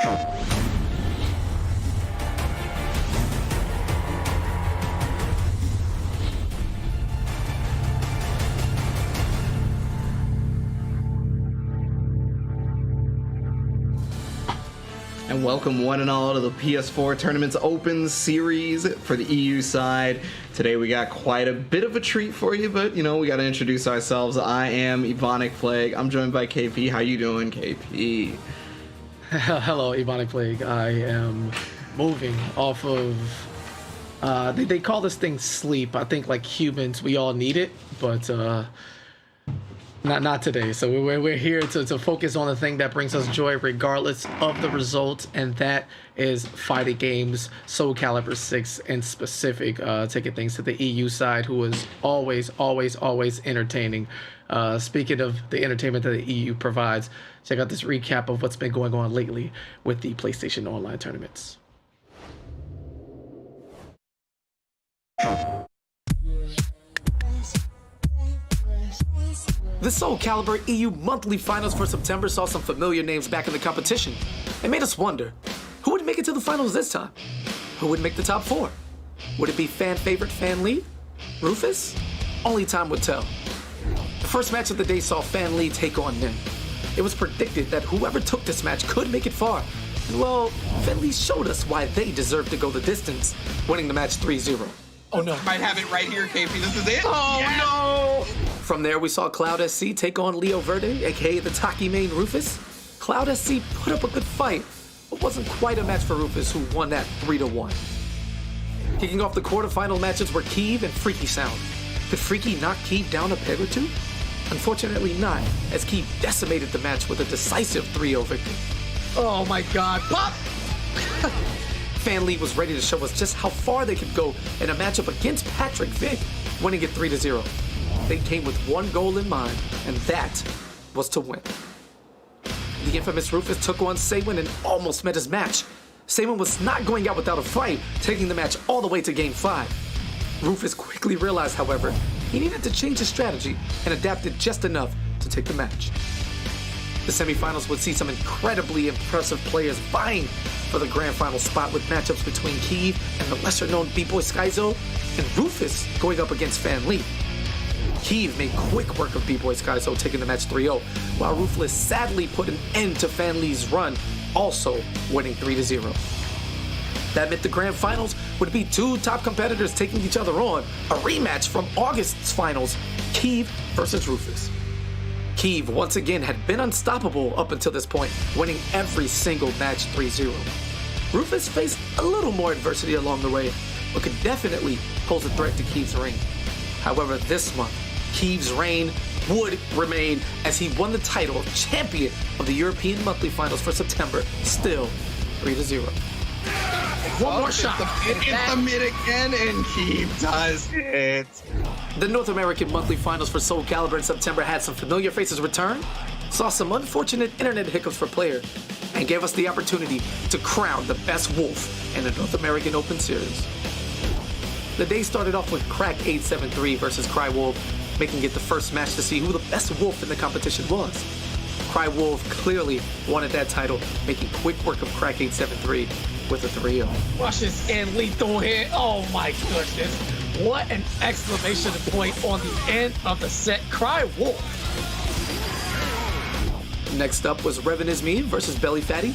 And welcome one and all to the PS4 Tournaments Open Series for the EU side. Today we got quite a bit of a treat for you, but you know, we got to introduce ourselves. I am Ebonic Plague. I'm joined by KP. How you doing, KP? Hello, Ebonic Plague. I am moving off of, they call this thing sleep. I think like humans, we all need it, but not today. So we're here to focus on the thing that brings us joy regardless of the result, and that is fighting games, Soul Calibur 6 in specific, taking things to the EU side, who is always entertaining. Speaking of the entertainment that the EU provides, check out this recap of what's been going on lately with the PlayStation Online tournaments. The Soul Calibur EU monthly finals for September saw some familiar names back in the competition. It made us wonder, who would make it to the finals this time? Who would make the top 4? Would it be fan favorite Fan Lee? Rufus? Only time would tell. The first match of the day saw Fan Lee take on Nin. It was predicted that whoever took this match could make it far. And well, Fan Lee showed us why they deserve to go the distance, winning the match 3-0. Oh no. Might have it right here, KP. This is it. Oh yes! no! From there, we saw Cloud SC take on Leo Verde, aka the Taki main Rufus. Cloud SC put up a good fight, but wasn't quite a match for Rufus, who won that 3-1. Kicking off the quarterfinal matches were Keeve and Freaky Sound. Could Freaky knock Keeve down a peg or two? Unfortunately not, as Keeve decimated the match with a decisive 3-0 victory. Oh my god, pop! Fan Lee was ready to show us just how far they could go in a matchup against Patrick Vick, winning it 3-0. They came with one goal in mind, and that was to win. The infamous Rufus took on Saywin and almost met his match. Saywin was not going out without a fight, taking the match all the way to Game 5. Rufus quickly realized, however, he needed to change his strategy and adapted just enough to take the match. The semifinals would see some incredibly impressive players vying for the grand final spot, with matchups between Keeve and the lesser-known B-Boy Skyzo, and Rufus going up against Fan Lee. Keeve made quick work of B-Boy Skyzo, taking the match 3-0, while Ruthless sadly put an end to Fan Lee's run, also winning 3-0. That meant the grand finals would be two top competitors taking each other on, a rematch from August's finals, Keeve versus Rufus. Keeve once again had been unstoppable up until this point, winning every single match 3-0. Rufus faced a little more adversity along the way, but could definitely pose a threat to Keeve's reign. However, this month, Keeve's reign would remain as he won the title of champion of the European monthly finals for September, still 3-0. One more shot. It's the mid again, and Keeve does it. The North American monthly finals for Soul Calibur in September had some familiar faces return, saw some unfortunate internet hiccups for player, and gave us the opportunity to crown the best wolf in the North American Open Series. The day started off with Crack 873 versus Cry Wolf, making it the first match to see who the best wolf in the competition was. Cry Wolf clearly wanted that title, making quick work of Crack 873 with a 3-0. Rushes in lethal hit. Oh my goodness. What an exclamation point on the end of the set. Cry Wolf. Next up was Revan Is Me versus Belly Fatty.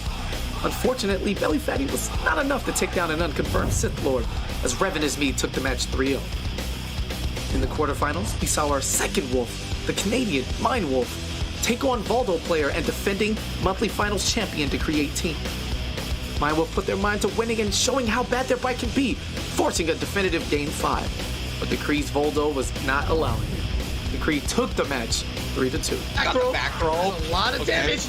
Unfortunately, Belly Fatty was not enough to take down an unconfirmed Sith Lord, as Revan Is Me took the match 3-0. In the quarterfinals, we saw our second wolf, the Canadian Mind Wolf, take on Valdo player and defending monthly finals champion to create team. Mind Wolf put their mind to winning and showing how bad their bike can be, forcing a definitive Game 5. But Decree's Voldo was not allowing it. Decree took the match 3-2. Got the back roll. A lot of damage.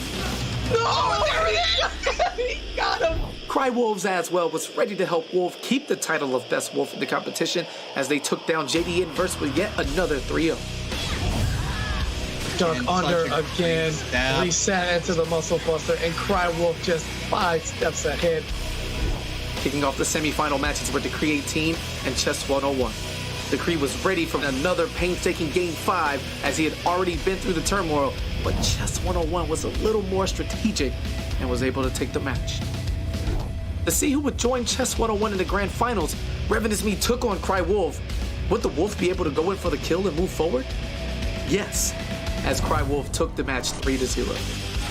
No, there he is. He got him. Cry Wolves as well was ready to help Wolf keep the title of best wolf in the competition, as they took down JD Inverse with yet another 3-0. Duck And under such a again, great stab. reset into the Muscle Buster, and Cry Wolf just 5 steps ahead. Kicking off the semi-final matches were Decree 18 and Chess 101. Decree was ready for another painstaking Game 5, as he had already been through the turmoil, but Chess 101 was a little more strategic, and was able to take the match. To see who would join Chess 101 in the grand finals, Revenant's Me took on Cry Wolf. Would the Wolf be able to go in for the kill and move forward? Yes, as Cry Wolf took the match 3-0.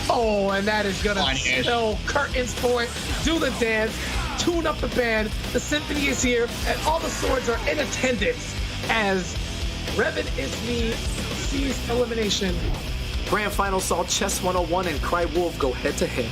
Oh, and that is gonna spill curtains for it. Do the dance, tune up the band. The symphony is here, and all the swords are in attendance as Revan is Me sees elimination. Grand Final saw Chess 101 and Cry Wolf go head-to-head.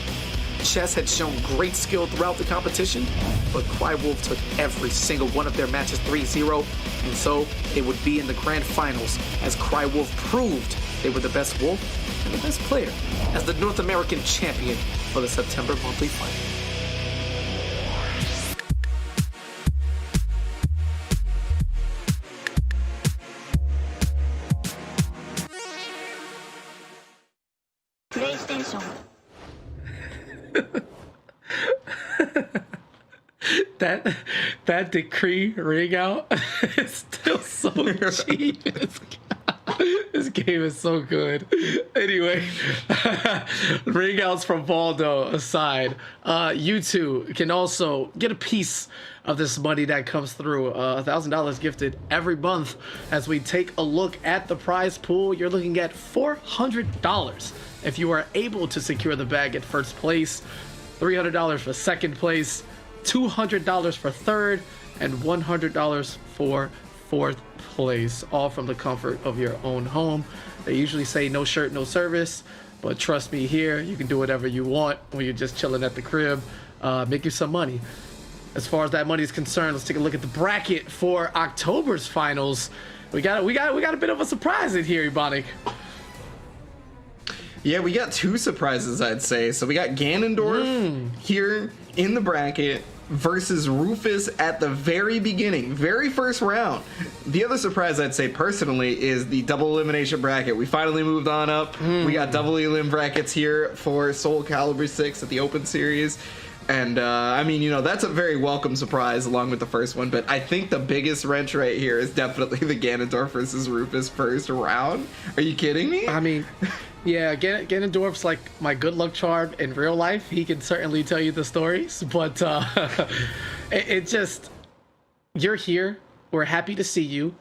Chess had shown great skill throughout the competition, but Cry Wolf took every single one of their matches 3-0, and so they would be in the Grand Finals as Cry Wolf proved they were the best wolf and the best player as the North American champion for the September monthly final. PlayStation. that decree ring out is still so cheap. This game is so good. Anyway, ring outs from Valdo aside, you two can also get a piece of this money that comes through. $1,000 gifted every month. As we take a look at the prize pool, you're looking at $400 if you are able to secure the bag at first place, $300 for second place, $200 for third, and $100 for fourth place, all from the comfort of your own home. They usually say no shirt, no service, but trust me, here you can do whatever you want when you're just chilling at the crib. Make you some money. As far as that money is concerned, let's take a look at the bracket for October's finals. We got a bit of a surprise in here, Ebonic. Yeah, we got two surprises, I'd say. So we got Ganondorf here in the bracket versus Rufus at the very beginning, very first round. The other surprise, I'd say personally, is the double elimination bracket. We finally moved on up. We got double elim brackets here for Soul Calibur 6 at the Open Series. And, I mean, you know, that's a very welcome surprise along with the first one. But I think the biggest wrench right here is definitely the Ganondorf versus Rufus first round. Are you kidding me? I mean, yeah, Ganondorf's like my good luck charm in real life. He can certainly tell you the stories. But it just, you're here. We're happy to see you.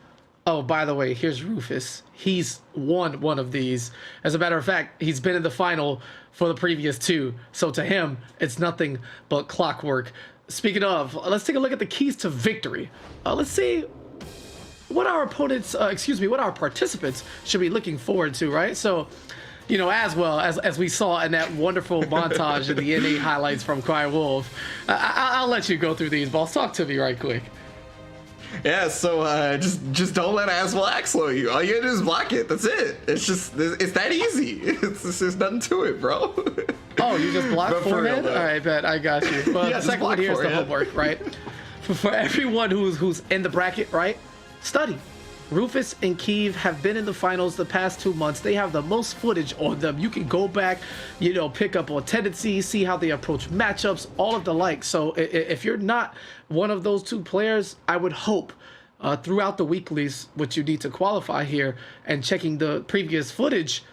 Oh, by the way, here's Rufus. He's won one of these. As a matter of fact, he's been in the final for the previous two. So to him, it's nothing but clockwork. Speaking of, let's take a look at the keys to victory. Let's see what our opponents, what our participants should be looking forward to, right? So, you know, as well as we saw in that wonderful montage of the NA highlights from Cry Wolf, I'll let you go through these, boss. Talk to me right quick. Yeah, so just don't let Aswell slow you. All you gotta do is block it. That's it. It's that easy. There's nothing to it, bro. Oh, you just block forehead? All right, bet. I got you. Well, Yeah, the second one here is the homework, right? For everyone who's in the bracket, right? Study. Rufus and Keeve have been in the finals the past 2 months. They have the most footage on them. You can go back, you know, pick up on tendencies, see how they approach matchups, all of the like. So if you're not one of those two players, I would hope throughout the weeklies, what you need to qualify here and checking the previous footage,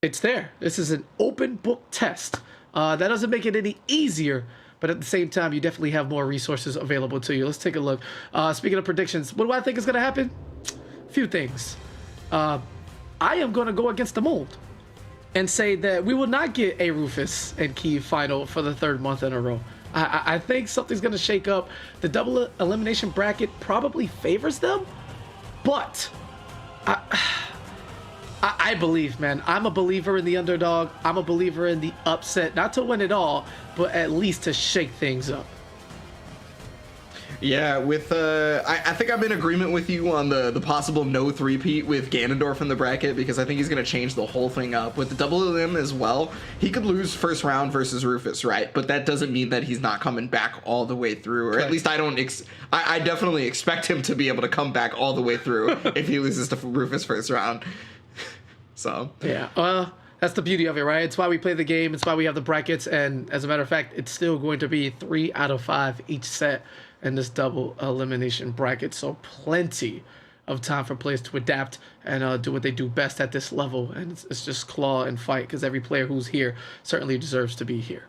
it's there. This is an open book test. That doesn't make it any easier, but at the same time, you definitely have more resources available to you. Let's take a look. Speaking of predictions, what do I think is going to happen? A few things. I am going to go against the mold and say that we will not get a Rufus and Keeve final for the third month in a row. I think something's going to shake up. The double elimination bracket probably favors them, but I believe, man. I'm a believer in the underdog. I'm a believer in the upset, not to win it all, but at least to shake things up. Yeah, with I think I'm in agreement with you on the possible no three-peat with Ganondorf in the bracket, because I think he's going to change the whole thing up. With the double elim as well, he could lose first round versus Rufus, right? But that doesn't mean that he's not coming back all the way through, or at least I don't. I definitely expect him to be able to come back all the way through if he loses to Rufus first round. So yeah, that's the beauty of it, right? It's why we play the game. It's why we have the brackets, and as a matter of fact, it's still going to be 3 out of 5 each set in this double elimination bracket. So plenty of time for players to adapt and do what they do best at this level. And it's just claw and fight, because every player who's here certainly deserves to be here.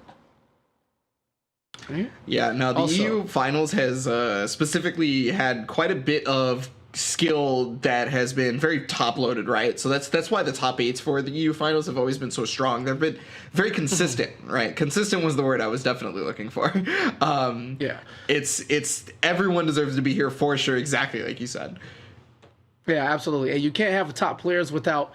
Right? Yeah, now the Also, EU Finals has specifically had quite a bit of skill that has been very top-loaded, right? So that's why the top 8s for the EU Finals have always been so strong. They've been very consistent, right? Consistent was the word I was definitely looking for. Yeah. It's everyone deserves to be here for sure, exactly like you said. Yeah, absolutely. And you can't have top players without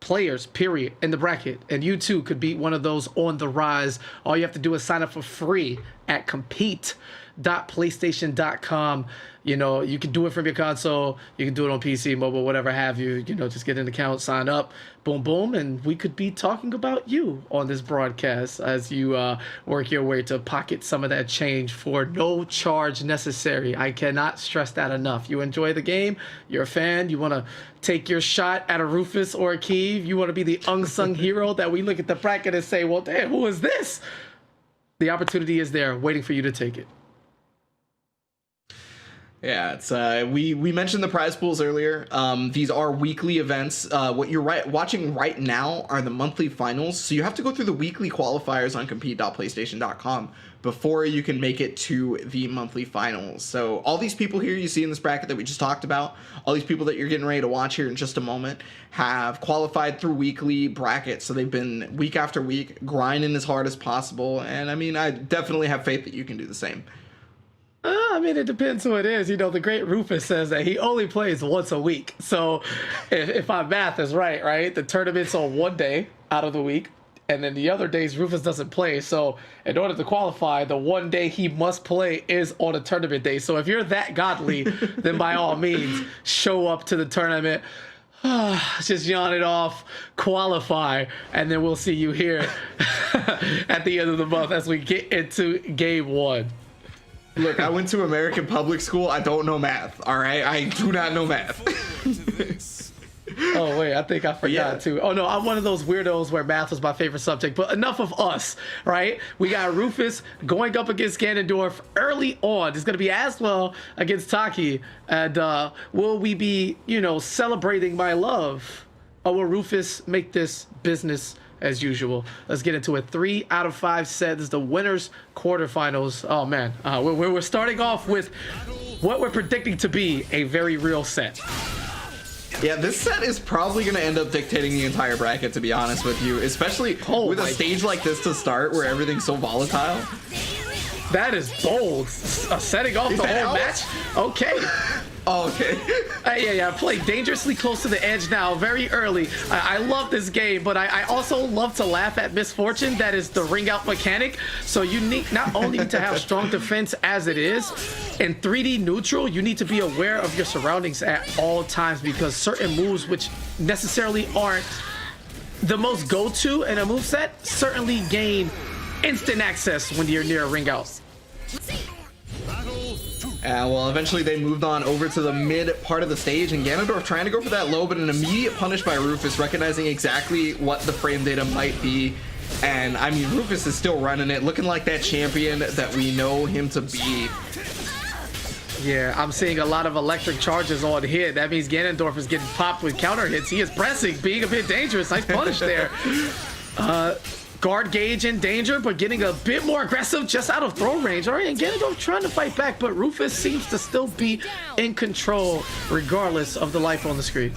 players, period, in the bracket. And you too could be one of those on the rise. All you have to do is sign up for free at compete.playstation.com. You know, you can do it from your console, you can do it on PC, mobile, whatever have you. You know, just get an account, sign up, boom, boom, and we could be talking about you on this broadcast as you work your way to pocket some of that change for no charge necessary. I cannot stress that enough. You enjoy the game, you're a fan, you want to take your shot at a Rufus or a Keeve, you want to be the unsung hero that we look at the bracket and say, well, damn, who is this? The opportunity is there waiting for you to take it. Yeah, it's we mentioned the prize pools earlier. These are weekly events. What you're watching right now are the monthly finals. So you have to go through the weekly qualifiers on compete.playstation.com before you can make it to the monthly finals. So all these people here you see in this bracket that we just talked about, all these people that you're getting ready to watch here in just a moment, have qualified through weekly brackets. So they've been week after week grinding as hard as possible. And I mean, I definitely have faith that you can do the same. I mean, it depends who it is. You know, the great Rufus says that he only plays once a week. So if my math is right, the tournament's on one day out of the week, and then the other days Rufus doesn't play. So in order to qualify, the one day he must play is on a tournament day. So if you're that godly, then by all means, show up to the tournament. Just yawn it off, qualify, and then we'll see you here at the end of the month as we get into game one. Look, I went to American public school. I don't know math, all right? I do not know math. Oh, wait, I think I forgot, too. Oh, no, I'm one of those weirdos where math was my favorite subject. But enough of us, right? We got Rufus going up against Ganondorf early on. It's going to be as well against Taki. And will we be, celebrating my love? Or will Rufus make this business as usual? Let's get into it. 3 out of 5 set. This is the winners quarterfinals. Oh man, we're starting off with what we're predicting to be a very real set. Yeah, this set is probably going to end up dictating the entire bracket, to be honest with you, especially with a stage like this to start where everything's so volatile. That is bold. Setting off the whole match. Okay. Oh, okay. Yeah. Play dangerously close to the edge now, very early. I love this game, but I also love to laugh at misfortune. That is the ring out mechanic. So you need not only to have strong defense as it is, in 3D neutral, you need to be aware of your surroundings at all times, because certain moves which necessarily aren't the most go-to in a moveset certainly gain instant access when you're near a ring out. Well, eventually they moved on over to the mid part of the stage, and Ganondorf trying to go for that low, but an immediate punish by Rufus, recognizing exactly what the frame data might be. And I mean, Rufus is still running it, looking like that champion that we know him to be. Yeah, I'm seeing a lot of electric charges on hit. That means Ganondorf is getting popped with counter hits. He is pressing, being a bit dangerous. Nice punish there. Guard gauge in danger, but getting a bit more aggressive just out of throw range. All right, and Ganondorf trying to fight back, but Rufus seems to still be in control regardless of the life on the screen.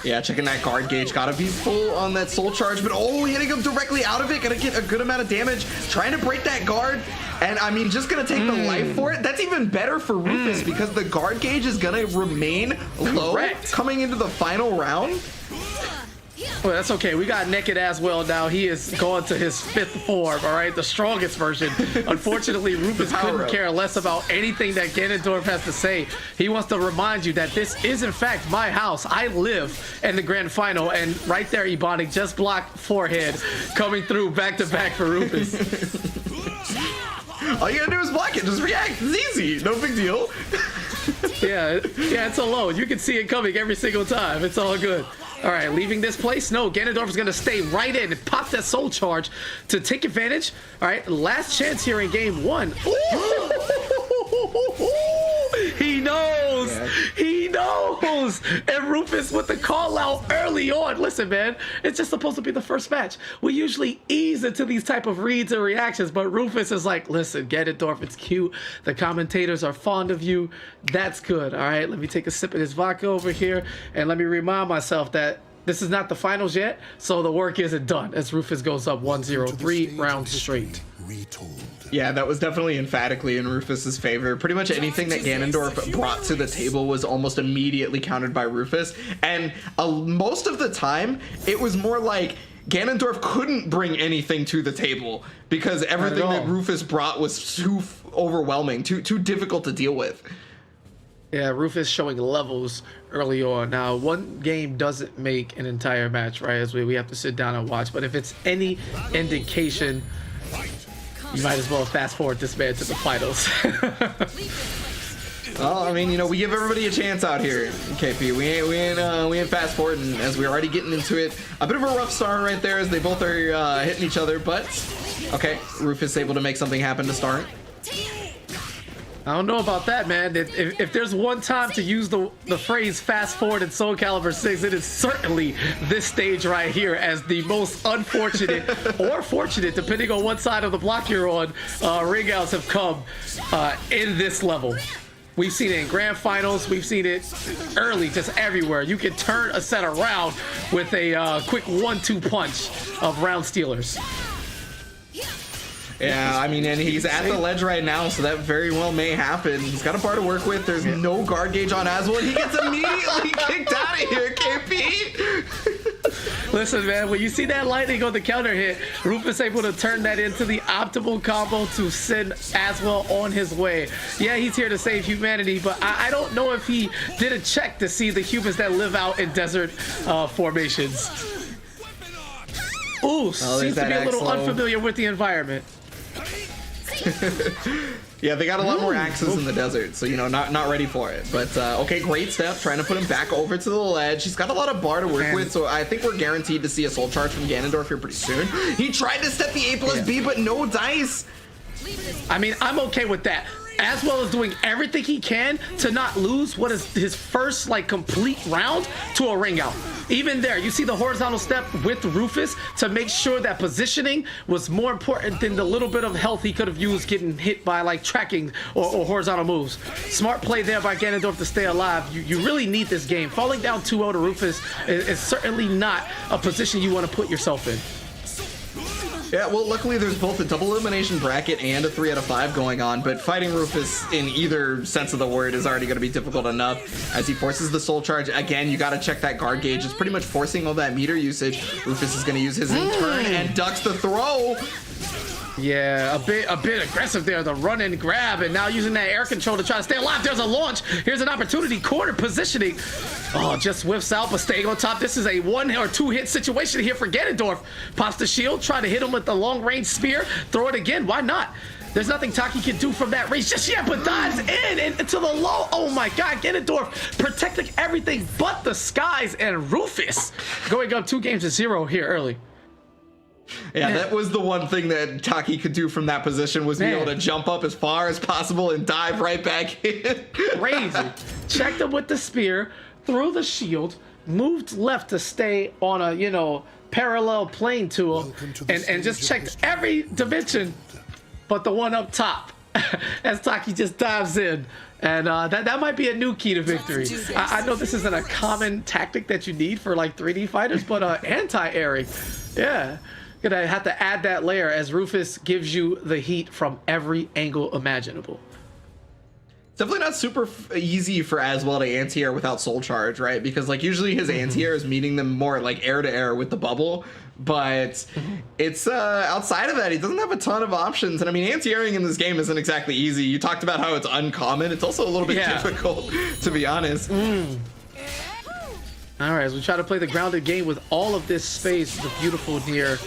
Yeah, checking that guard gauge. Gotta be full on that soul charge, but hitting him directly out of it. Gonna get a good amount of damage. Trying to break that guard. And I mean, just gonna take the life for it. That's even better for Rufus because the guard gauge is gonna remain low coming into the final round. Well, that's okay. We got Naked as well now. He is gone to his 5th form, all right? The strongest version. Unfortunately, Rufus couldn't care less about anything that Ganondorf has to say. He wants to remind you that this is, in fact, my house. I live in the grand final. And right there, Ebonic just blocked forehead coming through back-to-back for Rufus. All you gotta do is block it. Just react. It's easy. No big deal. Yeah, it's alone. You can see it coming every single time. It's all good. All right, leaving this place. No, Ganondorf is going to stay right in and pop that soul charge to take advantage. All right, last chance here in game one. He knows. Yeah. He knows. And Rufus with the call out early on. Listen, man, it's just supposed to be the first match. We usually ease into these type of reads and reactions, but Rufus is like, listen, Ganondorf, it's cute. The commentators are fond of you. That's good. All right, let me take a sip of this vodka over here, and let me remind myself that this is not the finals yet, so the work isn't done as Rufus goes up 1-0, 3 rounds straight. Yeah, that was definitely emphatically in Rufus's favor. Pretty much anything that Ganondorf brought to the table was almost immediately countered by Rufus. And most of the time, it was more like Ganondorf couldn't bring anything to the table because everything that Rufus brought was too overwhelming, too difficult to deal with. Yeah, Rufus showing levels early on. Now, one game doesn't make an entire match, right? As we have to sit down and watch. But if it's any indication, you might as well fast forward this man to the finals. Well, I mean, you know, we give everybody a chance out here, KP. We ain't fast forwarding as we're already getting into it. A bit of a rough start right there as they both are hitting each other, but okay, Rufus able to make something happen to start. I don't know about that, man. If there's one time to use the phrase fast forward in Soul Calibur 6, it is certainly this stage right here as the most unfortunate or fortunate, depending on what side of the block you're on, ring outs have come in this level. We've seen it in grand finals. We've seen it early, just everywhere. You can turn a set around with a quick 1-2 punch of round stealers. Yeah, I mean, and he's at the ledge right now, so that very well may happen. He's got a bar to work with. There's no guard gauge on Aswell. He gets immediately kicked out of here, KP. Listen, man, when you see that lightning on the counter hit, Rufus able to turn that into the optimal combo to send Aswell on his way. Yeah, he's here to save humanity, but I don't know if he did a check to see the humans that live out in desert formations. Ooh, seems to be a little unfamiliar with the environment. Yeah, they got a lot more axes in the desert, so, you know, not ready for it. But, okay, great step, trying to put him back over to the ledge. He's got a lot of bar to work with, so I think we're guaranteed to see a soul charge from Ganondorf here pretty soon. He tried to set the A+B, but no dice. I mean, I'm okay with that. As well as doing everything he can to not lose what is his first, like, complete round to a ring out. Even there, you see the horizontal step with Rufus to make sure that positioning was more important than the little bit of health he could have used getting hit by, like, tracking or horizontal moves. Smart play there by Ganondorf to stay alive. You really need this game. Falling down 2-0 to Rufus is certainly not a position you want to put yourself in. Yeah, well, luckily there's both a double elimination bracket and a 3 out of 5 going on, but fighting Rufus in either sense of the word is already going to be difficult enough as he forces the soul charge. Again, you got to check that guard gauge. It's pretty much forcing all that meter usage. Rufus is going to use his in turn and ducks the throw. Yeah, a bit aggressive there, the run and grab, and now using that air control to try to stay alive. There's a launch. Here's an opportunity. Corner positioning. Oh, just whiffs out, but staying on top. This is a 1 or 2 hit situation here for Ganondorf. Pops the shield, try to hit him with the long range spear. Throw it again. Why not? There's nothing Taki can do from that range just yet, but dives in and to the low. Oh my God, Ganondorf protecting everything but the skies, and Rufus going up 2-0 here early. Yeah, that was the one thing that Taki could do from that position was be able to jump up as far as possible and dive right back in. Crazy. Checked him with the spear, threw the shield, moved left to stay on a, you know, parallel plane to him, and just checked every dimension but the one up top as Taki just dives in. And that might be a new key to victory. I know this isn't a common tactic that you need for like 3D fighters, but anti-airing, yeah. Gonna have to add that layer as Rufus gives you the heat from every angle imaginable. Definitely not super easy for Aswell to anti-air without soul charge, right? Because like usually his anti-air is meeting them more like air to air with the bubble, but it's outside of that he doesn't have a ton of options. And I mean, anti-airing in this game isn't exactly easy. You talked about how it's uncommon. It's also a little bit difficult, to be honest. All right, as we try to play the grounded game with all of this space, the beautiful near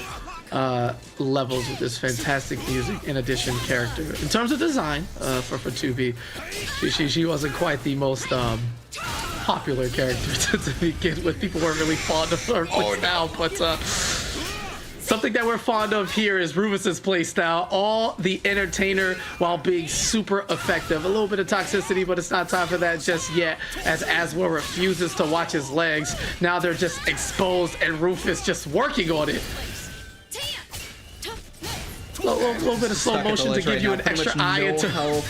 levels with this fantastic music, in addition character. In terms of design, for 2B, she wasn't quite the most popular character to begin with. People weren't really fond of her now, but Something that we're fond of here is Rufus's playstyle. All the entertainer while being super effective. A little bit of toxicity, but it's not time for that just yet, as Aswell refuses to watch his legs. Now they're just exposed, and Rufus just working on it. A little bit of slow motion to give you an extra eye into health.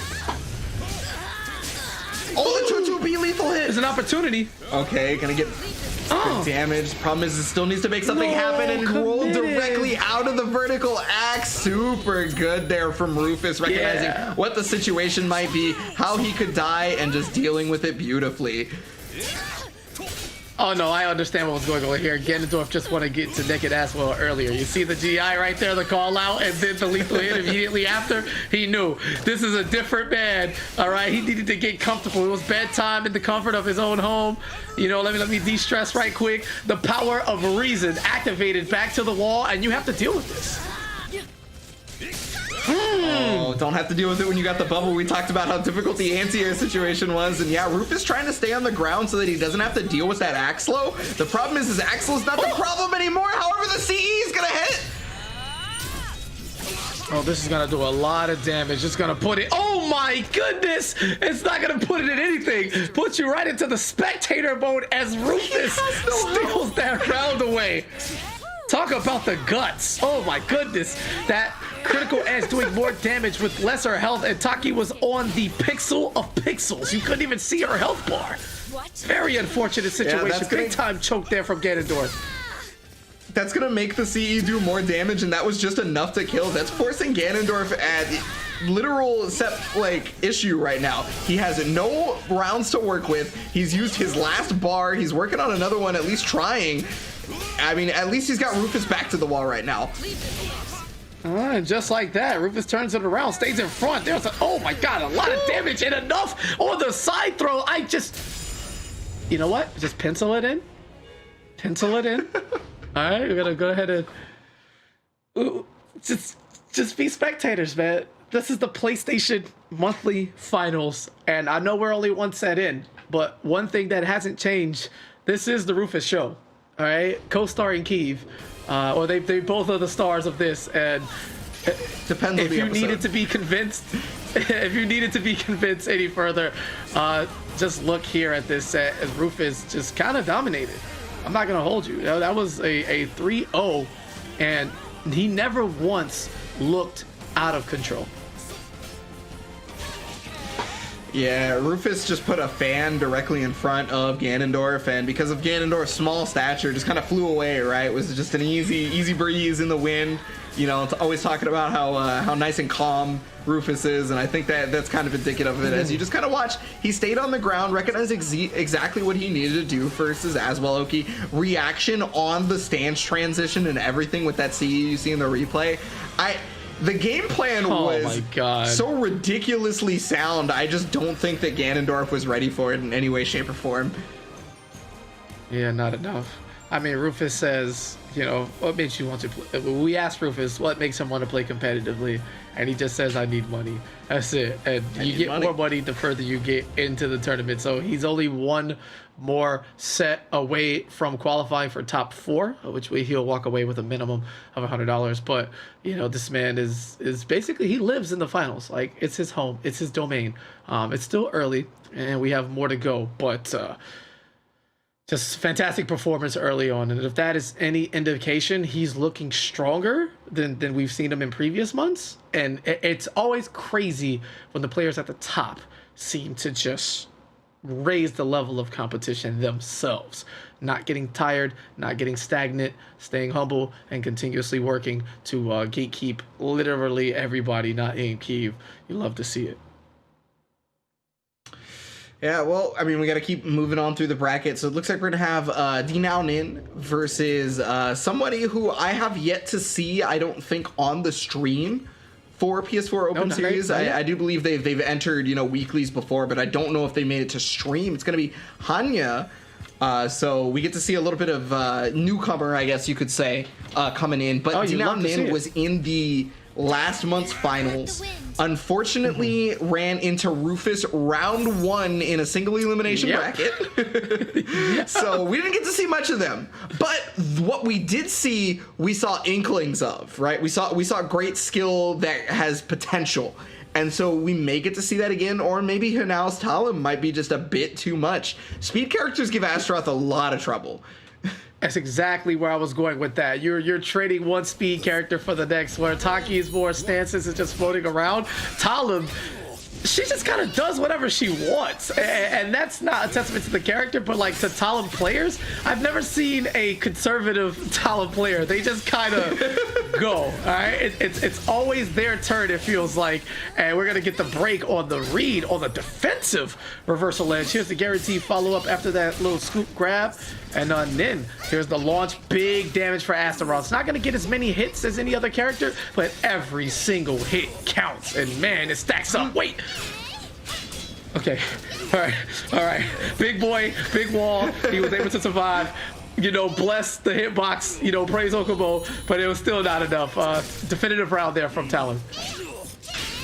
Oh, the 2-2 lethal hit. There's an opportunity. Okay, gonna get good damage. Problem is, it still needs to make something happen and roll directly out of the vertical axe. Super good there from Rufus, recognizing what the situation might be, how he could die, and just dealing with it beautifully. Oh no, I understand what was going on here. Ganondorf just want to get to naked Aswell earlier. You see the GI right there, the call out, and then the lethal hit immediately after. He knew this is a different man. All right, he needed to get comfortable. It was bedtime in the comfort of his own home. You know, let me de-stress right quick. The power of reason activated back to the wall, and you have to deal with this. Oh, don't have to deal with it when you got the bubble. We talked about how difficult the anti-air situation was, and yeah, Rufus trying to stay on the ground so that he doesn't have to deal with that Axlo. The problem is his Axlo's not the problem anymore. However, the CE is gonna hit. Oh, this is gonna do a lot of damage. It's gonna put it. Oh my goodness! It's not gonna put it in anything. Puts you right into the spectator mode as Rufus steals that round away. Talk about the guts. Oh my goodness. That critical edge doing more damage with lesser health, and Taki was on the pixel of pixels. You couldn't even see her health bar. Very unfortunate situation. Big time choke there from Ganondorf. That's gonna make the CE do more damage, and that was just enough to kill. That's forcing Ganondorf at literal issue right now. He has no rounds to work with. He's used his last bar. He's working on another one, at least trying. I mean, at least he's got Rufus back to the wall right now. And just like that, Rufus turns it around, stays in front. There's oh my god, a lot of damage and enough on the side throw. You know what? Just pencil it in. Pencil it in. All right, we're gonna go ahead and just be spectators, man. This is the PlayStation monthly finals, and I know we're only one set in, but one thing that hasn't changed, this is the Rufus show. All right, co-starring Keeve, or they both are the stars of this. And depends. If you needed to be convinced, any further, just look here at this set as Rufus just kind of dominated. I'm not gonna hold you. That was a 3-0, and he never once looked out of control. Yeah, Rufus just put a fan directly in front of Ganondorf, and because of Ganondorf's small stature, just kind of flew away, right? It was just an easy breeze in the wind. You know, it's always talking about how nice and calm Rufus is, and I think that's kind of indicative of it. As you just kind of watch, he stayed on the ground, recognized exactly what he needed to do versus Aswell Oki. Reaction on the stance transition and everything with that CE you see in the replay. The game plan was so ridiculously sound. I just don't think that Ganondorf was ready for it in any way, shape, or form. Yeah, not enough. I mean, Rufus says, you know, what makes you want to play? We asked Rufus what makes him want to play competitively, and he just says, I need money. That's it. And you get more money the further you get into the tournament. So he's only one more set away from qualifying for top 4, which way he'll walk away with a minimum of $100. But, you know, this man is basically, he lives in the finals. Like, it's his home. It's his domain. It's still early, and we have more to go. But just fantastic performance early on. And if that is any indication, he's looking stronger than we've seen him in previous months. And it's always crazy when the players at the top seem to just raise the level of competition themselves, not getting tired, not getting stagnant, staying humble, and continuously working to gatekeep literally everybody, not aim Keeve. You love to see it. Yeah, well, I mean, we got to keep moving on through the bracket. So it looks like we're going to have D Now Nin versus somebody who I have yet to see, I don't think, on the stream for PS4 Open Series. I do believe they've entered, you know, weeklies before, but I don't know if they made it to stream. It's going to be Hanya. So we get to see a little bit of newcomer, I guess you could say, coming in. But D Now Nin was in the last month's finals. Unfortunately, ran into Rufus round 1 in a single elimination bracket. So we didn't get to see much of them. But what we did see, we saw inklings of, right? We saw great skill that has potential. And so we may get to see that again, or maybe Hinao's Talon might be just a bit too much. Speed characters give Astaroth a lot of trouble. That's exactly where I was going with that. You're trading one speed character for the next, where Taki is more stances and just floating around. Talon, she just kind of does whatever she wants, and that's not a testament to the character, but like to Talon players, I've never seen a conservative Talon player. They just kind of go. All right, it's always their turn. It feels like, and we're gonna get the break on the read on the defensive reversal edge. Here's the guaranteed follow up after that little scoop grab. And then here's the launch. Big damage for Astaroth. It's not going to get as many hits as any other character, but every single hit counts. And man, it stacks up. Wait. Okay. All right. Big boy, big wall. He was able to survive. You know, bless the hitbox. You know, praise Okubo, but it was still not enough. Definitive round there from Talon.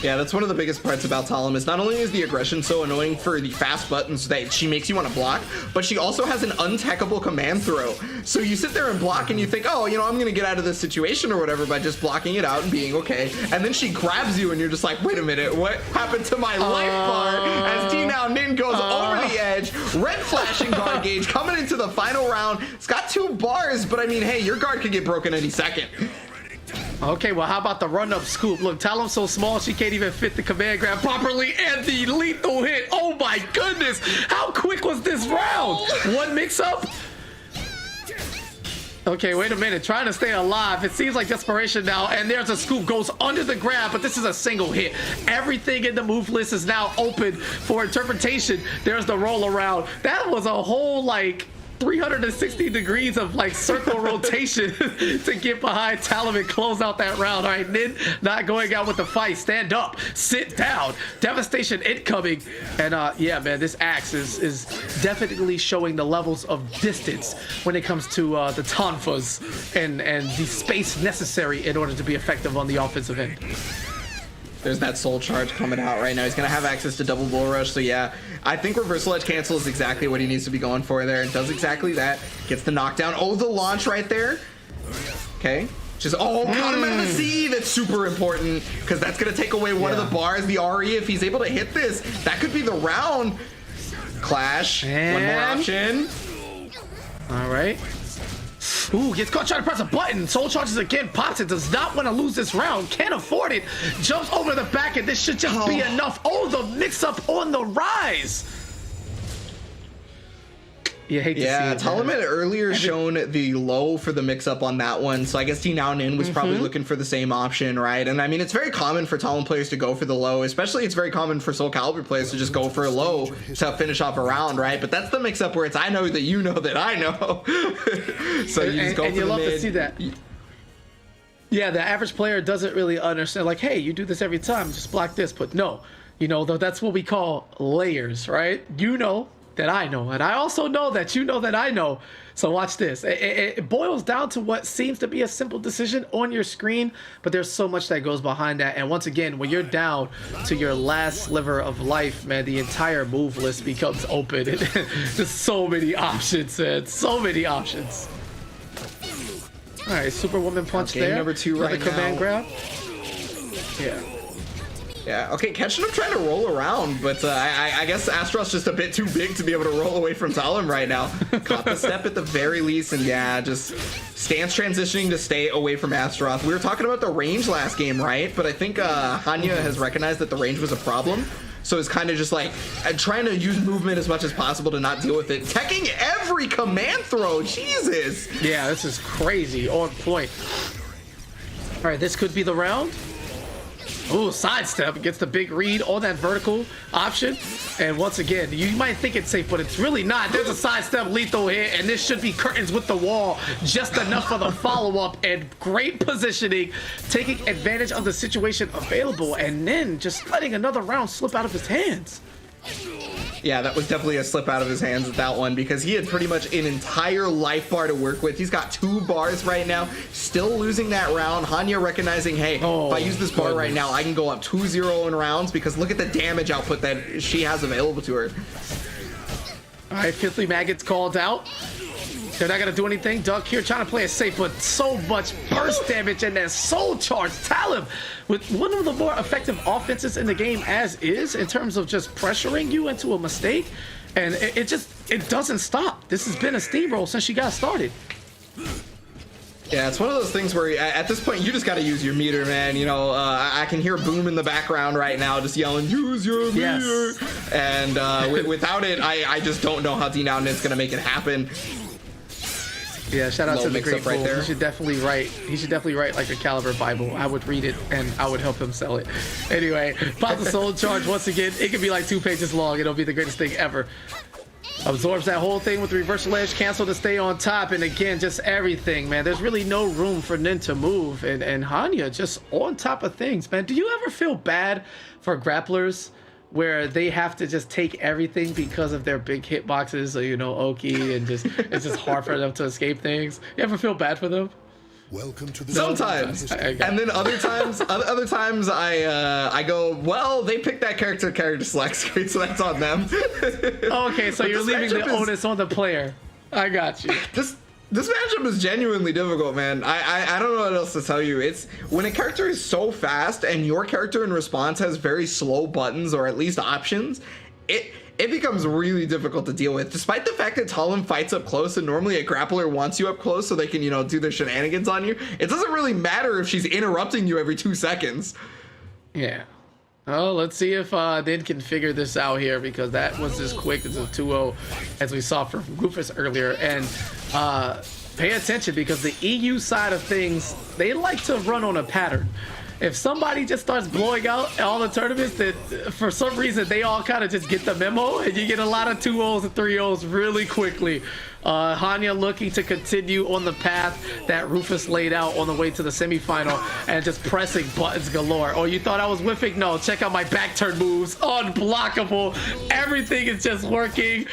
Yeah, that's one of the biggest parts about Talon is not only is the aggression so annoying for the fast buttons that she makes you want to block, but she also has an untackable command throw. So you sit there and block and you think, oh, you know, I'm going to get out of this situation or whatever by just blocking it out and being okay. And then she grabs you and you're just like, wait a minute, what happened to my life bar? As T-Now Nin goes over the edge, red flashing guard gauge coming into the final round. It's got 2 bars, but I mean, hey, your guard could get broken any second. Okay, well, how about the run-up scoop? Look, Talon's so small, she can't even fit the command grab properly, and the lethal hit. Oh my goodness! How quick was this round? One mix-up? Okay, wait a minute. Trying to stay alive. It seems like desperation now, and there's a scoop. Goes under the grab, but this is a single hit. Everything in the move list is now open for interpretation. There's the roll around. That was a whole, like, 360 degrees of like circle rotation to get behind Talon and close out that round. All right, Nin not going out with the fight. Stand up, sit down. Devastation incoming. And yeah, man, this axe is definitely showing the levels of distance when it comes to the tonfas and the space necessary in order to be effective on the offensive end. There's that soul charge coming out right now. He's going to have access to double bull rush. So yeah, I think reversal edge cancel is exactly what he needs to be going for there. And does exactly that. Gets the knockdown. Oh, the launch right there. Okay. Just, oh, caught him in the C. That's super important because that's going to take away one of the bars. The RE, if he's able to hit this, that could be the round. Clash. And one more option. All right. Ooh, gets caught trying to press a button. Soul charges again, pops it. Does not want to lose this round. Can't afford it. Jumps over the back, and this should just be enough. Oh, the mix-up on the rise. You hate to see it. Talon had earlier shown the low for the mix-up on that one, so I guess T-Now Nin was probably looking for the same option, right? And I mean, it's very common for Talon players to go for the low, especially it's very common for Soul Calibur players to just go for a low to finish off a round, right? But that's the mix-up where it's I know that you know that I know. So you just go for the mid. And you love to see that. Yeah, the average player doesn't really understand, like, hey, you do this every time, just block this, but no. You know, that's what we call layers, right? You know that I know, and I also know that you know that I know. So watch this. It boils down to what seems to be a simple decision on your screen, but there's so much that goes behind that. And once again, when you're down to your last sliver of life, man, the entire move list becomes open. There's so many options, man. So many options. All right, Superwoman punch there. Number 2 right now. Command grab. Yeah. Yeah, okay, catching him trying to roll around, but I guess Astaroth's just a bit too big to be able to roll away from Talon right now. Caught the step at the very least, and yeah, just stance transitioning to stay away from Astaroth. We were talking about the range last game, right? But I think Hanya has recognized that the range was a problem, so it's kind of just like trying to use movement as much as possible to not deal with it. Teching every command throw, Jesus! Yeah, this is crazy, on point. All right, this could be the round. Ooh, sidestep, gets the big read on that vertical option. And once again, you might think it's safe, but it's really not. There's a sidestep lethal hit, and this should be curtains with the wall. Just enough for the follow-up, and great positioning, taking advantage of the situation available, and then just letting another round slip out of his hands. Yeah, that was definitely a slip out of his hands with that one because he had pretty much an entire life bar to work with. He's got 2 bars right now, still losing that round. Hanya recognizing, hey, if I use this bar right now, I can go up 2-0 in rounds because look at the damage output that she has available to her. All right, Fifthly Maggot's called out. They're not going to do anything. Duck here trying to play it safe, but so much burst damage and then soul charge. Talib with one of the more effective offenses in the game as is in terms of just pressuring you into a mistake. And it doesn't stop. This has been a steamroll since she got started. Yeah, it's one of those things where at this point you just got to use your meter, man. You know, I can hear Boom in the background right now just yelling, use your meter. Yes. And without it, I just don't know how D-Now-Nin's going to make it happen. Yeah, shout out to the great right there. He should definitely write like a Calibur Bible. I would read it and I would help him sell it. Anyway, pop the soul charge once again. It could be like 2 pages long. It'll be the greatest thing ever. Absorbs that whole thing with the reversal edge cancel to stay on top. And again, just everything, man. There's really no room for Nin to move. And Hanya just on top of things, man. Do you ever feel bad for grapplers where they have to just take everything because of their big hitboxes, so, you know, Oki, and just it's just hard for them to escape things? You ever feel bad for them? Welcome to the Sometimes, and then other times I go, well, they picked that character select screen, so that's on them. Okay, so you're leaving the onus on the player. I got you. This matchup is genuinely difficult, man. I don't know what else to tell you. It's when a character is so fast and your character in response has very slow buttons or at least options, it becomes really difficult to deal with. Despite the fact that Talon fights up close and normally a grappler wants you up close so they can, you know, do their shenanigans on you, it doesn't really matter if she's interrupting you every 2 seconds. Yeah. Oh, let's see if Nin can figure this out here, because that was as quick as a 2-0 as we saw from Rufus earlier. And pay attention, because the EU side of things, they like to run on a pattern. If somebody just starts blowing out all the tournaments, that for some reason they all kind of just get the memo, and you get a lot of 2-0s and 3-0s really quickly. Hanya looking to continue on the path that Rufus laid out on the way to the semifinal and just pressing buttons galore. Oh, you thought I was whiffing? No, check out my back turn moves. Unblockable. Everything is just working.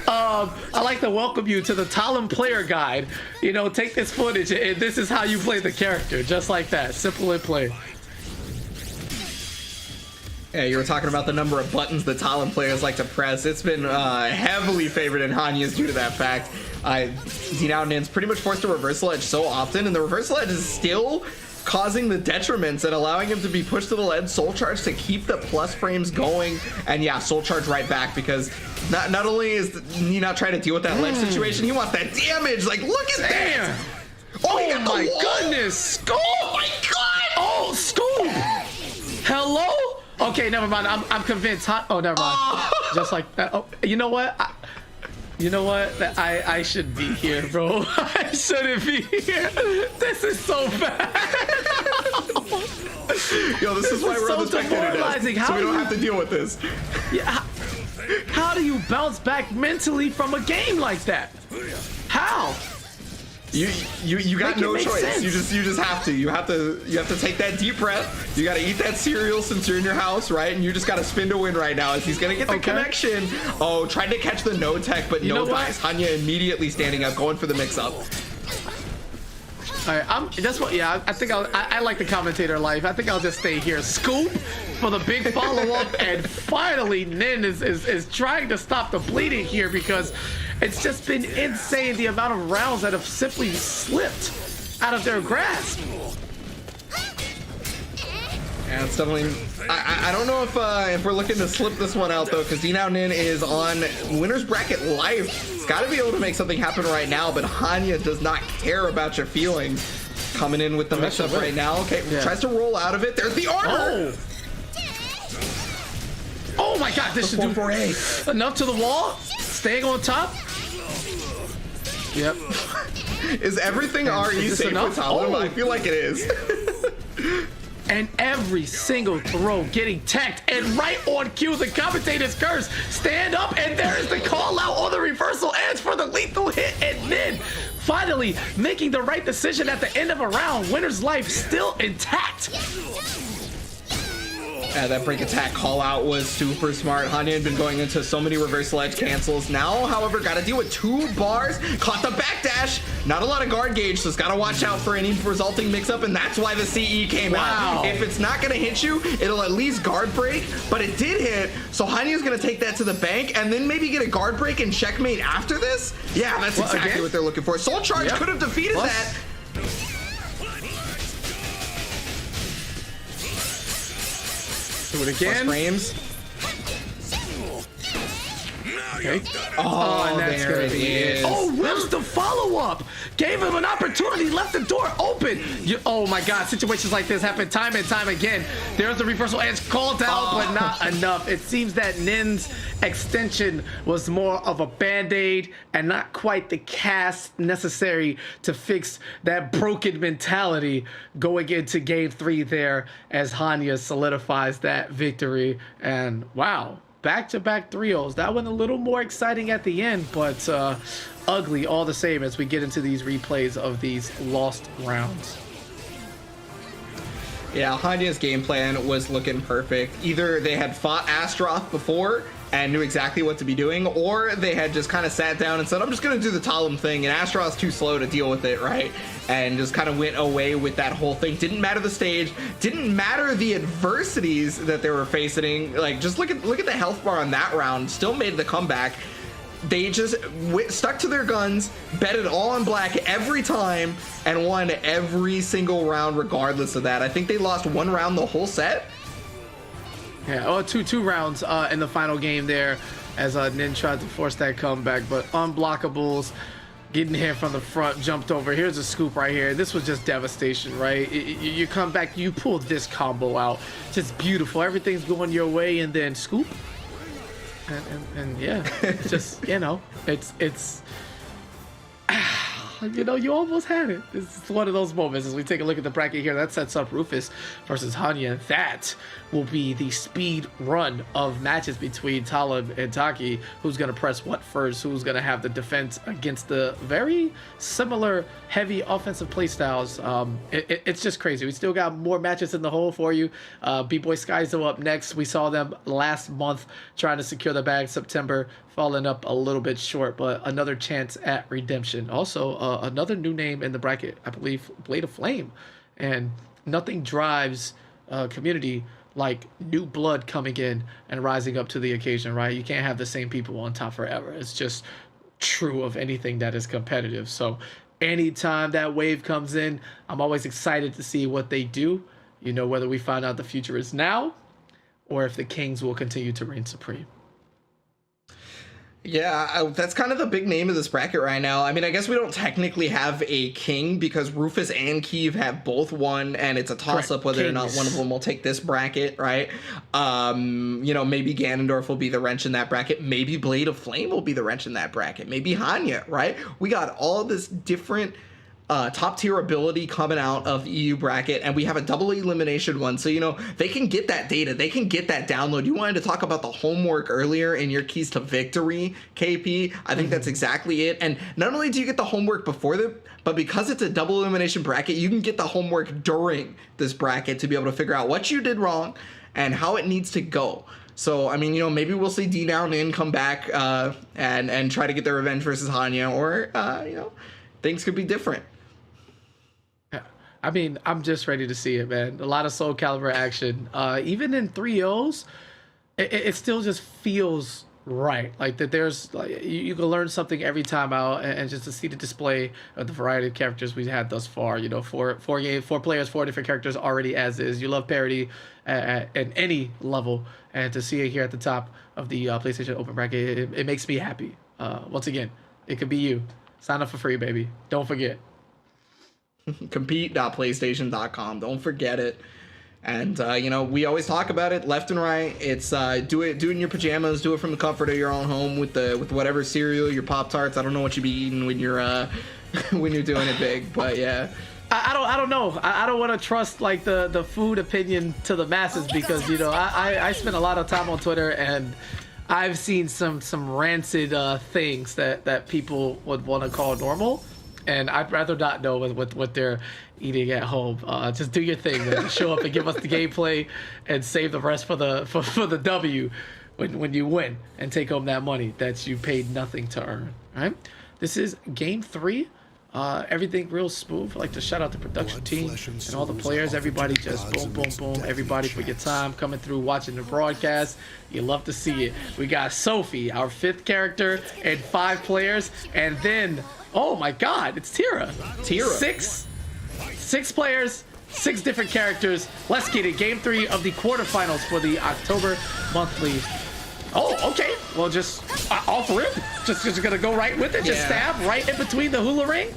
I like to welcome you to the Talon player guide. You know, take this footage and this is how you play the character. Just like that. Simple and plain. Yeah, you were talking about the number of buttons the Talon players like to press. It's been heavily favored in Hanya's due to that fact. D-Now-Nin's pretty much forced to reversal edge so often, and the reversal edge is still causing the detriments and allowing him to be pushed to the ledge. Soul charge to keep the plus frames going, and yeah, soul charge right back, because not only is he not trying to deal with that ledge situation, he wants that damage. Like, look at that! Oh my goodness! Scoop! Oh my god! Oh, Scoop! Hello? Okay, never mind. I'm convinced. Oh, never mind. Just like that. Oh, you know what? I should be here, bro. I shouldn't be here. This is so bad. Yo, this is why we're on the spectator desk, so we don't have to deal with this. Yeah. How do you bounce back mentally from a game like that? How? You got no choice. Sense. You just have to. You have to take that deep breath. You got to eat that cereal since you're in your house, right? And you just got to spin to win right now as he's gonna get the connection. Oh, tried to catch the no tech, but no dice. Hanya immediately standing up, going for the mix up. All right, that's what. Yeah, I think I like the commentator life. I think I'll just stay here. Scoop for the big follow up, and finally Nin is trying to stop the bleeding here, because it's just been insane the amount of rounds that have simply slipped out of their grasp. Yeah, it's definitely. I don't know if we're looking to slip this one out though, because D-Now-Nin is on winner's bracket life. It's got to be able to make something happen right now, but Hanya does not care about your feelings. Coming in with the mix-up right now. Okay, tries to roll out of it. There's the armor. Oh my God! This should do enough to the wall. Staying on top. Yep. Is everything RE safe with Talon? I feel like it is. And every single throw getting tacked, and right on cue, the commentator's curse. Stand up, and there's the call out on the reversal edge for the lethal hit, and then finally making the right decision at the end of a round. Winner's life still intact. That break attack call out was super smart. Hanya had been going into so many reversal edge cancels. Now, however, got to deal with 2 bars. Caught the backdash. Not a lot of guard gauge, so it's got to watch out for any resulting mix-up, and that's why the CE came out. If it's not going to hit you, it'll at least guard break, but it did hit, so Hanya's going to take that to the bank and then maybe get a guard break and checkmate after this? Yeah, that's exactly what they're looking for. Soul Charge could have defeated that. Do it again. Frames. Okay. Oh, and that's there gonna it be it. is. Oh, whips the follow-up. Gave him an opportunity, left the door open. Oh my God, situations like this happen time and time again. There's the reversal edge called out, but not enough. It seems that Nin's extension was more of a band-aid and not quite the cast necessary to fix that broken mentality going into game 3 there as Hanya solidifies that victory. And wow, back-to-back 3-0s. That one a little more exciting at the end, but ugly all the same as we get into these replays of these lost rounds. Yeah, Hanya's game plan was looking perfect. Either they had fought Astroth before and knew exactly what to be doing, or they had just kind of sat down and said, I'm just going to do the Talum thing, and Astroth's too slow to deal with it, right? And just kind of went away with that whole thing. Didn't matter the stage, didn't matter the adversities that they were facing. Like, just look at the health bar on that round, still made the comeback. They just stuck to their guns, betted all on black every time, and won every single round regardless of that. I think they lost 1 round the whole set. Yeah, two rounds in the final game there as Nin tried to force that comeback, but unblockables, getting hit from the front, jumped over. Here's a scoop right here. This was just devastation, right? You come back, you pull this combo out. Just beautiful. Everything's going your way, and then scoop. And yeah, just, you know, it's you know, you almost had it. It's one of those moments as we take a look at the bracket here. That sets up Rufus versus Hanya. That will be the speed run of matches between Talib and Taki. Who's going to press what first? Who's going to have the defense against the very similar heavy offensive playstyles? It's just crazy. We still got more matches in the hole for you. B-Boy Skyzo up next. We saw them last month trying to secure the bag. September falling up a little bit short, but another chance at redemption. Also, another new name in the bracket, I believe, Blade of Flame. And nothing drives community like new blood coming in and rising up to the occasion, right? You can't have the same people on top forever. It's just true of anything that is competitive. So anytime that wave comes in, I'm always excited to see what they do. You know, whether we find out the future is now or if the Kings will continue to reign supreme. Yeah, that's kind of the big name of this bracket right now. I mean, I guess we don't technically have a king because Rufus and Kiev have both won, and it's a toss-up whether or not one of them will take this bracket, right? You know, maybe Ganondorf will be the wrench in that bracket. Maybe Blade of Flame will be the wrench in that bracket. Maybe Hanya, right? We got all this different top tier ability coming out of the EU bracket, and we have a double elimination one, so you know they can get that data, they can get that download. You wanted to talk about the homework earlier in your keys to victory, KP. I think that's exactly it. And not only do you get the homework before the, but because it's a double elimination bracket, you can get the homework during this bracket to be able to figure out what you did wrong and how it needs to go. So, I mean, you know, maybe we'll see D down in come back and try to get their revenge versus Hanya, or you know, things could be different. I mean, I'm just ready to see it, man. A lot of Soul Calibur action. Even in 3-0s, it still just feels right. Like that there's, like, you can learn something every time out, and just to see the display of the variety of characters we've had thus far. You know, four players, 4 different characters already as is. You love parity at any level, and to see it here at the top of the PlayStation Open bracket, it makes me happy. Once again, it could be you. Sign up for free, baby. Don't forget. Compete.playstation.com. Don't forget it. And you know, we always talk about it left and right. It's do it in your pajamas, do it from the comfort of your own home with whatever cereal, your Pop-Tarts. I don't know what you be eating when you're when you're doing it big, but yeah. I don't know. I don't want to trust like the food opinion to the masses, because you know I spend a lot of time on Twitter, and I've seen some rancid things that people would want to call normal. and I'd rather not know what they're eating at home. Just do your thing, man. Just show up and give us the gameplay, and save the rest for the W when you win and take home that money that you paid nothing to earn. All right, this is game 3. Everything real smooth. I'd like to shout out the production team and all the players. Everybody just boom, boom, boom. Everybody for your time coming through, watching the broadcast. You love to see it. We got Sophie, our 5th character, and 5 players. And then, oh my God, it's Tira. Tira. 6 players, 6 different characters. Let's get it. Game 3 of the quarterfinals for the October monthly. Oh, okay. Well, just off rip. Just gonna go right with it. Just stab right in between the hula ring.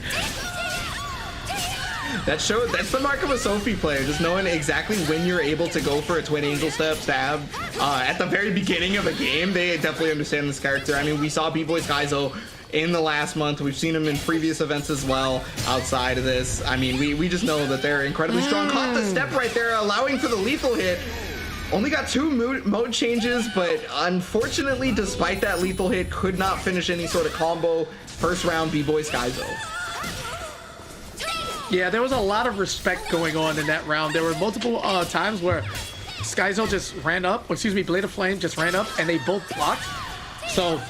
That's the mark of a Sophie player, just knowing exactly when you're able to go for a twin angel step stab at the very beginning of a game. They definitely understand this character. I mean, we saw B-Boy Skyzo in the last month. We've seen him in previous events as well outside of this. I mean, we just know that they're incredibly strong. Caught the step right there, allowing for the lethal hit. Only got 2 mode changes, but unfortunately, despite that lethal hit, could not finish any sort of combo. First round, B-Boy Skyzo. Yeah, there was a lot of respect going on in that round. There were multiple times where Skyzo just ran up, Blade of Flame just ran up, and they both blocked. So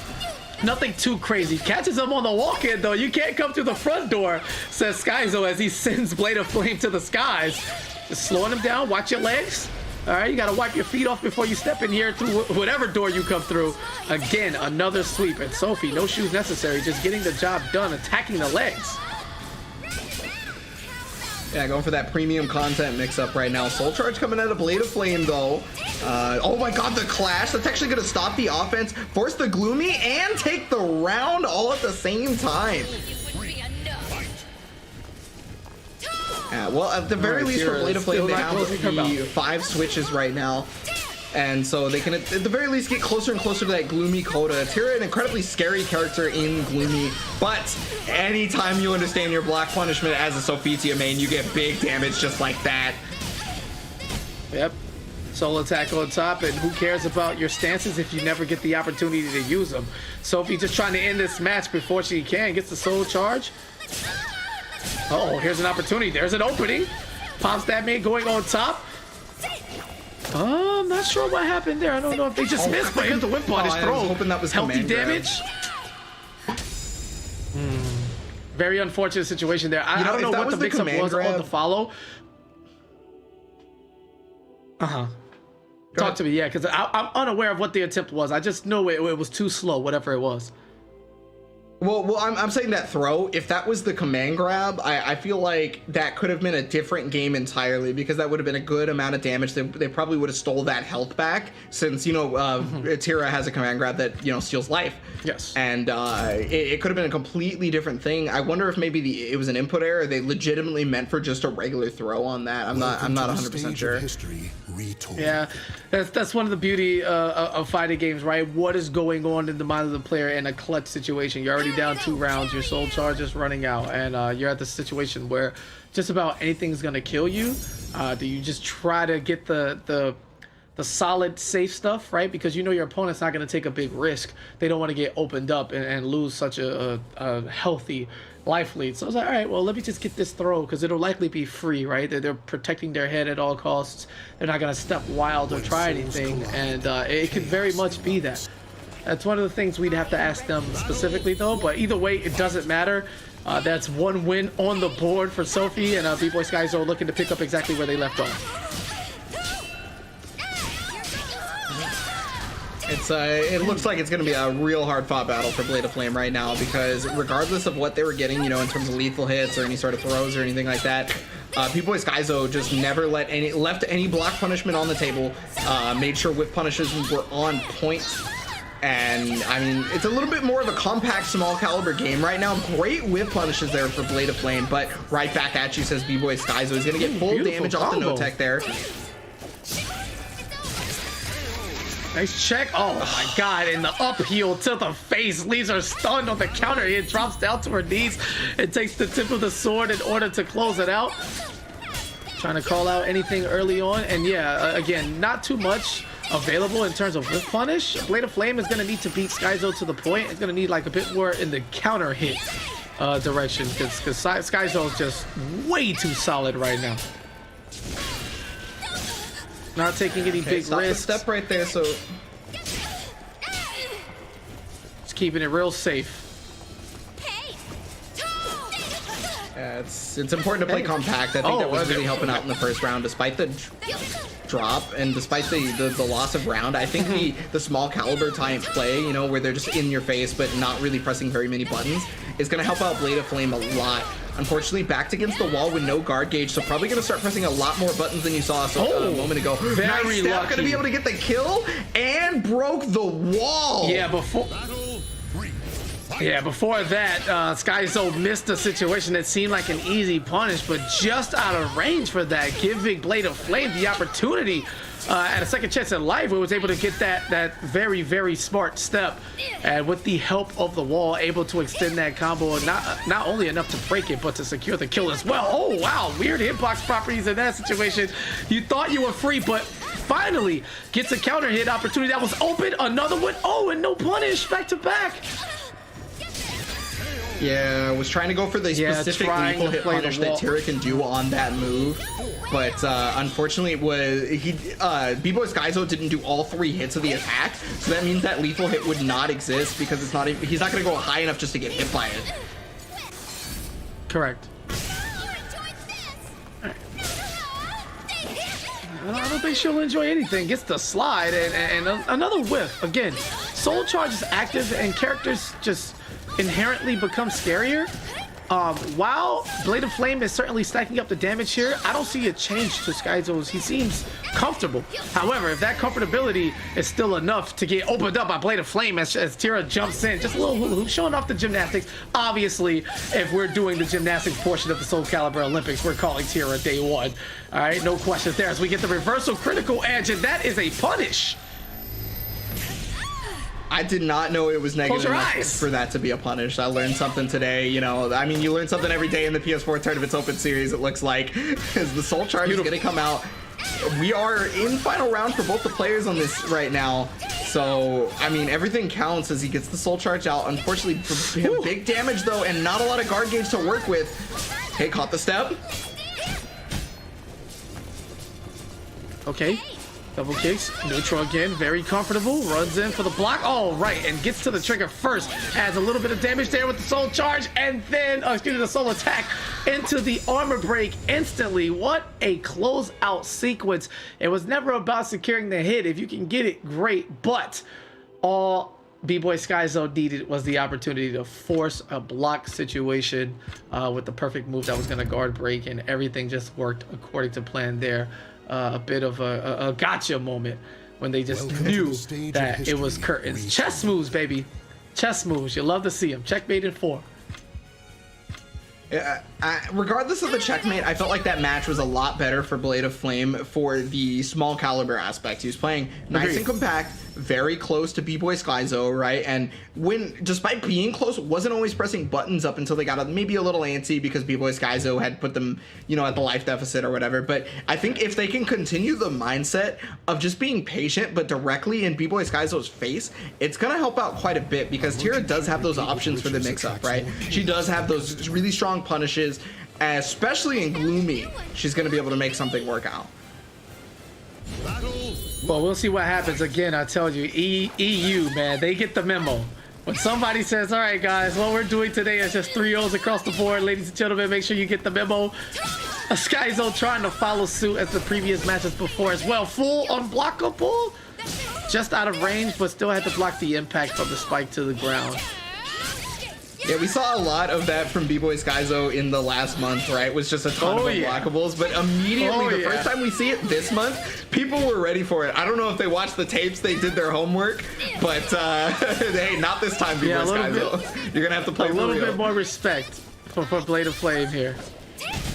nothing too crazy. Catches him on the walk-in, though. You can't come through the front door, says Skyzo as he sends Blade of Flame to the skies. Just slowing him down. Watch your legs. All right, you got to wipe your feet off before you step in here through whatever door you come through. Again, another sweep. And Sophie, no shoes necessary, just getting the job done, attacking the legs. Yeah, going for that premium content mix-up right now. Soul Charge coming out of Blade of Flame, though. Oh my God, the clash. That's actually going to stop the offense, force the Gloomy, and take the round all at the same time. Yeah, well, at the very least for Blade of Flame, they have the 5 switches right now. And so they can, at the very least, get closer and closer to that Gloomy Coda. Tira, an incredibly scary character in Gloomy, but anytime you understand your block punishment as a Sophitia main, you get big damage just like that. Yep. Soul attack on top, and who cares about your stances if you never get the opportunity to use them? Sophie just trying to end this match before she can. Gets the soul charge. Uh-oh, here's an opportunity. There's an opening. Pops that man going on top. I'm not sure what happened there. I don't know if they just missed, but here's the whip on his throat. I was hoping that was healthy command damage. Very unfortunate situation there. I don't know what the mix-up was on the follow. Talk to me, yeah, because I'm unaware of what the attempt was. I just know it was too slow, whatever it was. Well, I'm saying that throw, if that was the command grab, I feel like that could have been a different game entirely, because that would have been a good amount of damage. They probably would have stole that health back, since, you know, Tira has a command grab that, you know, steals life. Yes. And it could have been a completely different thing. I wonder if maybe it was an input error. They legitimately meant for just a regular throw on that. I'm not 100% sure. Yeah, that's one of the beauty of fighting games, right? What is going on in the mind of the player in a clutch situation? You're already down 2 rounds, your soul charge is running out, and you're at the situation where just about anything's gonna kill you. Do you just try to get the solid safe stuff, right? Because you know your opponent's not gonna take a big risk. They don't want to get opened up and lose such a healthy life lead. So I was like, all right, well, let me just get this throw, because it'll likely be free, right? They're protecting their head at all costs. They're not gonna step wild or try anything, and it could very much be that. That's one of the things we'd have to ask them specifically, though. But either way, it doesn't matter. That's 1 win on the board for Sophie, and B-Boy Skyzo looking to pick up exactly where they left off. It looks like it's going to be a real hard-fought battle for Blade of Flame right now, because regardless of what they were getting, you know, in terms of lethal hits or any sort of throws or anything like that, B-Boy Skyzo just never left any block punishment on the table, made sure whip punishes were on point. And I mean, it's a little bit more of a compact, small caliber game right now. Great whip punishes there for Blade of Flame, but right back at you, says B-Boy Skyzo. He's going to get full damage off the no-tech there. Nice check. Oh my God, and the upheal to the face leaves her stunned on the counter. It drops down to her knees and takes the tip of the sword in order to close it out. Trying to call out anything early on, and yeah, again, not too much available in terms of whip punish. Blade of Flame is going to need to beat Skyzo to the point. It's going to need like a bit more in the counter hit direction because Skyzo's just way too solid right now. Not taking any big stop risks. the step right there, so Just keeping it real safe. it's important to play compact. I think that was really helping out in the first round, despite the drop and despite the loss of round. I think the small caliber type play, you know, where they're just in your face but not really pressing very many buttons, is going to help out Blade of Flame a lot. Unfortunately, backed against the wall with no guard gauge, so probably going to start pressing a lot more buttons than you saw a moment ago. Very nice lucky. Going to be able to get the kill and broke the wall. Yeah, before that, Skyzo missed a situation that seemed like an easy punish, but just out of range for that, giving Blade of Flame the opportunity at a second chance at life, where it was able to get that very, very smart step, and with the help of the wall, able to extend that combo, not only enough to break it, but to secure the kill as well. Oh wow, weird hitbox properties in that situation. You thought you were free, but finally gets a counter hit opportunity that was open. Another one. Oh, and no punish, back to back. Yeah, was trying to go for the specific lethal hit punish that Tira can do on that move, but unfortunately it was B-Boy Skyzo didn't do all 3 hits of the attack, so that means that lethal hit would not exist because it's not even, he's not going to go high enough just to get hit by it. Correct. I don't think she'll enjoy anything. Gets the slide and another whiff. Again, Soul Charge is active and characters just inherently become scarier. While Blade of Flame is certainly stacking up the damage here, I don't see a change to Skyzo's. He seems comfortable. However, if that comfortability is still enough to get opened up by Blade of Flame as Tira jumps in, just a little hula hoop, showing off the gymnastics. Obviously, if we're doing the gymnastics portion of the Soul Calibur Olympics, we're calling Tira day 1. All right, no questions there as we get the reversal critical edge, and that is a punish. I did not know it was negative enough for that to be a punish. I learned something today. You know, I mean, you learn something every day in the PS4 Tournaments Open Series, it looks like, as the Soul Charge is going to come out. We are in final round for both the players on this right now. So, I mean, everything counts as he gets the Soul Charge out. Unfortunately, for him, big damage, though, and not a lot of guard gauge to work with. Okay, caught the step. Okay. Double kicks, neutral again, very comfortable, runs in for the block, all right, and gets to the trigger first, adds a little bit of damage there with the soul charge, and then, the soul attack into the armor break instantly. What a closeout sequence. It was never about securing the hit. If you can get it, great, but all B-Boy Skyzo needed was the opportunity to force a block situation with the perfect move that was going to guard break, and everything just worked according to plan there. A bit of a gotcha moment when they just knew that it was curtains. Chess moves, baby. Chess moves. You love to see them. Checkmate in 4. Regardless of the checkmate, I felt like that match was a lot better for Blade of Flame for the small caliber aspect. He was playing nice and compact, very close to B-Boy Skyzo, right? And despite being close, wasn't always pressing buttons up until they got maybe a little antsy because B-Boy Skyzo had put them, at the life deficit or whatever. But I think if they can continue the mindset of just being patient, but directly in B-Boy Skyzo's face, it's going to help out quite a bit because Tira does have those options for the mix-up, right? She does have those really strong punishes, especially in Gloomy. She's going to be able to make something work out. Well, we'll see what happens. Again, I tell you, EU, man, they get the memo. When somebody says, all right, guys, what we're doing today is just 3-0s across the board. Ladies and gentlemen, make sure you get the memo. Skyzo trying to follow suit as the previous matches before as well. Full unblockable. Just out of range, but still had to block the impact from the spike to the ground. Yeah, we saw a lot of that from B-Boy Skyzo in the last month, right? It was just a ton of unblockables, but immediately the first time we see it this month, people were ready for it. I don't know if they watched the tapes, they did their homework, but hey, not this time, B-Boy Skyzo. You're gonna have to play a little bit more respect for Blade of Flame here.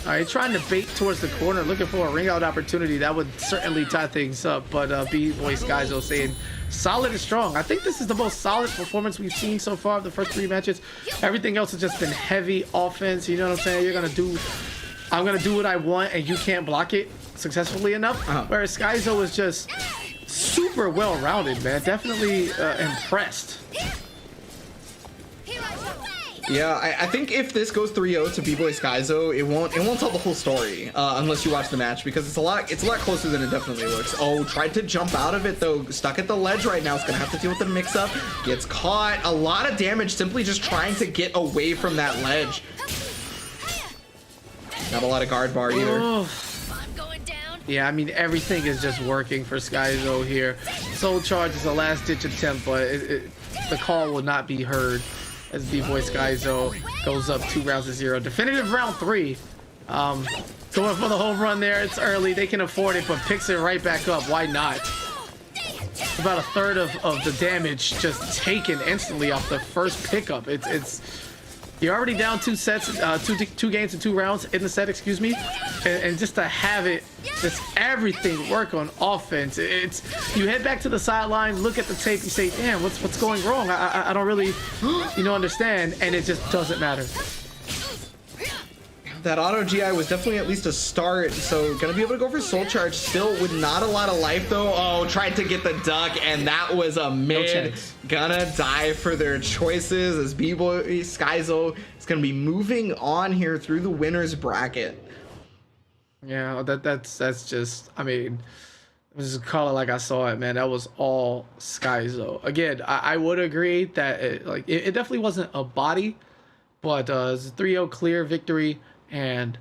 All right, trying to bait towards the corner, looking for a ring out opportunity. That would certainly tie things up, but B-Boy Skyzo saying solid and strong. I think this is the most solid performance we've seen so far of the first 3 matches. Everything else has just been heavy offense. You know what I'm saying? I'm gonna do what I want, and you can't block it successfully enough. Whereas Skyzo is just super well-rounded, man. Definitely impressed. Yeah, I think if this goes 3-0 to B-Boy Skyzo, it won't tell the whole story unless you watch the match, because it's a lot closer than it definitely looks. Oh, tried to jump out of it though, stuck at the ledge right now. It's gonna have to deal with the mix-up. Gets caught. A lot of damage simply just trying to get away from that ledge. Not a lot of guard bar either. Oh. Yeah, I mean, everything is just working for Skyzo here. Soul Charge is a last-ditch attempt, but the call will not be heard as B-Boy Skyzo goes up 2-0. Definitive round 3. Going for the home run there. It's early. They can afford it, but picks it right back up. Why not? About a third of the damage just taken instantly off the first pickup. You're already down 2 sets, two games and 2 rounds in the set, excuse me, and just to have it, just everything work on offense. You head back to the sideline, look at the tape, you say, damn, what's going wrong? I don't really, understand, and it just doesn't matter. That auto GI was definitely at least a start, so gonna be able to go for Soul Charge still with not a lot of life though. Oh, tried to get the duck, and that was a mid. Gonna die for their choices as B-Boy Skyzo is gonna be moving on here through the winner's bracket. Yeah, that's just, I mean, just call it like I saw it, man. That was all Skyzo. Again, I would agree that it definitely wasn't a body, but it's a 3-0 clear victory. And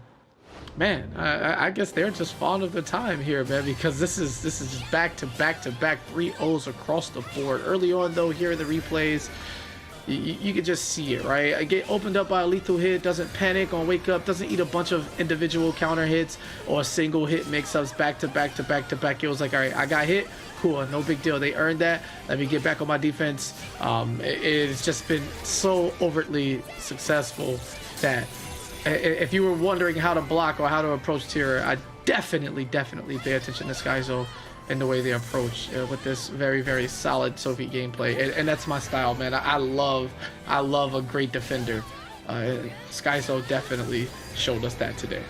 man, I guess they're just fond of the time here, man, because this is just back to back 3-0s across the board. Early on though, here in the replays, you could just see it, right? I get opened up by a lethal hit, doesn't panic on wake up, doesn't eat a bunch of individual counter hits or single hit mix-ups back to back. It was like, all right, I got hit, cool, no big deal. They earned that. Let me get back on my defense. It's just been so overtly successful that if you were wondering how to block or how to approach tier, I definitely pay attention to Skyzo and the way they approach with this very, very solid Sophie gameplay. And that's my style, man. I love a great defender. Skyzo definitely showed us that today.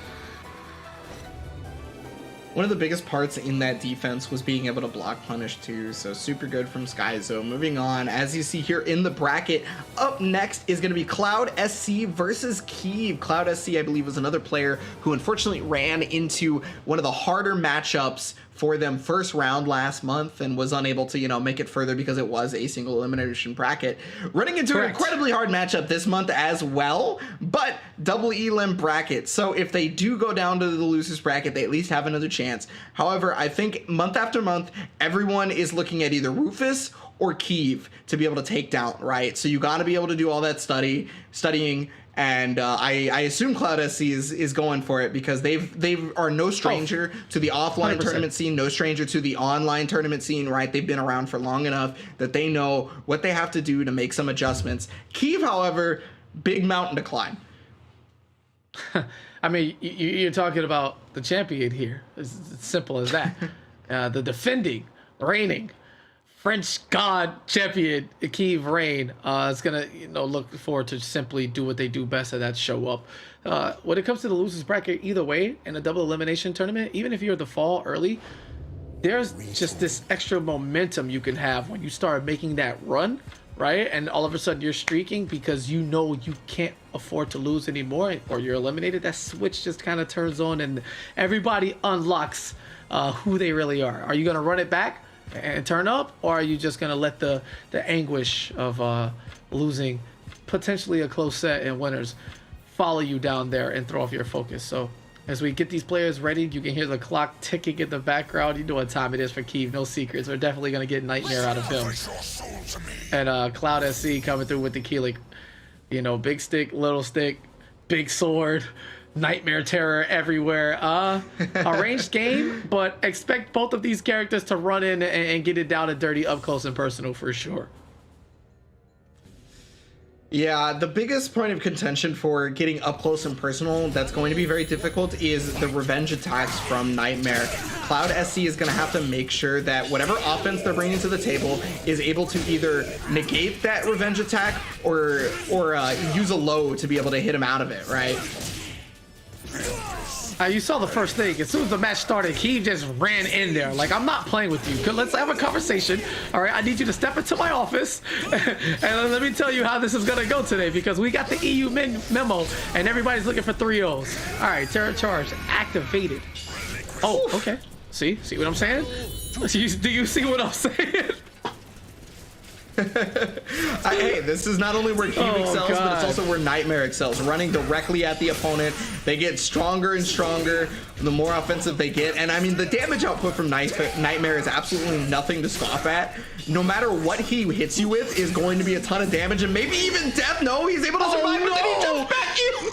One of the biggest parts in that defense was being able to block punish too, so super good from Skyzo. Moving on, as you see here in the bracket, up next is going to be Cloud SC versus Keeve. Cloud SC, I believe, was another player who unfortunately ran into one of the harder matchups for them first round last month and was unable to, make it further because it was a single elimination bracket. Running into an incredibly hard matchup this month as well, but double elim bracket. So if they do go down to the losers bracket, they at least have another chance. However, I think month after month, everyone is looking at either Rufus or Keeve to be able to take down, right? So you got to be able to do all that studying. And I assume Cloud SC is going for it because they are no stranger to the offline 100%. Tournament scene, no stranger to the online tournament scene, right? They've been around for long enough that they know what they have to do to make some adjustments. Keeve, however, big mountain to climb. I mean, you're talking about the champion here. It's simple as that. The defending, reigning French God champion Keeve Rain is gonna look forward to simply do what they do best, and that's show up. When it comes to the losers bracket, either way in a double elimination tournament, even if you're the fall early, there's just this extra momentum you can have when you start making that run, right? And all of a sudden you're streaking because you can't afford to lose anymore, or you're eliminated. That switch just kind of turns on, and everybody unlocks who they really are. Are you gonna run it back and turn up, or are you just gonna let the anguish of losing potentially a close set and winners follow you down there and throw off your focus? So as we get these players ready, you can hear the clock ticking in the background. You know what time it is for Keeve. No secrets. We're definitely gonna get Nightmare out of him. And Cloud SC coming through with the Keelik. Big stick, little stick, big sword, Nightmare terror everywhere. A ranged game, but expect both of these characters to run in and get it down and dirty up close and personal for sure. Yeah, the biggest point of contention for getting up close and personal that's going to be very difficult is the revenge attacks from Nightmare. Cloud SC is going to have to make sure that whatever offense they're bringing to the table is able to either negate that revenge attack or use a low to be able to hit him out of it, right? You saw the first thing. As soon as the match started, he just ran in there. Like, I'm not playing with you. Let's have a conversation. All right, I need you to step into my office and let me tell you how this is gonna go today, because we got the EU memo and everybody's looking for 3-0s. All right, Terror Charge activated. Oh, okay. See what I'm saying? Do you see what I'm saying? Hey, this is not only where Cube excels, but it's also where Nightmare excels. Running directly at the opponent, they get stronger and stronger the more offensive they get. And I mean, the damage output from Nightmare is absolutely nothing to scoff at. No matter what he hits you with is going to be a ton of damage and maybe even death. No, he's able to survive, but then he jumps back into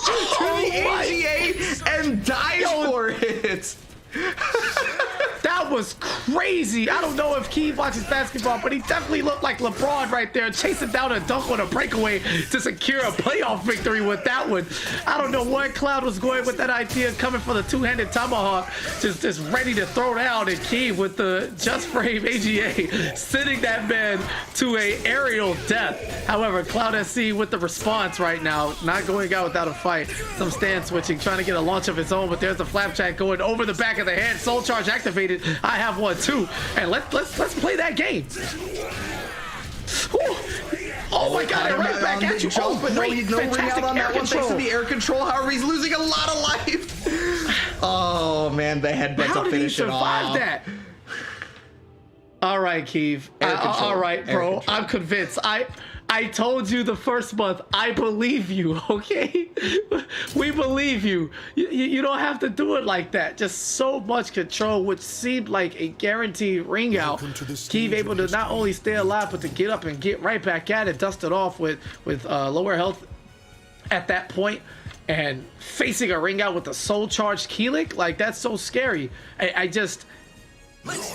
the AGA and dies for it. That was crazy. I don't know if Keith watches basketball, but he definitely looked like LeBron right there, chasing down a dunk on a breakaway to secure a playoff victory with that one. I don't know what Cloud was going with that idea, coming for the two-handed tomahawk, just ready to throw down, and Keith with the just frame AGA, sending that man to a aerial death. However, Cloud SC with the response right now, not going out without a fight. Some stand switching, trying to get a launch of his own, but there's the flapjack going over the back of the head. Soul Charge activated. I have one too, and let's play that game. Ooh. Oh my God! Right back at you. Jump, but no, he's no ring out on that one thanks to the air control. However, he's losing a lot of life. Oh man, the headbutt to finish it off. How did he survive that? All right, Keith. All right, bro. I'm convinced. I told you the first month, I believe you, okay? We believe you. You don't have to do it like that. Just so much control, which seemed like a guaranteed ring out. Keith able to not only stay alive, but to get up and get right back at it, dust it off with lower health at that point, and facing a ring out with a soul charged Keelik, like that's so scary. I just...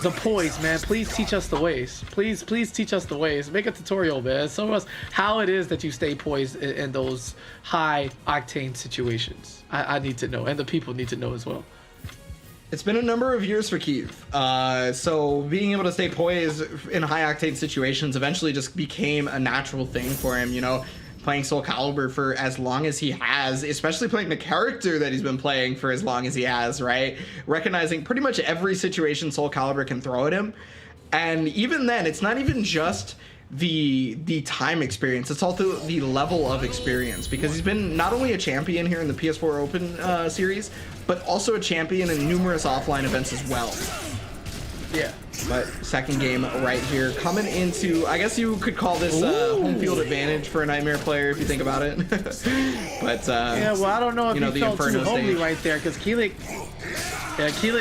The poise, man. Please teach us the ways. Please teach us the ways. Make a tutorial, man. Show us how it is that you stay poised in those high octane situations. I need to know, and the people need to know as well. It's been a number of years for Keith. So being able to stay poised in high octane situations eventually just became a natural thing for him, you know. Playing Soul Calibur for as long as he has, especially playing the character that he's been playing for as long as he has, right? Recognizing pretty much every situation Soul Calibur can throw at him. And even then, it's not even just the time experience, it's also the level of experience, because he's been not only a champion here in the PS4 Open series, but also a champion in numerous offline events as well. Yeah. But second game right here, coming into, I guess you could call this home field advantage for a Nightmare player if you think about it. But yeah, well, I don't know if he felt too homely stage right there, because Keelik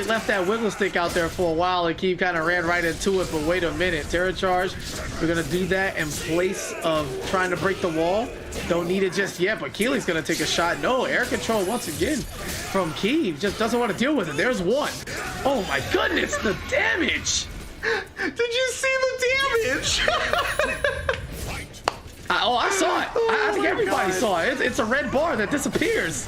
left that wiggle stick out there for a while, and Keith kind of ran right into it. But wait a minute, Terror Charge, we're gonna do that in place of trying to break the wall. Don't need it just yet, but Keelik's gonna take a shot. No, air control once again from Keith. Just doesn't want to deal with it. There's one. Oh my goodness, the damage! Did you see the damage? I saw it. I think everybody saw it. It's a red bar that disappears.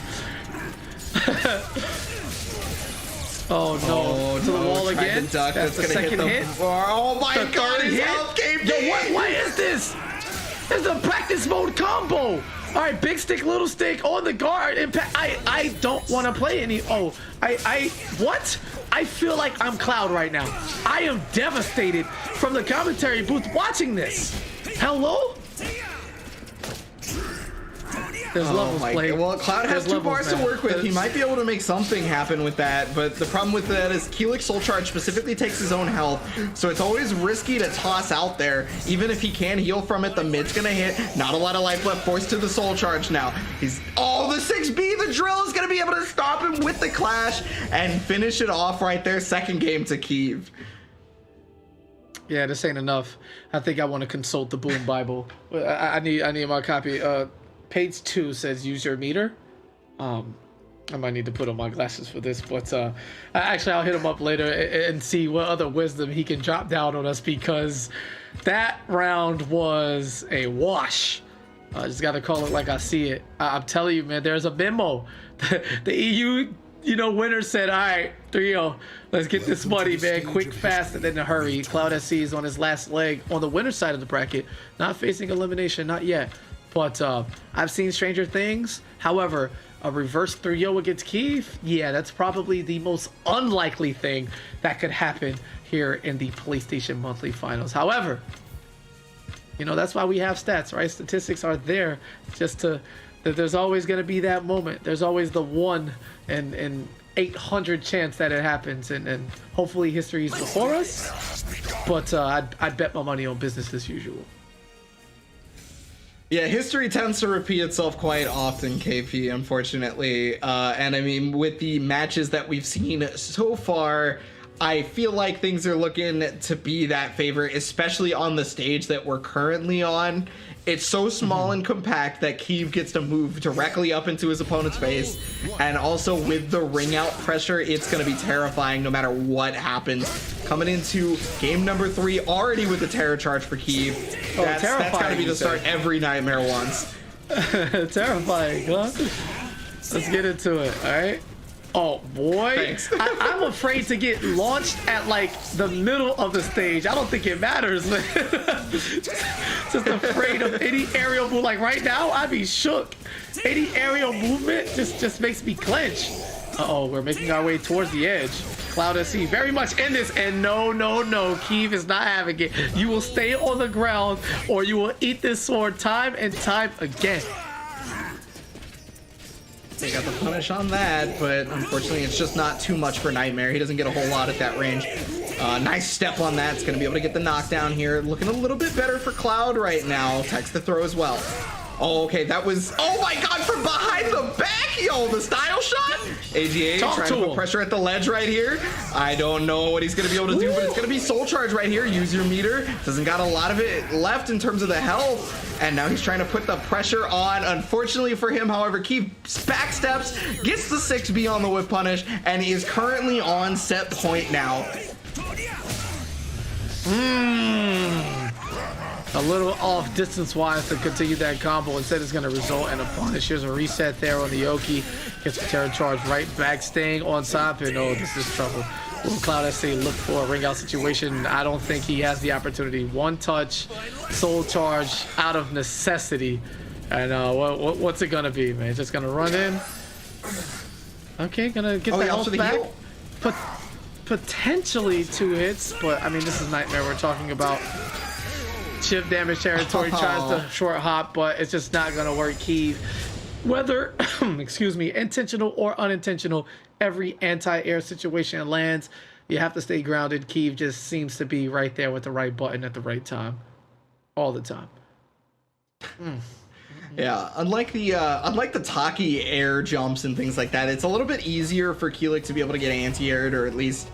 Oh no! To the wall again. That's the second hit. Oh my God! His health came Yo, what is this? This is a practice mode combo. All right, big stick, little stick on the guard. Impact. I don't want to play any. Oh, what? I feel like I'm Cloud right now. I am devastated from the commentary booth watching this. Hello? There's levels played. Well, Cloud has 2 bars to work with. He might be able to make something happen with that, but the problem with that is Keelik Soul Charge specifically takes his own health, so it's always risky to toss out there. Even if he can heal from it, the mid's gonna hit. Not a lot of life left. Forced to the Soul Charge now. He's the 6B. The drill is gonna be able to stop him with the clash and finish it off right there. Second game to Keith. Yeah, this ain't enough. I think I want to consult the Boom Bible. I need my copy. Page 2 says use your meter. I might need to put on my glasses for this, but actually I'll hit him up later and see what other wisdom he can drop down on us, because that round was a wash. I just gotta call it like I see it. I'm telling you, man, there's a memo. The EU, winner said, all right, 3-0, let's get this money, man, quick, fast, and in a hurry. Cloud SC is on his last leg on the winner's side of the bracket, not facing elimination, not yet. But I've seen stranger things. However, A reverse 3-0 against Kiev? Yeah, that's probably the most unlikely thing that could happen here in the PlayStation Monthly Finals. However, that's why we have stats, right? Statistics are there just that there's always going to be that moment. There's always the 1 in 800 chance that it happens, and hopefully history is before us. But I'd bet my money on business as usual. Yeah, history tends to repeat itself quite often, KP, unfortunately. And I mean, with the matches that we've seen so far, I feel like things are looking to be that favorite, especially on the stage that we're currently on. It's so small and compact that Kiev gets to move directly up into his opponent's face. And also with the ring out pressure, it's going to be terrifying no matter what happens. Coming into game number 3, already with the terror charge for Kiev. That's got to be the start every Nightmare wants. Terrifying, huh? Let's get into it, all right? Oh boy, Thanks. I'm afraid to get launched at like the middle of the stage. I don't think it matters, man. Just afraid of any aerial move. Like right now, I'd be shook. Any aerial movement just makes me clench. Uh-oh, we're making our way towards the edge. Cloud SC very much in this, and no, Kiev is not having it. You will stay on the ground, or you will eat this sword time and time again. They got the punish on that, but unfortunately it's just not too much for Nightmare. He doesn't get a whole lot at that range. Nice step on that. It's going to be able to get the knockdown here. Looking a little bit better for Cloud right now. Text the throw as well. Oh, okay, that was... Oh my god, from behind the back, yo, the style shot? AGA trying to put pressure at the ledge right here. I don't know what he's going to be able to do, but it's going to be Soul Charge right here. Use your meter. Doesn't got a lot of it left in terms of the health. And now he's trying to put the pressure on. Unfortunately for him, however, Kiev backsteps, gets the 6B on the whip punish, and he is currently on set point now. A little off distance-wise to continue that combo. Instead, it's going to result in a punish. Here's a reset there on the Yoki. Gets the terror charge right back, staying on top. And oh, this is trouble. Will Cloud SC look for a ring out situation? I don't think he has the opportunity. One touch, soul charge out of necessity. And what's it going to be, man? Just going to run in? Okay, going to get the health back. Potentially 2 hits, but I mean, this is Nightmare we're talking about. Chip damage territory, tries to short hop, but it's just not gonna work. Kiev, whether excuse me, intentional or unintentional, every anti-air situation lands. You have to stay grounded. Kiev just seems to be right there with the right button at the right time, all the time. Yeah, unlike the Taki air jumps and things like that, it's a little bit easier for Keelik to be able to get anti-aired, or at least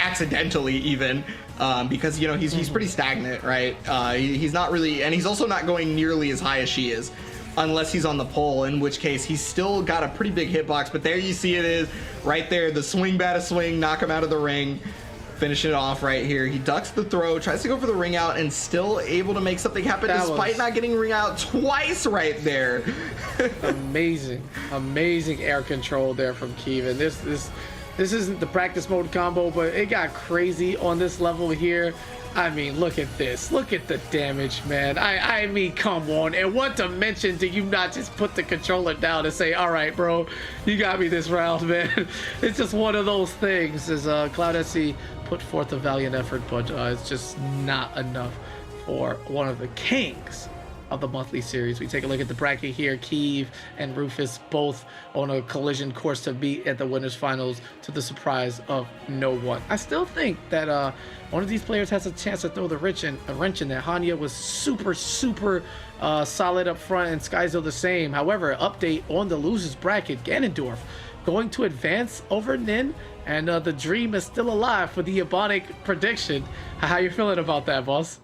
accidentally even, because he's pretty stagnant, right? He's not really, and he's also not going nearly as high as she is, unless he's on the pole, in which case he's still got a pretty big hitbox. But there you see it is right there, the swing bata swing, knock him out of the ring, finish it off right here. He ducks the throw, tries to go for the ring out, and still able to make something happen despite not getting ring out twice right there. amazing air control there from Kiev. And this isn't the practice mode combo, but it got crazy on this level here. I mean, look at this. Look at the damage, man. I mean, come on. In what dimension do you not just put the controller down and say, all right, bro, you got me this round, man. It's just one of those things. As Cloud SC put forth a valiant effort, but it's just not enough for one of the kings of the monthly series. We take a look at the bracket here. Kiev and Rufus both on a collision course to meet at the winners finals, to the surprise of no one. I still think that one of these players has a chance to throw a wrench in that. Hanya was super solid up front, and Skyzo the same. However, update on the losers bracket: Ganondorf going to advance over Nin, and the dream is still alive for the Ebonic prediction. How you feeling about that, boss?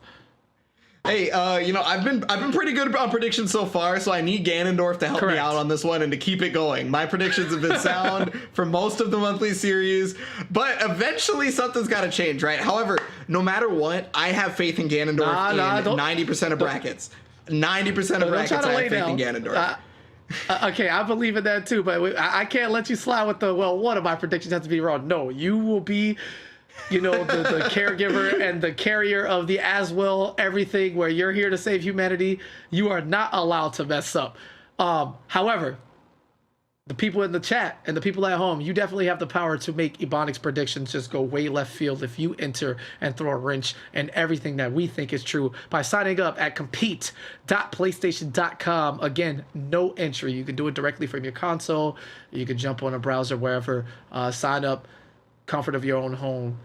Hey, I've been pretty good on predictions so far, so I need Ganondorf to help me out on this one and to keep it going. My predictions have been sound for most of the monthly series, but eventually something's got to change, right? However, no matter what, I have faith in Ganondorf in 90% of brackets. 90% of brackets, I have faith in Ganondorf. Okay, I believe in that too, but I can't let you slide with one of my predictions has to be wrong. No, you will be... the caregiver and the carrier of the as well, everything, where you're here to save humanity. You are not allowed to mess up. However, the people in the chat and the people at home, you definitely have the power to make Ebonics predictions just go way left field if you enter and throw a wrench in everything that we think is true by signing up at compete.playstation.com. Again, no entry. You can do it directly from your console. You can jump on a browser wherever. Sign up, comfort of your own home.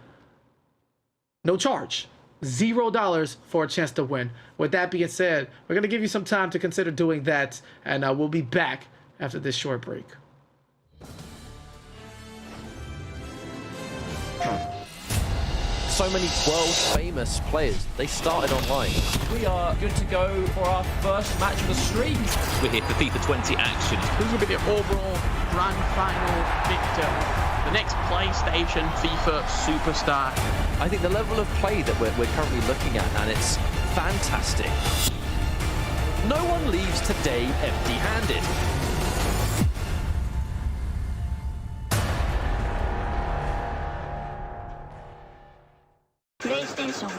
No charge. $0 for a chance to win. With that being said, we're going to give you some time to consider doing that, and we'll be back after this short break. So many world-famous players, they started online. We are good to go for our first match of the stream. We're here for FIFA 20 action. Who's going to be the overall grand final victor? The next PlayStation FIFA superstar. I think the level of play that we're currently looking at, and it's fantastic. No one leaves today empty-handed. PlayStation.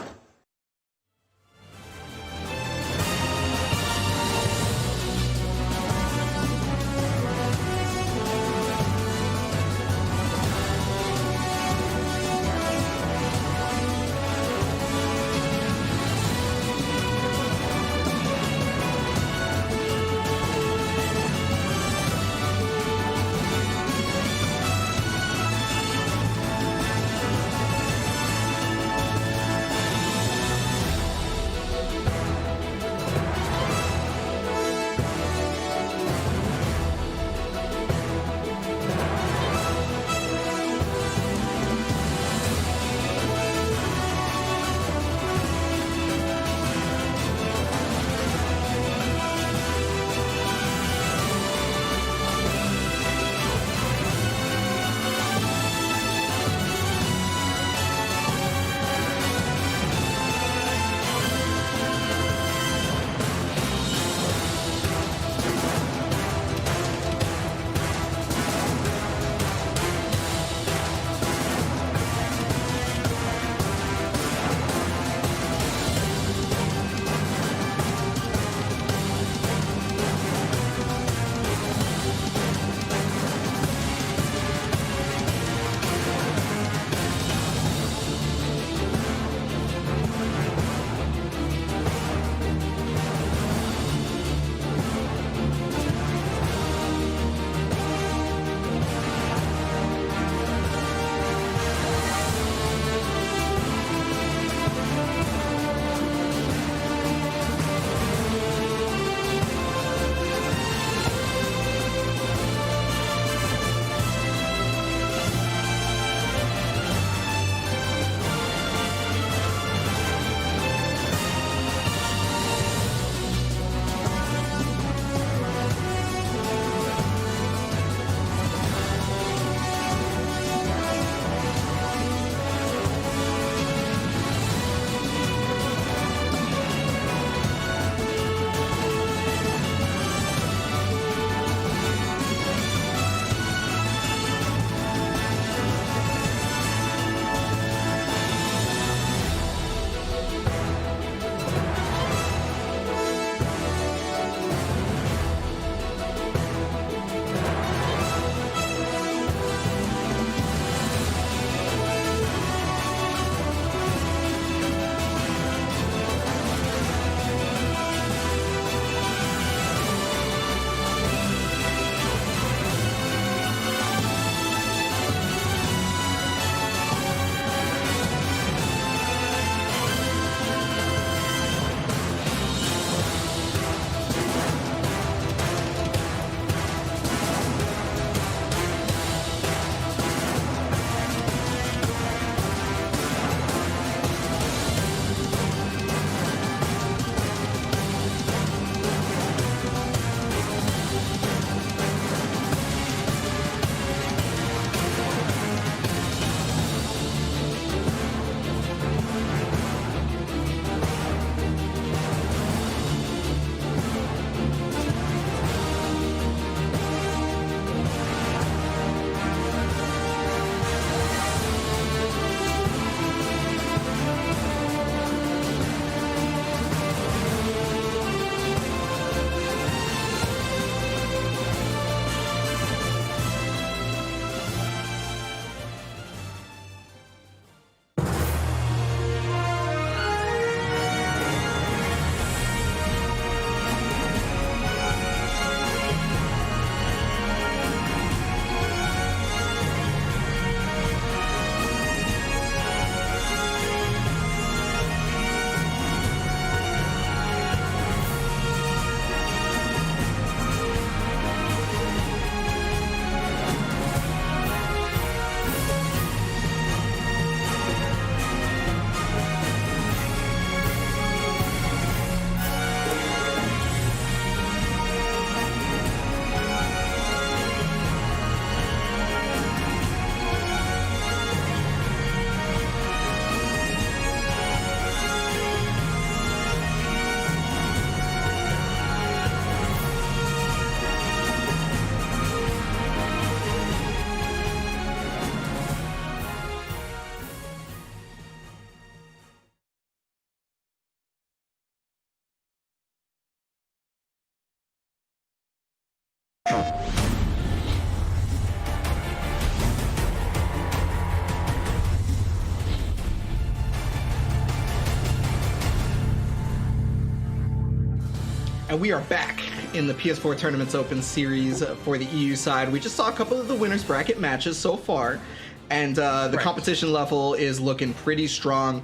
And we are back in the PS4 Tournaments Open series for the EU side. We just saw a couple of the winners bracket matches so far, and the competition level is looking pretty strong.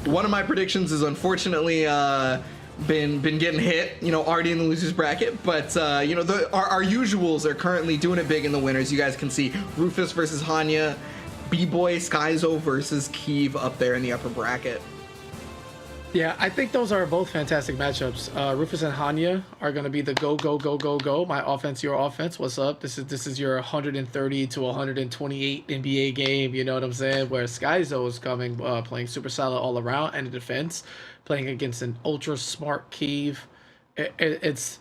One of my predictions is unfortunately been getting hit, already in the losers bracket, but our usuals are currently doing it big in the winners. You guys can see Rufus versus Hanya, B-Boy Skyzo versus Keeve up there in the upper bracket. Yeah, I think those are both fantastic matchups. Rufus and Hanya are going to be the go. My offense, your offense. What's up? This is your 130 to 128 NBA game. You know what I'm saying? Where Skyzo is coming, playing super solid all around and in defense, playing against an ultra smart Keeve. It's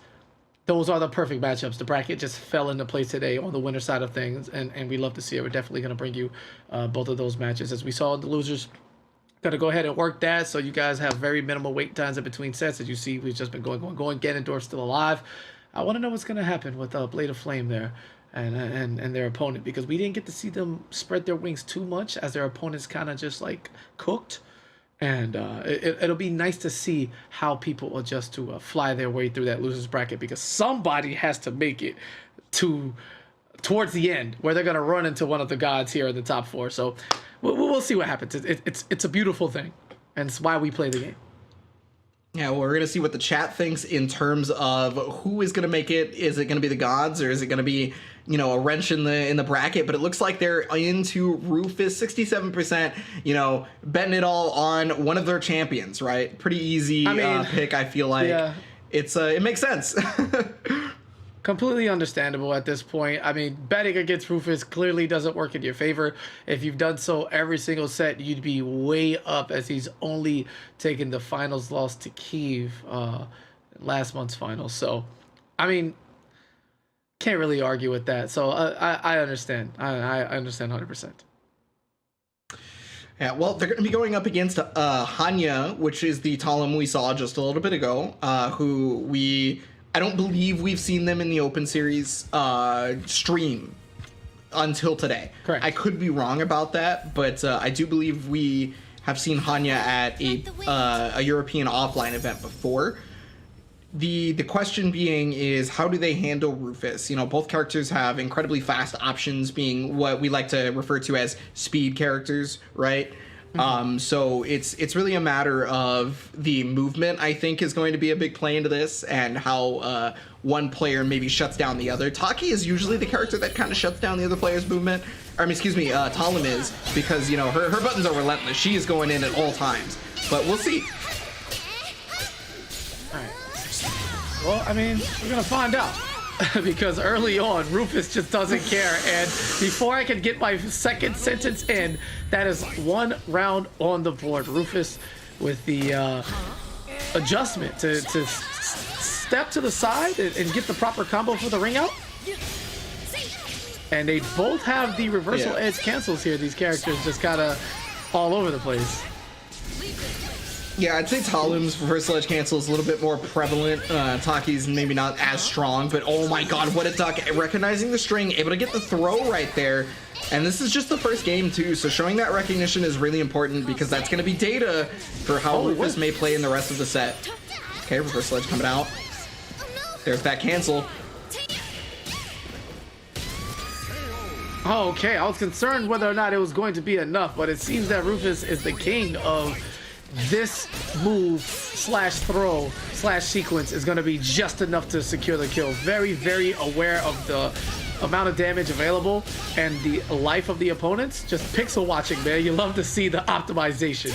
those are the perfect matchups. The bracket just fell into place today on the winner side of things, and we love to see it. We're definitely going to bring you both of those matches as we saw in the losers. Gotta go ahead and work that so you guys have very minimal wait times in between sets. As you see, we've just been going. Ganondorf still alive. I want to know what's gonna happen with Blade of Flame there and their opponent, because we didn't get to see them spread their wings too much as their opponents kind of just like cooked. And it'll be nice to see how people adjust to fly their way through that losers bracket, because somebody has to make it towards the end where they're gonna run into one of the gods here in the top four. So we'll see what happens. It's a beautiful thing, and it's why we play the game. Yeah, well, we're going to see what the chat thinks in terms of who is going to make it. Is it going to be the gods, or is it going to be, a wrench in the bracket? But it looks like they're into Rufus, 67%, betting it all on one of their champions, right? Pretty easy pick, I feel like. Yeah. It makes sense. Completely understandable at this point. I mean, betting against Rufus clearly doesn't work in your favor. If you've done so every single set, you'd be way up, as he's only taken the finals loss to Keeve last month's finals. So, I mean, can't really argue with that. So I understand. I understand 100%. Yeah, well, they're going to be going up against Hanya, which is the Talum we saw just a little bit ago, who I don't believe we've seen them in the Open Series stream until today. Correct. I could be wrong about that, but I do believe we have seen Hanya at a European offline event before. The question being is, how do they handle Rufus? Both characters have incredibly fast options, being what we like to refer to as speed characters, right? So it's really a matter of the movement, I think, is going to be a big play into this, and how one player maybe shuts down the other. Taki is usually the character that kind of shuts down the other player's movement. Talum is, because, her buttons are relentless. She is going in at all times. But we'll see. All right. Well, I mean, we're going to find out. Because early on, Rufus just doesn't care. And before I can get my second sentence in, that is one round on the board. Rufus with the adjustment to step to the side and get the proper combo for the ring out. And they both have the reversal edge cancels here. These characters just kind of all over the place. Yeah, I'd say Talum's reversal edge cancel is a little bit more prevalent. Taki's maybe not as strong, but oh my god, what a duck. Recognizing the string, able to get the throw right there. And this is just the first game too, so showing that recognition is really important, because that's going to be data for how Rufus may play in the rest of the set. Okay, reversal edge coming out. There's that cancel. Okay, I was concerned whether or not it was going to be enough, but it seems that Rufus is the king of this move slash throw slash sequence is going to be just enough to secure the kill. Very, very aware of the amount of damage available and the life of the opponents. Just pixel watching, man. You love to see the optimization.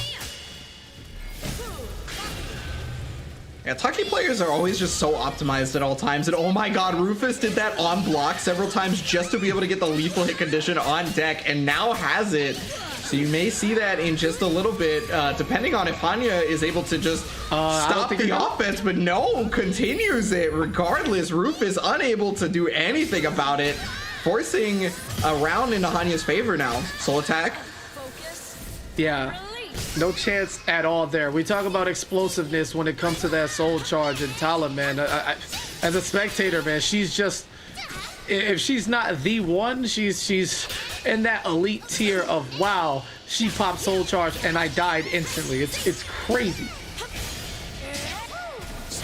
Yeah, Taki players are always just so optimized at all times. And oh my god, Rufus did that on block several times just to be able to get the lethal hit condition on deck, and now has it. So you may see that in just a little bit, depending on if Hanya is able to just stop the offense, but no, continues it regardless. Rufus unable to do anything about it, forcing a round into Hanya's favor now. Soul attack. Yeah, no chance at all there. We talk about explosiveness when it comes to that soul charge and Talum, man. As a spectator, man, she's just if she's not the one, she's in that elite tier of wow. She popped Soul Charge and I died instantly. It's crazy.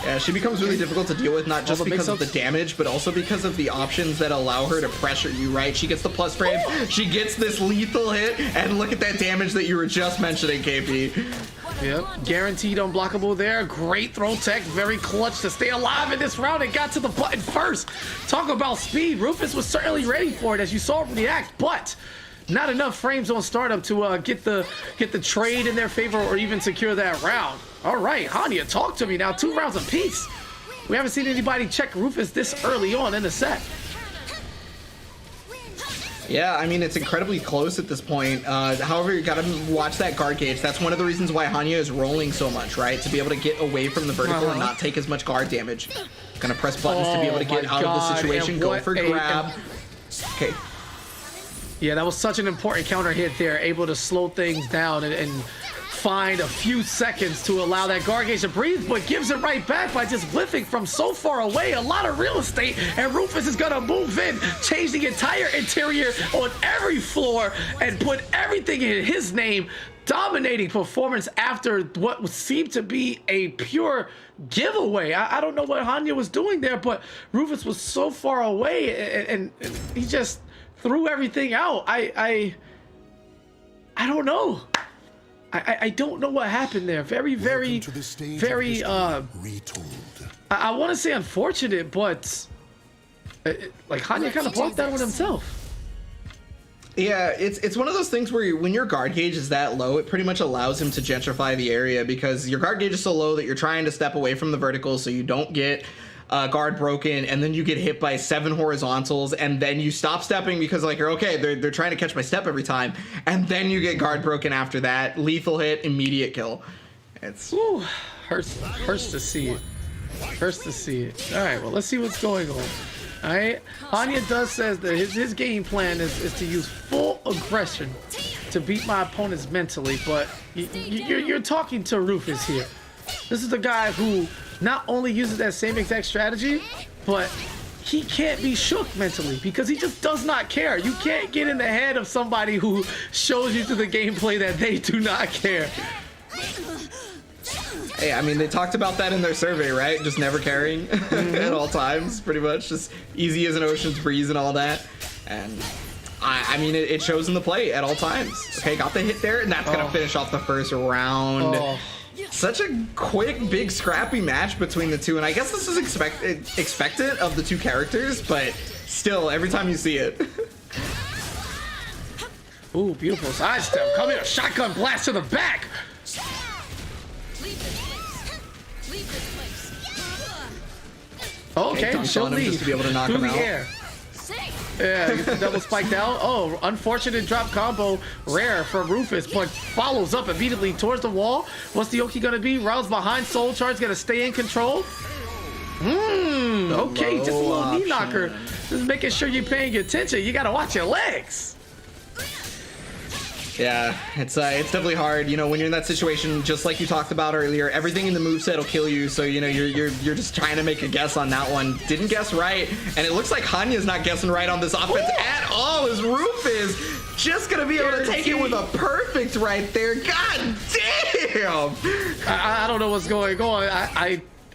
Yeah, she becomes really difficult to deal with, not just because of the damage, but also because of the options that allow her to pressure you, right? She gets the plus frame, she gets this lethal hit, and look at that damage that you were just mentioning, KP. Yep, guaranteed unblockable there. Great throw tech, very clutch to stay alive in this round. It got to the button first. Talk about speed. Rufus was certainly ready for it, as you saw from the act, but not enough frames on startup to get the trade in their favor or even secure that round. All right, Hanya, talk to me now. 2 rounds apiece. We haven't seen anybody check Rufus this early on in the set. Yeah, I mean, it's incredibly close at this point. However, you gotta watch that guard gauge. That's one of the reasons why Hanya is rolling so much, right? To be able to get away from the vertical and not take as much guard damage. Gonna press buttons to be able to get out of the situation, go for grab. Okay. Yeah, that was such an important counter hit there, able to slow things down and find a few seconds to allow that guard gauge to breathe, but gives it right back by just whiffing from so far away. A lot of real estate, and Rufus is gonna move in, change the entire interior on every floor, and put everything in his name. Dominating performance after what seemed to be a pure giveaway. I don't know what Hanya was doing there, but Rufus was so far away, and he just threw everything out. I don't know. I don't know what happened there. Very, I want to say unfortunate, but like Hanya kind of blocked that one himself. Yeah, it's one of those things where when your guard gauge is that low, it pretty much allows him to gentrify the area because your guard gauge is so low that you're trying to step away from the vertical so you don't get guard broken, and then you get hit by 7 horizontals, and then you stop stepping because like you're okay, they're trying to catch my step every time, and then you get guard broken after that. Lethal hit, immediate kill. It's hurts to see it. Hurts to see it. All right, well, let's see what's going on. All right, Hanya says that his game plan is to use full aggression to beat my opponents mentally, but you're talking to Rufus here. This is the guy who not only uses that same exact strategy, but he can't be shook mentally because he just does not care. You can't get in the head of somebody who shows you through the gameplay that they do not care. Hey, I mean, they talked about that in their survey, right? Just never caring at all times, pretty much. Just easy as an ocean's breeze and all that. And I mean, it shows in the play at all times. Okay, got the hit there, and that's gonna finish off the first round. Such a quick, big, scrappy match between the two, and I guess this is expected of the two characters, but still, every time you see it. Ooh, beautiful sidestep. Come here, shotgun blast to the back. Okay, she'll leave just to be able to knock through him the out. air. Yeah, gets the double spike down. Oh, unfortunate drop combo. Rare for Rufus, but follows up immediately towards the wall. What's the Oki gonna be? Rounds behind. Soul Charge gonna stay in control. Okay, just a little knee knocker. Just making sure you're paying attention. You gotta watch your legs. Yeah, it's definitely hard. You know, when you're in that situation, just like you talked about earlier, everything in the moveset will kill you. So you know, you're just trying to make a guess on that one. Didn't guess right, and it looks like Hanya's not guessing right on this offense at all. As Rufus just gonna be able to take it with a perfect right there. God damn! I don't know what's going on.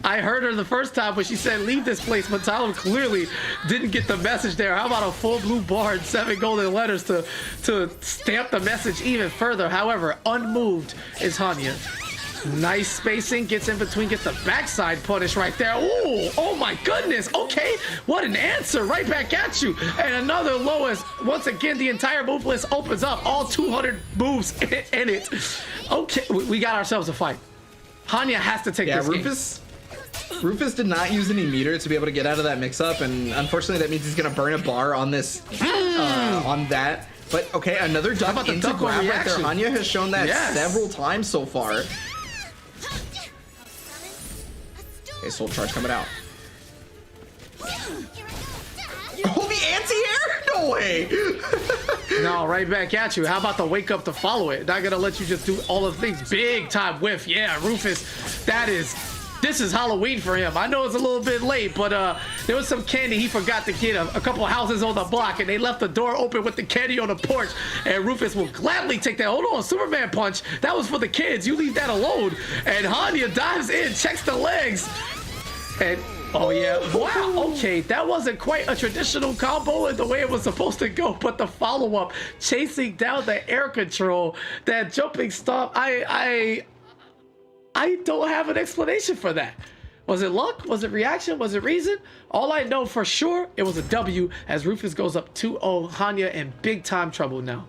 I heard her the first time when she said leave this place, but Tyler clearly didn't get the message there. How about a full blue bar and 7 golden letters to stamp the message even further? However, unmoved is Hanya. Nice spacing, gets in between, gets the backside punish right there. Ooh, oh my goodness. Okay, what an answer. Right back at you. And another lowest. Once again, the entire move list opens up. All 200 moves in it. Okay, we got ourselves a fight. Hanya has to take this game. Rufus did not use any meter to be able to get out of that mix-up, and unfortunately that means he's gonna burn a bar on this, on that. But okay, another duck into grab right there. Hanya has shown that several times so far. Okay, Soul Charge coming out. Oh, the anti-air? No way! No, right back at you. How about the wake up to follow it? Not gonna let you just do all the things. Big time whiff. Yeah, Rufus, that is this is Halloween for him. I know it's a little bit late, but there was some candy he forgot to get a couple houses on the block, and they left the door open with the candy on the porch, and Rufus will gladly take that. Hold on, Superman punch. That was for the kids. You leave that alone. And Hanya dives in, checks the legs, and oh yeah, wow, okay, that wasn't quite a traditional combo in the way it was supposed to go, but the follow-up, chasing down the air control, that jumping stomp, I don't have an explanation for that. Was it luck? Was it reaction? Was it reason? All I know for sure, it was a W as Rufus goes up 2-0. Hanya in big time trouble now.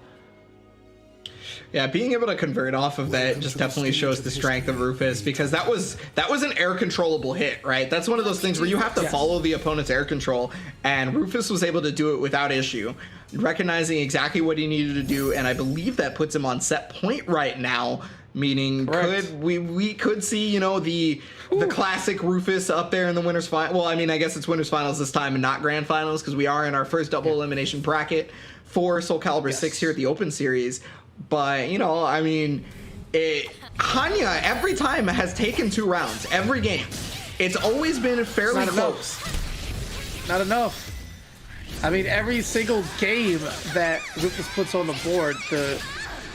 Yeah, being able to convert off of that just definitely shows the strength of Rufus, because that was an air controllable hit, right? That's one of those things where you have to follow the opponent's air control, and Rufus was able to do it without issue, recognizing exactly what he needed to do, and I believe that puts him on set point right now. Meaning, we could see, you know, the classic Rufus up there in the winners final. Well, I mean, I guess it's winners finals this time and not grand finals, because we are in our first double elimination bracket for Soul Calibur 6 here at the Open Series. But, you know, I mean, Hanya every time has taken 2 rounds every game. It's always been fairly close. Not enough. I mean, every single game that Rufus puts on the board, the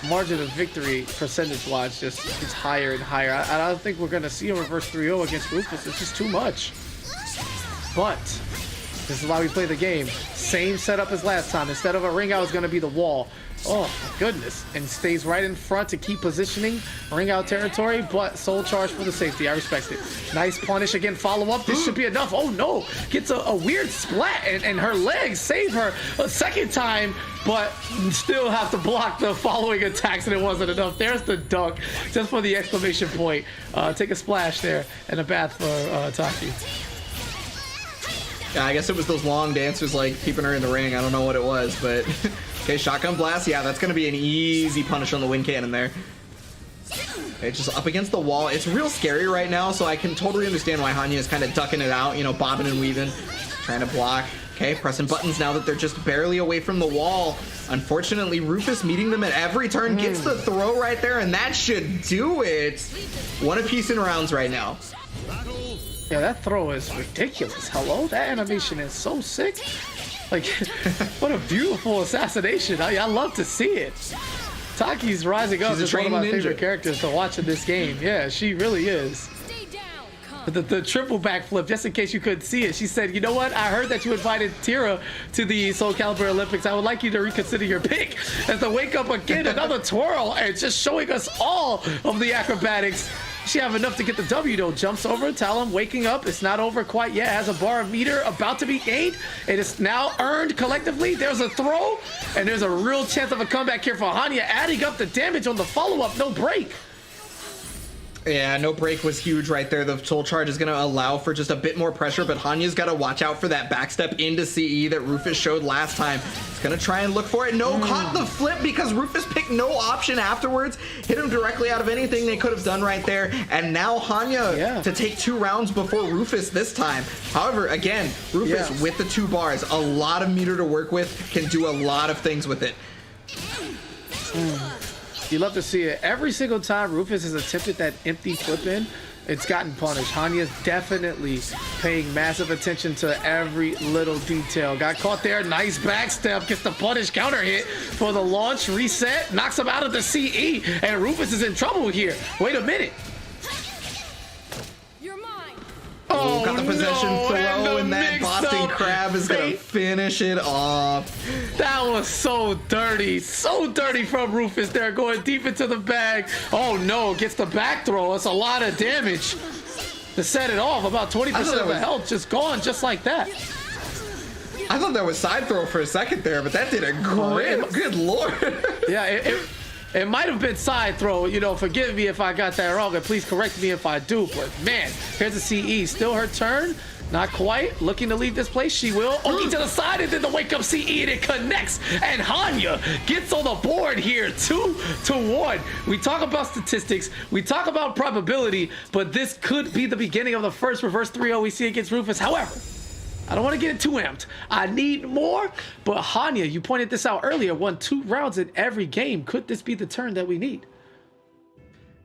margin of victory percentage-wise just gets higher and higher. I don't think we're going to see a reverse 3-0 against Rufus. It's just too much. But this is why we play the game. Same setup as last time. Instead of a ring out, it's going to be the wall. Oh, my goodness. And stays right in front to keep positioning. Ring out territory, but soul charge for the safety. I respect it. Nice punish again. Follow up. This should be enough. Oh, no. Gets a weird splat, and her legs save her a second time, but still have to block the following attacks, and it wasn't enough. There's the dunk, just for the exclamation point. Take a splash there, and a bath for Taki. Yeah, I guess it was those long dancers, like, keeping her in the ring. I don't know what it was, but... Okay, shotgun blast. Yeah, that's going to be an easy punish on the wind cannon there. Okay, just up against the wall. It's real scary right now, so I can totally understand why Hanya is kind of ducking it out, you know, bobbing and weaving, trying to block. Okay, pressing buttons now that they're just barely away from the wall. Unfortunately, Rufus meeting them at every turn, gets the throw right there, and that should do it. One apiece in rounds right now. Yeah, that throw is ridiculous. Hello? That animation is so sick. Like, what a beautiful assassination. I love to see it. Taki's rising up as one of my favorite characters to watch in this game. Yeah, she really is. The triple backflip, just in case you couldn't see it. She said, you know what? I heard that you invited Tira to the Soul Calibur Olympics. I would like you to reconsider your pick. As the wake up again, another twirl, and just showing us all of the acrobatics. She have enough to get the W though. Jumps over, Talon waking up. It's not over quite yet. Has a bar of meter about to be gained. It is now earned collectively. There's a throw, and there's a real chance of a comeback here for Hanya, adding up the damage on the follow-up. No break. Yeah, no break was huge right there. The soul charge is going to allow for just a bit more pressure, but Hanya's got to watch out for that backstep into CE that Rufus showed last time. He's going to try and look for it. No, caught the flip because Rufus picked no option afterwards. Hit him directly out of anything they could have done right there. And now Hanya to take 2 rounds before Rufus this time. However, again, Rufus with the 2 bars, a lot of meter to work with, can do a lot of things with it. You love to see it. Every single time Rufus has attempted that empty flip in, it's gotten punished. Hanya's definitely paying massive attention to every little detail. Got caught there. Nice backstep. Gets the punish counter hit for the launch. Reset. Knocks him out of the CE. And Rufus is in trouble here. Wait a minute. Oh, got the possession throw, and that Boston Crab is going to finish it off. That was so dirty from Rufus there, going deep into the bag. Oh no, gets the back throw. That's a lot of damage to set it off. About 20% of the health just gone just like that. I thought that was side throw for a second there, but that did a great, good lord. Yeah, it might have been side throw, you know, forgive me if I got that wrong, and please correct me if I do, but man, here's a CE. Still her turn, not quite. Looking to leave this place, she will. Oki to the side, and then the wake up CE, and it connects, and Hanya gets on the board here, 2-1. We talk about statistics, we talk about probability, but this could be the beginning of the first reverse 3-0 we see against Rufus. However, I don't want to get it too amped. I need more, but Hanya, you pointed this out earlier, won 2 rounds in every game. Could this be the turn that we need?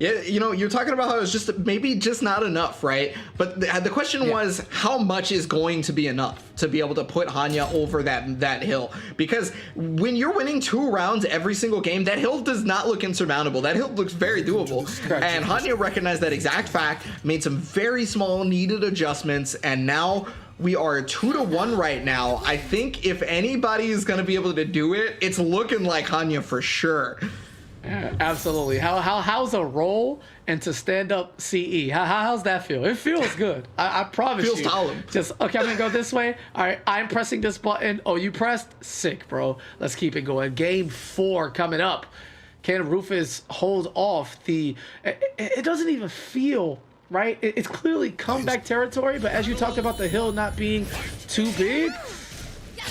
Yeah, you know, you're talking about how it's just maybe just not enough, right? But the question was, how much is going to be enough to be able to put Hanya over that hill? Because when you're winning 2 rounds every single game, that hill does not look insurmountable. That hill looks very doable. And Hanya recognized that exact fact, made some very small needed adjustments, and now we are 2-1 right now. I think if anybody is going to be able to do it, it's looking like Hanya for sure. Yeah, absolutely. How's a roll and to stand up CE? How's that feel? It feels good. I promise you. Feels solid. Just okay. I'm gonna go this way. All right, I'm pressing this button. Oh, you pressed? Sick, bro. Let's keep it going. Game 4 coming up. Can Rufus hold off the? It doesn't even feel right. It's clearly comeback territory. But as you talked about the hill not being too big,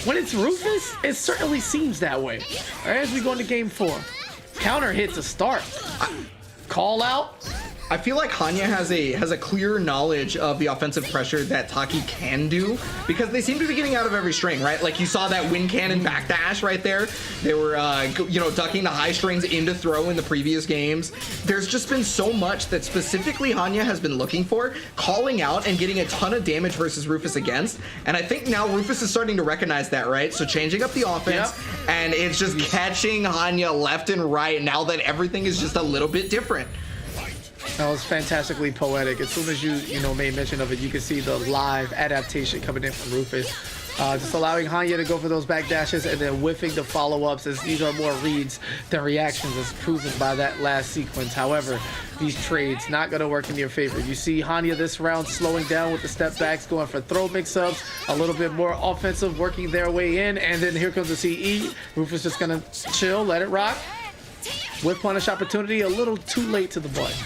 when it's Rufus, it certainly seems that way. All right, as we go into game 4. Counter hit to start. Call out. I feel like Hanya has a clear knowledge of the offensive pressure that Taki can do, because they seem to be getting out of every string, right? Like you saw that wind cannon backdash right there. They were, ducking the high strings into throw in the previous games. There's just been so much that specifically Hanya has been looking for, calling out and getting a ton of damage versus Rufus against. And I think now Rufus is starting to recognize that, right? So changing up the offense, and it's just catching Hanya left and right now that everything is just a little bit different. That was fantastically poetic. As soon as you made mention of it, you could see the live adaptation coming in from Rufus. Just allowing Hanya to go for those back dashes and then whiffing the follow-ups, as these are more reads than reactions, as proven by that last sequence. However, these trades not going to work in your favor. You see Hanya this round slowing down with the step backs, going for throw mix-ups, a little bit more offensive, working their way in, and then here comes the CE. Rufus just going to chill, let it rock. Whiff punish opportunity, a little too late to the button.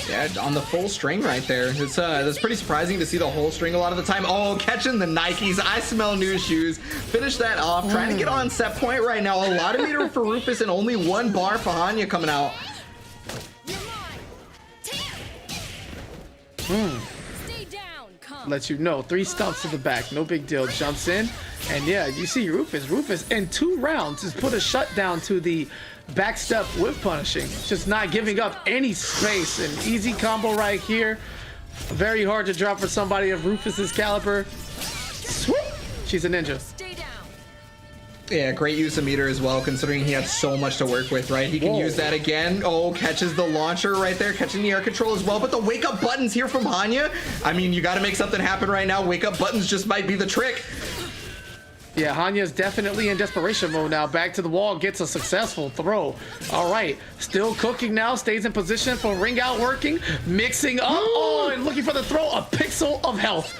Yeah, on the full string right there. That's pretty surprising to see the whole string a lot of the time. Oh, catching the Nikes. I smell new shoes. Finish that off. Trying to get on set point right now. A lot of meter for Rufus and only 1 bar for Hanya coming out. Lets you know 3 stumps to the back, no big deal. Jumps in, and yeah, you see Rufus in 2 rounds has put a shutdown to the backstep whip punishing, just not giving up any space. An easy combo right here, very hard to drop for somebody of Rufus's caliber. Swoop! She's a ninja. Yeah, great use of meter as well, considering he had so much to work with, right? He can use that again. Oh, catches the launcher right there, catching the air control as well. But the wake up buttons here from Hanya, I mean, you got to make something happen right now. Wake up buttons just might be the trick. Yeah, Hanya's definitely in desperation mode now. Back to the wall, gets a successful throw. All right, still cooking now, stays in position for ring out working, mixing up. Oh, and looking for the throw, a pixel of health.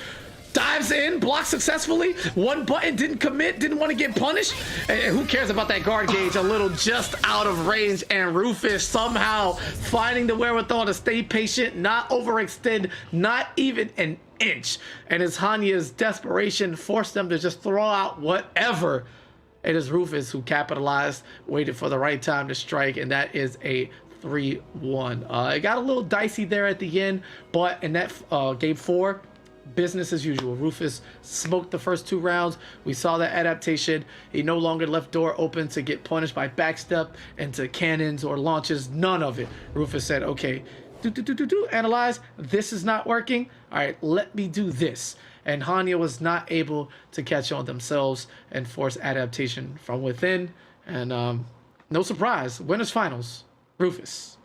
Dives in, blocks successfully. 1 button, didn't commit, didn't want to get punished. And who cares about that guard gauge? A little just out of range, and Rufus somehow finding the wherewithal to stay patient, not overextend, not even an inch. And as Hanya's desperation forced them to just throw out whatever, it is Rufus who capitalized, waited for the right time to strike, and that is a 3-1. It got a little dicey there at the end, but in that game 4, business as usual. Rufus smoked the first 2 rounds. We saw that adaptation. He no longer left door open to get punished by backstep into cannons or launches. None of it. Rufus said, okay, analyze. This is not working. All right, let me do this. And Hanya was not able to catch on themselves and force adaptation from within. And no surprise, winners finals, Rufus.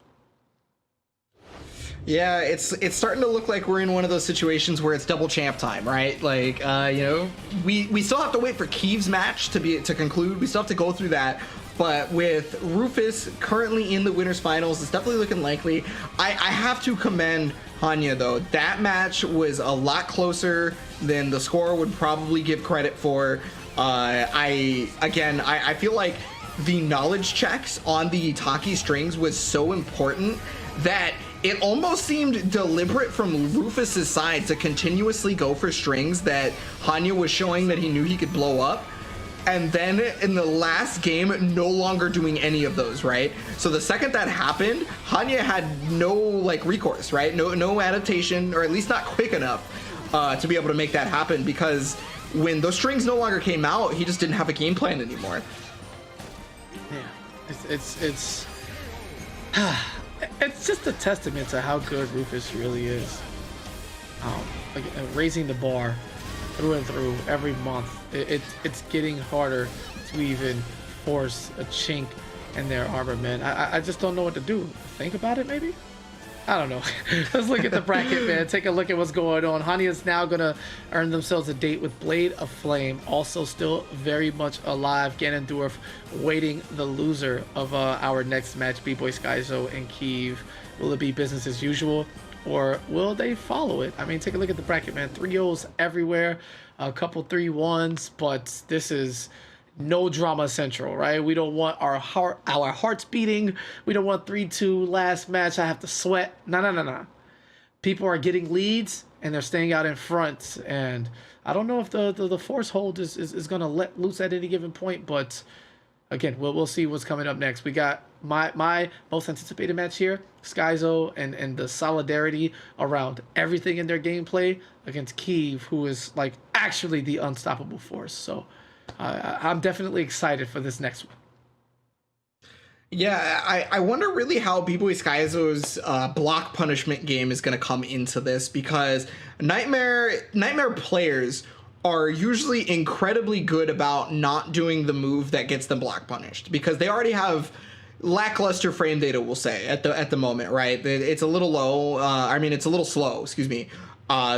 Yeah, it's starting to look like we're in one of those situations where it's double champ time, right? Like, we still have to wait for Kiev's match to conclude. We still have to go through that. But with Rufus currently in the winners finals, it's definitely looking likely. I have to commend Hanya though. That match was a lot closer than the score would probably give credit for. I feel like the knowledge checks on the Taki strings was so important that it almost seemed deliberate from Rufus's side to continuously go for strings that Hanya was showing that he knew he could blow up. And then in the last game, no longer doing any of those, right? So the second that happened, Hanya had no recourse, right? No adaptation, or at least not quick enough to be able to make that happen, because when those strings no longer came out, he just didn't have a game plan anymore. Yeah, it's it's just a testament to how good Rufus really is. Like, raising the bar through and through every month. It's getting harder to even force a chink in their armor, man. I just don't know what to do. Think about it, maybe? I don't know. Let's look at the bracket, man. Take a look at what's going on. Hanya's now gonna earn themselves a date with Blade of Flame, also still very much alive. Ganondorf waiting the loser of our next match, B-Boy Skyzo and Kiev. Will it be business as usual, or will they follow it? I mean, take a look at the bracket, man. 3-0s everywhere, a couple 3-1s, but this is no drama central, right? We don't want our hearts beating. We don't want 3-2 last match. I have to sweat. No. People are getting leads and they're staying out in front. And I don't know if the force hold is gonna let loose at any given point, but again, we'll see what's coming up next. We got my most anticipated match here, Skyzo and the solidarity around everything in their gameplay against Kiev, who is like actually the unstoppable force. So I'm definitely excited for this next one. Yeah, I wonder really how B-Boy Skyzo's block punishment game is going to come into this, because Nightmare players are usually incredibly good about not doing the move that gets them block punished, because they already have lackluster frame data, we'll say, at the moment, right? It's a little low. It's a little slow, excuse me.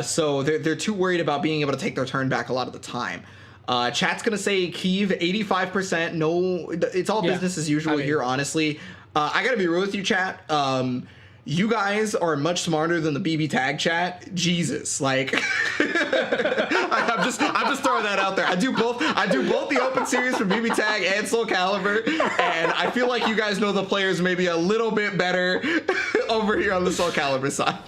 So they're too worried about being able to take their turn back a lot of the time. Chat's gonna say Kiev 85%. No, it's all business as usual here, honestly. I gotta be real with you, chat. You guys are much smarter than the BB tag chat. Jesus, like I'm just throwing that out there. I do both the open series for BB tag and Soul Calibur, and I feel like you guys know the players maybe a little bit better over here on the Soul Calibur side.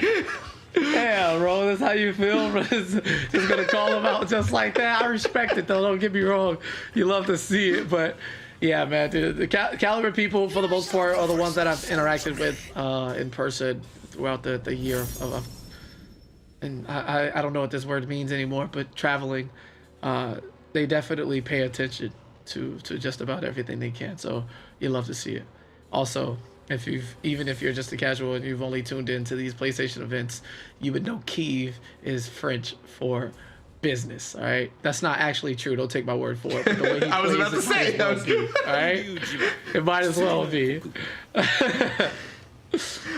Yeah, bro, that's how you feel, bro. Just gonna call him out just like that. I respect it, though. Don't get me wrong. You love to see it, but yeah, man, dude, the Calibur people, for the most part, are the ones that I've interacted with in person throughout the year and I don't know what this word means anymore, but traveling. They definitely pay attention to just about everything they can. So you love to see it. Also, even if you're just a casual and you've only tuned into these PlayStation events, you would know Kiev is French for business. All right, that's not actually true. Don't take my word for it. But the way he I was about to say that was all right. It might as well be.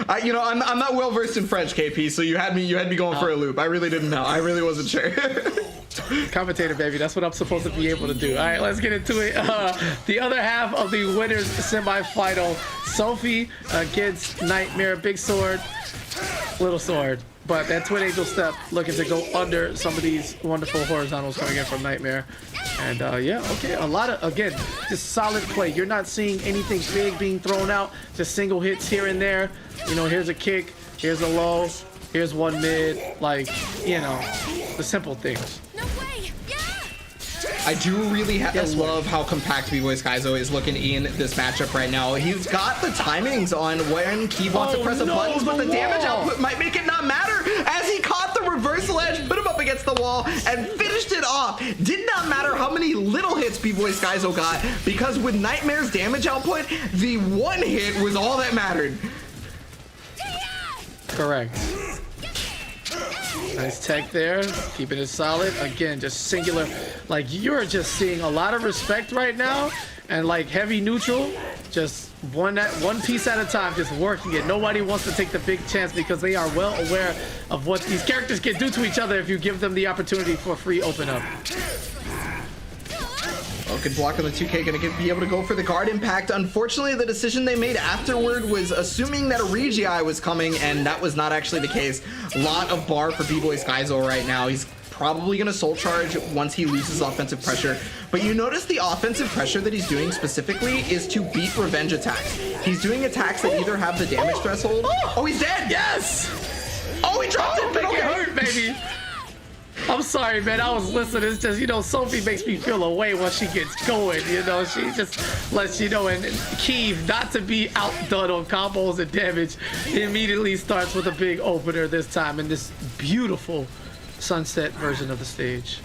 I'm not well versed in French, KP. So you had me going for a loop. I really didn't know. I really wasn't sure. Commentator, baby, that's what I'm supposed to be able to do. All right, let's get into it. The other half of the winners semifinal, Sophie against Nightmare. Big sword, little sword, but that Twin Angel step looking to go under some of these wonderful horizontals coming in from Nightmare. And yeah, okay, a lot of, again, just solid play. You're not seeing anything big being thrown out, just single hits here and there. You know, here's a kick, here's a low, here's one mid, like, you know, the simple things. I do really love how compact B-Boy Skyzo is looking in this matchup right now. He's got the timings on when Kiev wants to press the buttons, but the damage output might make it not matter, as he caught the reversal edge, put him up against the wall, and finished it off. Did not matter how many little hits B-Boy Skyzo got, because with Nightmare's damage output, the one hit was all that mattered. Correct. Nice tech there, keeping it solid. Again, just singular. Like, you're just seeing a lot of respect right now, and like heavy neutral, just one piece at a time, just working it. Nobody wants to take the big chance because they are well aware of what these characters can do to each other if you give them the opportunity for a free open up. Oh, good block on the 2K, gonna be able to go for the guard impact. Unfortunately, the decision they made afterward was assuming that a Regii was coming, and that was not actually the case. Lot of bar for B-Boy Skyzo right now. He's probably gonna soul charge once he loses offensive pressure. But you notice the offensive pressure that he's doing specifically is to beat revenge attacks. He's doing attacks that either have the damage threshold. Oh, he's dead! Yes! Oh, he dropped it, but Make okay. it hurt, baby. I'm sorry, man. I was listening. It's just, you know, Sophie makes me feel away when she gets going. You know, she just lets you know. And Kiev, not to be outdone on combos and damage, immediately starts with a big opener this time in this beautiful sunset version of the stage.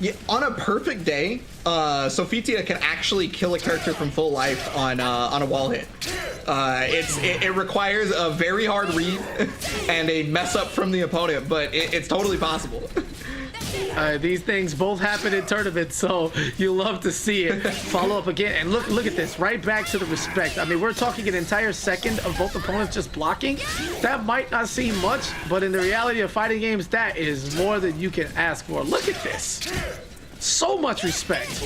Yeah, on a perfect day, Sophitia can actually kill a character from full life on a wall hit. It requires a very hard read and a mess up from the opponent, but it's totally possible. These things both happen in tournaments, so you love to see it. Follow up again, and look at this. Right back to the respect. I mean, we're talking an entire second of both opponents just blocking. That might not seem much, but in the reality of fighting games, that is more than you can ask for. Look at this. So much respect.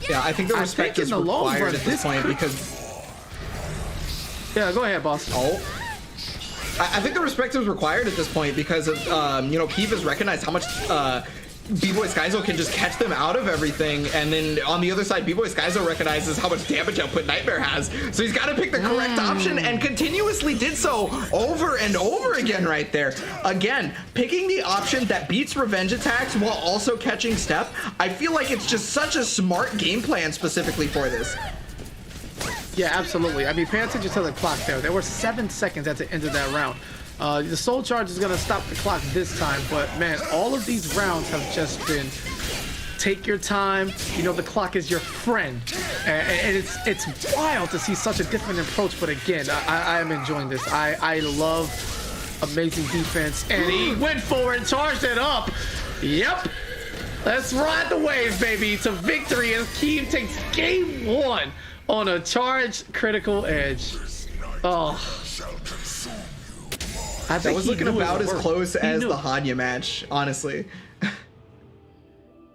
Yeah, I think the respect is required at this point because... Yeah, go ahead, boss. Oh. I think the respect is required at this point because of, you know, Keeve has recognized how much B-Boy Skyzo can just catch them out of everything, and then on the other side, B-Boy Skyzo recognizes how much damage output Nightmare has, so he's got to pick the correct option, and continuously did so over and over again right there. Again, picking the option that beats revenge attacks while also catching step, I feel like it's just such a smart game plan specifically for this. Yeah, absolutely. I mean, pay attention to the clock there. There were 7 seconds at the end of that round. The soul charge is going to stop the clock this time, but man, all of these rounds have just been take your time. You know, the clock is your friend, and it's wild to see such a different approach. But again, I am enjoying this. I love amazing defense, and he went forward and charged it up. Yep. Let's ride the wave, baby, to victory as Keeve takes game 1 on a charged critical edge. Oh. I think that was looking about as close as the Hanya match, honestly.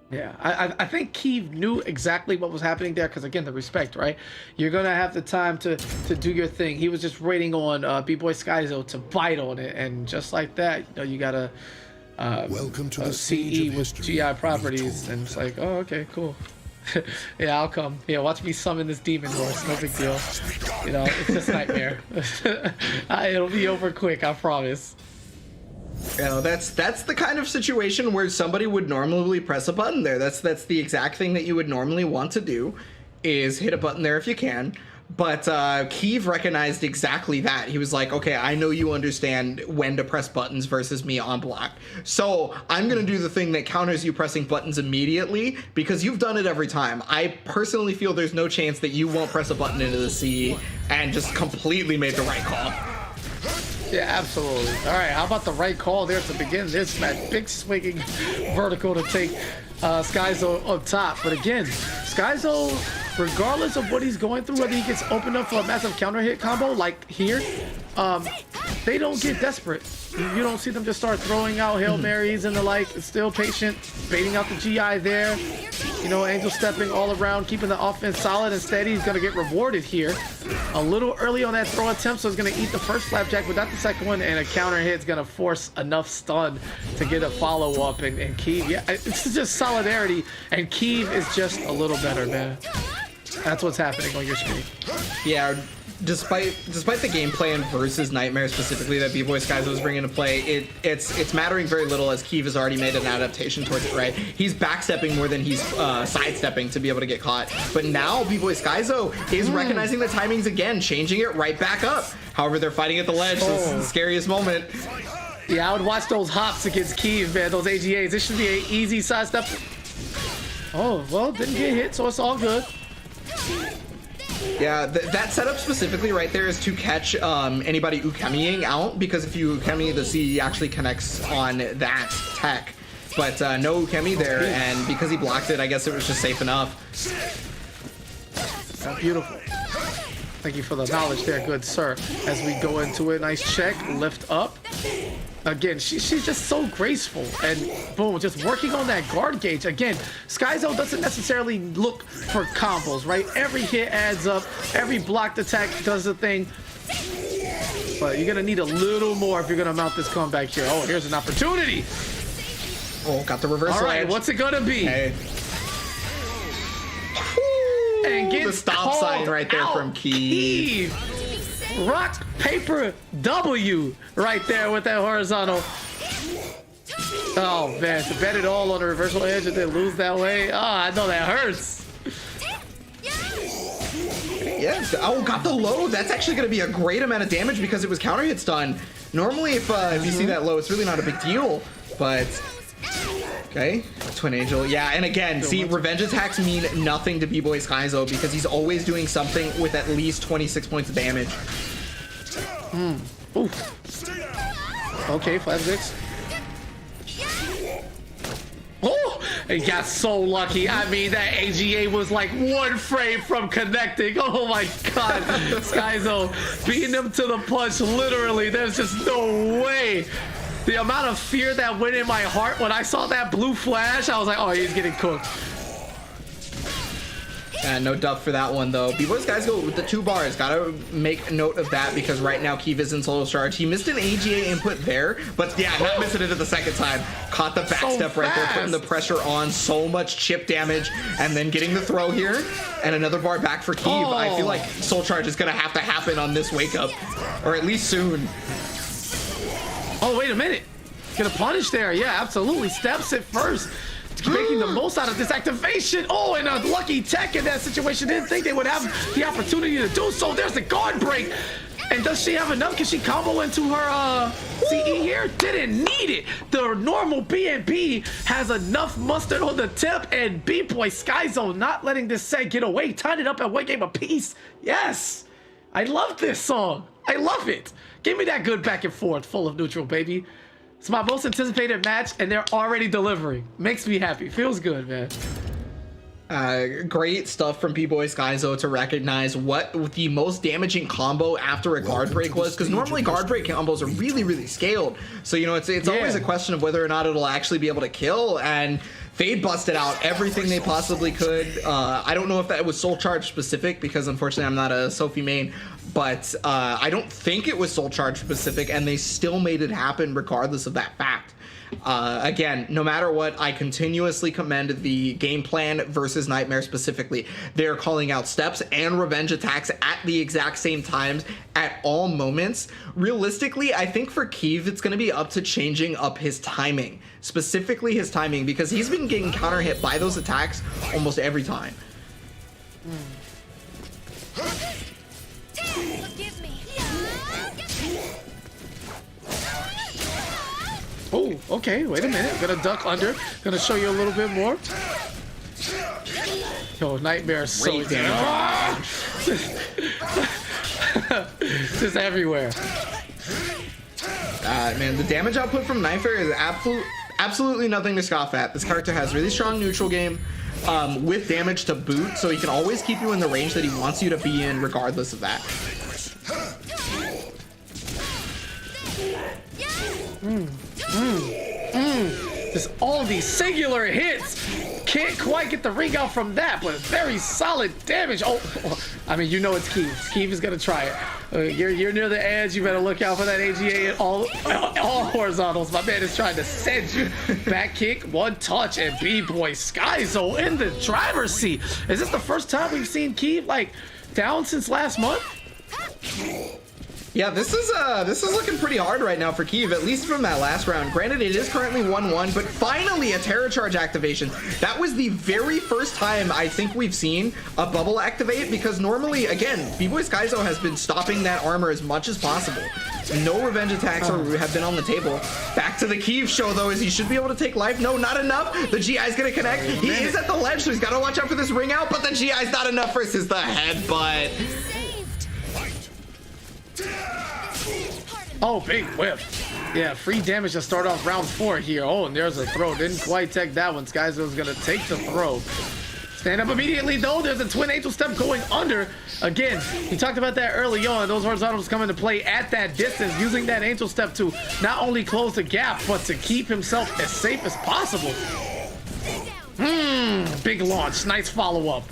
Yeah, I think Keeve knew exactly what was happening there because, again, the respect, right? You're going to have the time to do your thing. He was just waiting on B-Boy Skyzo to bite on it, and just like that, you know, you got to welcome to the CE with GI properties, and it's like, oh, okay, cool. Yeah, I'll come. Yeah, watch me summon this demon horse. No big deal. You know, it's just Nightmare. It'll be over quick, I promise. You know, that's the kind of situation where somebody would normally press a button there. That's the exact thing that you would normally want to do, is hit a button there if you can. But Keeve recognized exactly that. He was like, okay, I know you understand when to press buttons versus me on block. So I'm going to do the thing that counters you pressing buttons immediately because you've done it every time. I personally feel there's no chance that you won't press a button into the CE, and just completely made the right call. Yeah, absolutely. All right, how about the right call there to begin this match? Big swinging vertical to take Skyzo up top. But again, Skyzo, regardless of what he's going through, whether he gets opened up for a massive counter hit combo like here, they don't get desperate. You don't see them just start throwing out Hail Marys and the like. Still patient, baiting out the GI there. You know, angel stepping all around, keeping the offense solid and steady. He's going to get rewarded here. A little early on that throw attempt, so he's going to eat the first flapjack, but not the second one, and a counter hit's going to force enough stun to get a follow-up. And Keeve, yeah, it's just solidarity, and Keeve is just a little better, man. That's what's happening on your screen. Yeah, despite the game plan versus Nightmare specifically that B-Boy Skyzo was bringing into play, it's mattering very little as Keeve has already made an adaptation towards it, right? He's backstepping more than he's sidestepping to be able to get caught. But now B-Boy Skyzo is recognizing the timings again, changing it right back up. However, they're fighting at the ledge, so this is the scariest moment. Yeah, I would watch those hops against Keeve, man, those AGAs. This should be an easy sidestep. Oh, well, didn't get hit, so it's all good. Yeah, that setup specifically right there is to catch anybody ukemiing out, because if you ukemi, the CE actually connects on that tech. But no ukemi there, and because he blocked it, I guess it was just safe enough. Beautiful. Thank you for the knowledge there, good sir. As we go into it, nice check, lift up. Again, she's just so graceful, and boom, just working on that guard gauge. Again, Skyzo doesn't necessarily look for combos, right? Every hit adds up, every blocked attack does the thing. But you're gonna need a little more if you're gonna mount this comeback here. Oh, here's an opportunity. Oh, got the reversal. All right, edge. What's it gonna be? Hey. And get the stop sign right there from Keeve. Rock, paper, W right there with that horizontal. Oh man, to bet it all on the reversal edge and then lose that way. Oh, I know that hurts. Yeah, oh, got the low. That's actually going to be a great amount of damage because it was counter hit stun. Normally, if you see that low, it's really not a big deal. But Okay, Twin Angel. Yeah, and again, see, revenge attacks mean nothing to B-Boy Skyzo because he's always doing something with at least 26 points of damage. Ooh. Okay, flat six. Oh, he got so lucky. I mean, that AGA was like 1 frame from connecting. Oh my God, Skyzo beating him to the punch. Literally, there's just no way. The amount of fear that went in my heart when I saw that blue flash, I was like, oh, he's getting cooked. Yeah, no dub for that one though. B-Boy's guys go with the 2 bars. Gotta make note of that because right now Keeve is in solo charge. He missed an AGA input there, but yeah, not missing it at the second time. Caught the backstep right there, putting the pressure on. So much chip damage, and then getting the throw here, and another bar back for Keeve. I feel like soul charge is gonna have to happen on this wake up, or at least soon. Oh, wait a minute. Gonna punish there. Yeah, absolutely. Steps it first. Making the most out of this activation. Oh, and a lucky tech in that situation. Didn't think they would have the opportunity to do so. There's the guard break. And does she have enough? Can she combo into her CE here? Didn't need it. The normal BNB has enough mustard on the tip, and B-Boy Skyzo not letting this set get away. Tied it up at 1 game apiece. Yes. I love this song. I love it. Give me that good back and forth, full of neutral, baby. It's my most anticipated match, and they're already delivering. Makes me happy. Feels good, man. Great stuff from B-Boy Skyzo to recognize what the most damaging combo after a guard break was, because normally guard break combos are really, really scaled. So, you know, it's always a question of whether or not it'll actually be able to kill, and Fade busted out everything they possibly could. I don't know if that was Soul Charge specific, because unfortunately I'm not a Sophie main, but I don't think it was Soul Charge specific, and they still made it happen regardless of that fact. Again, no matter what, I continuously commend the game plan versus Nightmare specifically. They're calling out steps and revenge attacks at the exact same times at all moments. Realistically, I think for Keeve, it's going to be up to changing up his timing, specifically his timing, because he's been getting counter hit by those attacks almost every time. Forgive me. Oh, okay, wait a minute. Gonna duck under. Gonna show you a little bit more. Yo, Nightmare is so damn. Just everywhere. Man, the damage output from Nightmare is absolutely nothing to scoff at. This character has really strong neutral game with damage to boot, so he can always keep you in the range that he wants you to be in regardless of that. Just all these singular hits. Can't quite get the ring out from that, but very solid damage. Oh, I mean, you know it's Keeve. Keeve is gonna try it. You're near the edge. You better look out for that AGA in all horizontals. My man is trying to send you. Back kick, 1 touch, and B-Boy Skyzo in the driver's seat. Is this the first time we've seen Keeve like down since last month? Yeah, this is looking pretty hard right now for Keeve, at least from that last round. Granted, it is currently 1-1, but finally a Terror Charge activation. That was the very first time I think we've seen a bubble activate, because normally, again, B-Boy Skyzo has been stopping that armor as much as possible. No revenge attacks have been on the table. Back to the Keeve show, though, as he should be able to take life. No, not enough. The GI's gonna connect. He is at the ledge, so he's gotta watch out for this ring out, but the GI's not enough versus the headbutt. Oh, big whip. Yeah, free damage to start off round 4 here. Oh, and there's a throw. Didn't quite take that one. Skyzo's gonna take the throw. Stand up immediately, though. There's a Twin Angel step going under. Again, he talked about that early on. Those horizontals come into play at that distance, using that Angel step to not only close the gap, but to keep himself as safe as possible. Big launch. Nice follow-up.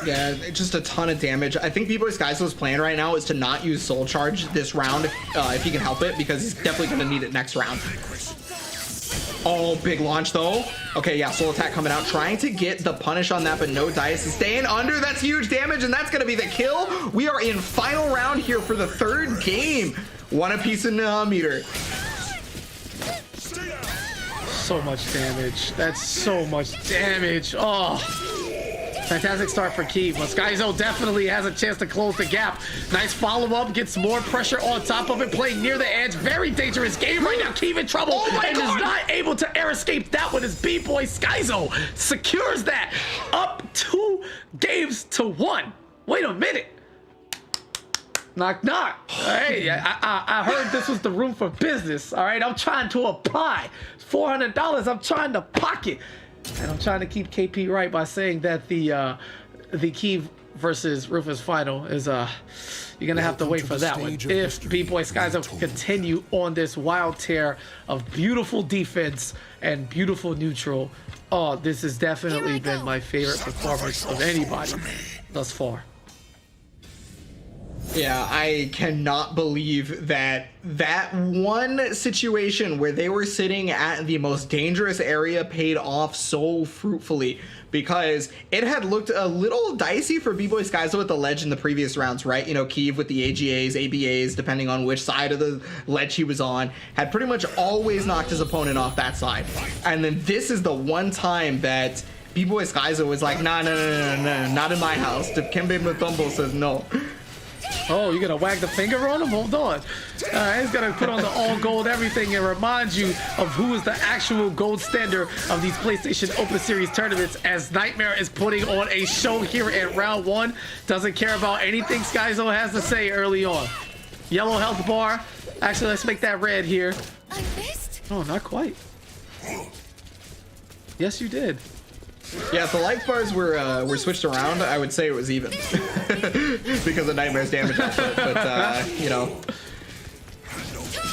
Yeah, just a ton of damage. I think B-Boy Skyzo's plan right now is to not use Soul Charge this round if he can help it, because he's definitely going to need it next round. Oh, big launch though. Okay, yeah, Soul Attack coming out, trying to get the punish on that, but no dice. Staying under, that's huge damage, and that's going to be the kill. We are in final round here for the 3rd game. 1 apiece in meter. So much damage. That's so much damage. Oh. Fantastic start for Keeve, but Skyzo definitely has a chance to close the gap. Nice follow-up, gets more pressure on top of it, playing near the edge. Very dangerous game right now. Keeve in trouble and is not able to air escape that one as B-Boy Skyzo secures that. Up 2 games to 1. Wait a minute. Knock, knock. Hey, I heard this was the room for business. All right, I'm trying to apply. $400 I'm trying to pocket. And I'm trying to keep KP right by saying that the Keeve versus Rufus final is you're gonna have to wait for that one. If B-Boy Skyzo can continue on this wild tear of beautiful defense and beautiful neutral, oh, this has definitely been my favorite performance of anybody thus far. Yeah, I cannot believe that one situation where they were sitting at the most dangerous area paid off so fruitfully, because it had looked a little dicey for B-Boy Skyzo at the ledge in the previous rounds, right? You know, Keeve with the AGAs, ABAs, depending on which side of the ledge he was on, had pretty much always knocked his opponent off that side. And then this is the one time that B-Boy Skyzo was like, nah, not in my house. Dikembe Mutombo says no. Oh, you're gonna wag the finger on him? Hold on. He's gonna put on the all gold everything and remind you of who is the actual gold standard of these PlayStation Open Series tournaments, as Nightmare is putting on a show here at round 1. Doesn't care about anything Skyzo has to say early on. Yellow health bar. Actually, let's make that red here. I missed? Oh, not quite. Yes, you did. Yeah, if the life bars were switched around, I would say it was even. Because of Nightmare's damage output, but you know.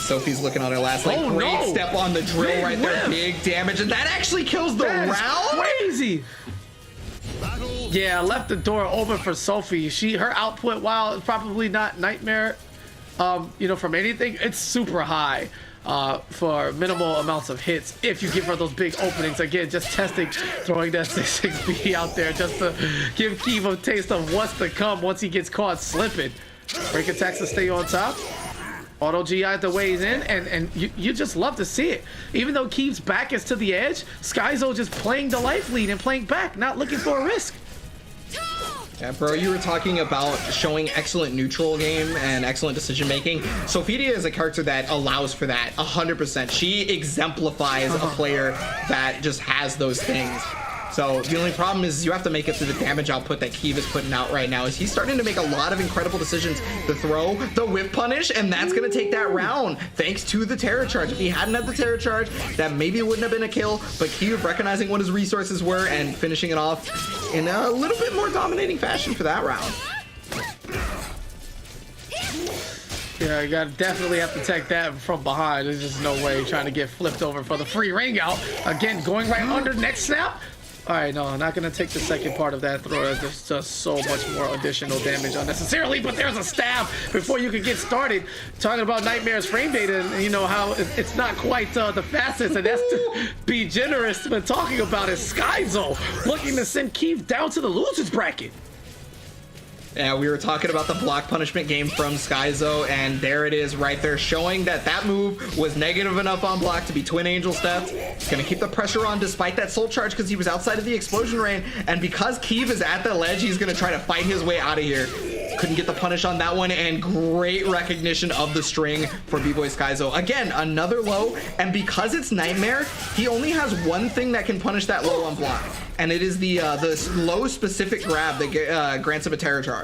Sophie's looking on her last, like, great step on the drill right there, big damage, and that actually kills the round? Crazy! Yeah, left the door open for Sophie. Her output, while it's probably not Nightmare, you know, from anything, it's super high. For minimal amounts of hits if you give her those big openings. Again, just testing, throwing that 6-6B out there just to give Keeve a taste of what's to come once he gets caught slipping. Break attacks to stay on top. Auto GI the way he's in, and you just love to see it. Even though Keeve's back is to the edge, Skyzo just playing the life lead and playing back, not looking for a risk. Yeah, bro, you were talking about showing excellent neutral game and excellent decision making. Sophidia is a character that allows for that 100%. She exemplifies a player that just has those things. So the only problem is you have to make it through the damage output that Keeve is putting out right now. Is he's starting to make a lot of incredible decisions to throw the whip punish, and that's going to take that round thanks to the terror charge. If he hadn't had the terror charge, that maybe wouldn't have been a kill, but Keeve recognizing what his resources were and finishing it off in a little bit more dominating fashion for that round. Yeah, you definitely have to take that from behind. There's just no way trying to get flipped over for the free ring out. Again, going right under next snap. All right, no, I'm not going to take the second part of that throw. There's just so much more additional damage unnecessarily, but there's a stab before you can get started. Talking about Nightmare's frame data and, you know, how it's not quite the fastest, and that's to be generous, but talking about is Skyzo looking to send Keeve down to the losers bracket. Yeah, we were talking about the block punishment game from Skyzo, and there it is right there, showing that that move was negative enough on block to be Twin Angel stepped. It's going to keep the pressure on despite that soul charge because he was outside of the explosion range, and because Keeve is at the ledge, he's going to try to fight his way out of here. Couldn't get the punish on that one, and great recognition of the string for B-Boy Skyzo. Again, another low, and because it's Nightmare, he only has one thing that can punish that low on block, and it is the low specific grab that grants him a terror charge.